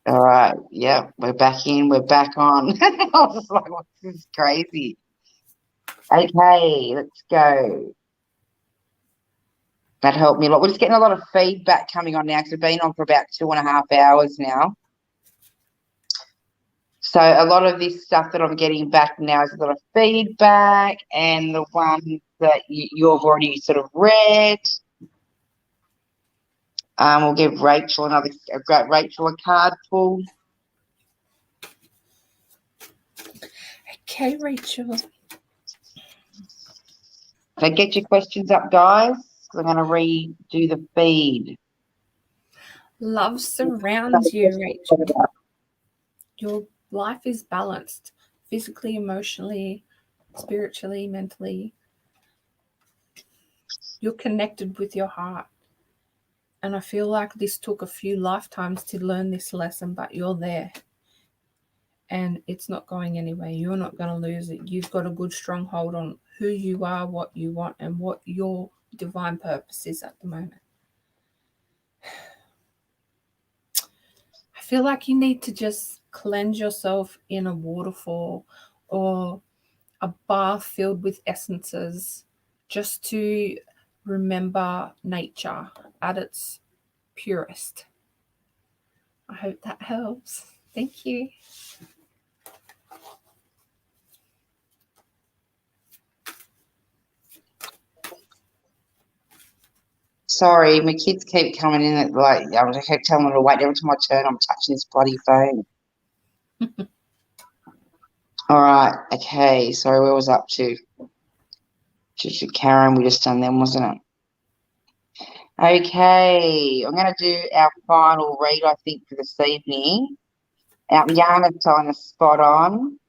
All right. Yep. We're back in. We're back on. I was like, this is crazy. Okay. Let's go. That helped me a lot. We're just getting a lot of feedback coming on now because we've been on for about 2.5 hours now. So a lot of this stuff that I'm getting back now is a lot of feedback, and the ones that you've already sort of read. We'll give Rachel a card pull. Okay, Rachel. So get your questions up, guys. I'm going to redo the feed. Love surrounds you, Rachel. Your life is balanced physically, emotionally, spiritually, mentally. You're connected with your heart. And I feel like this took a few lifetimes to learn this lesson, but you're there. And it's not going anywhere. You're not going to lose it. You've got a good stronghold on who you are, what you want, and what your divine purpose is at the moment. I feel like you need to just cleanse yourself in a waterfall or a bath filled with essences just to remember nature at its purest. I hope that helps. Thank you. Sorry, my kids keep coming in at like I keep telling them to wait every time I turn. I'm touching this bloody phone. All right, okay. Sorry, where was I up to? Just Karen, we just done them, wasn't it? Okay, I'm going to do our final read, I think, for this evening. Yana's telling us spot on.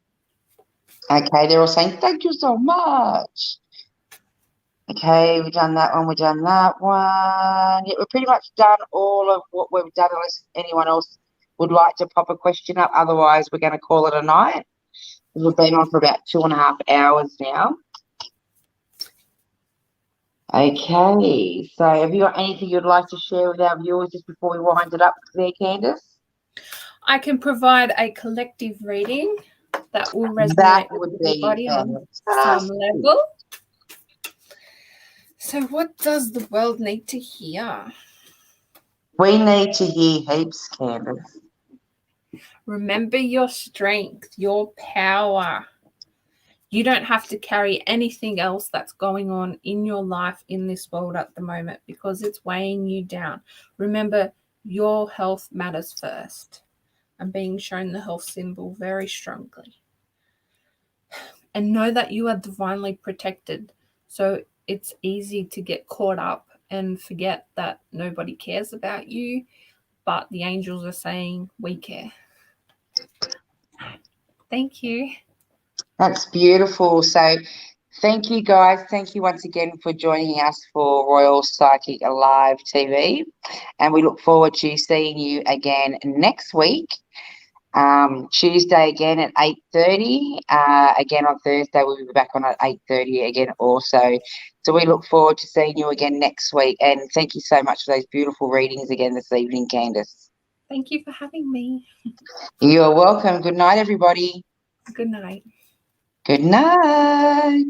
Okay, they're all saying, thank you so much. Okay, we've done that one, we've done that one. Yeah, we've pretty much done all of what we've done, unless anyone else would like to pop a question up. Otherwise, we're going to call it a night. We've been on for about 2.5 hours now. Okay, so have you got anything you'd like to share with our viewers just before we wind it up there, Candice? I can provide a collective reading that will resonate with everybody on some level. So what does the world need to hear? We need to hear heaps, Candice. Remember your strength, your power. You don't have to carry anything else that's going on in your life in this world at the moment because it's weighing you down. Remember, your health matters first. I'm being shown the health symbol very strongly. And know that you are divinely protected. So it's easy to get caught up and forget that nobody cares about you, but the angels are saying we care. Thank you. That's beautiful. So thank you, guys. Thank you once again for joining us for Royal Psychic Live TV. And we look forward to seeing you again next week. Tuesday again at 8:30. Again on Thursday, we'll be back on at 8:30 again also. So we look forward to seeing you again next week. And thank you so much for those beautiful readings again this evening, Candice. Thank you for having me. You're welcome. Good night, everybody. Good night. Good night.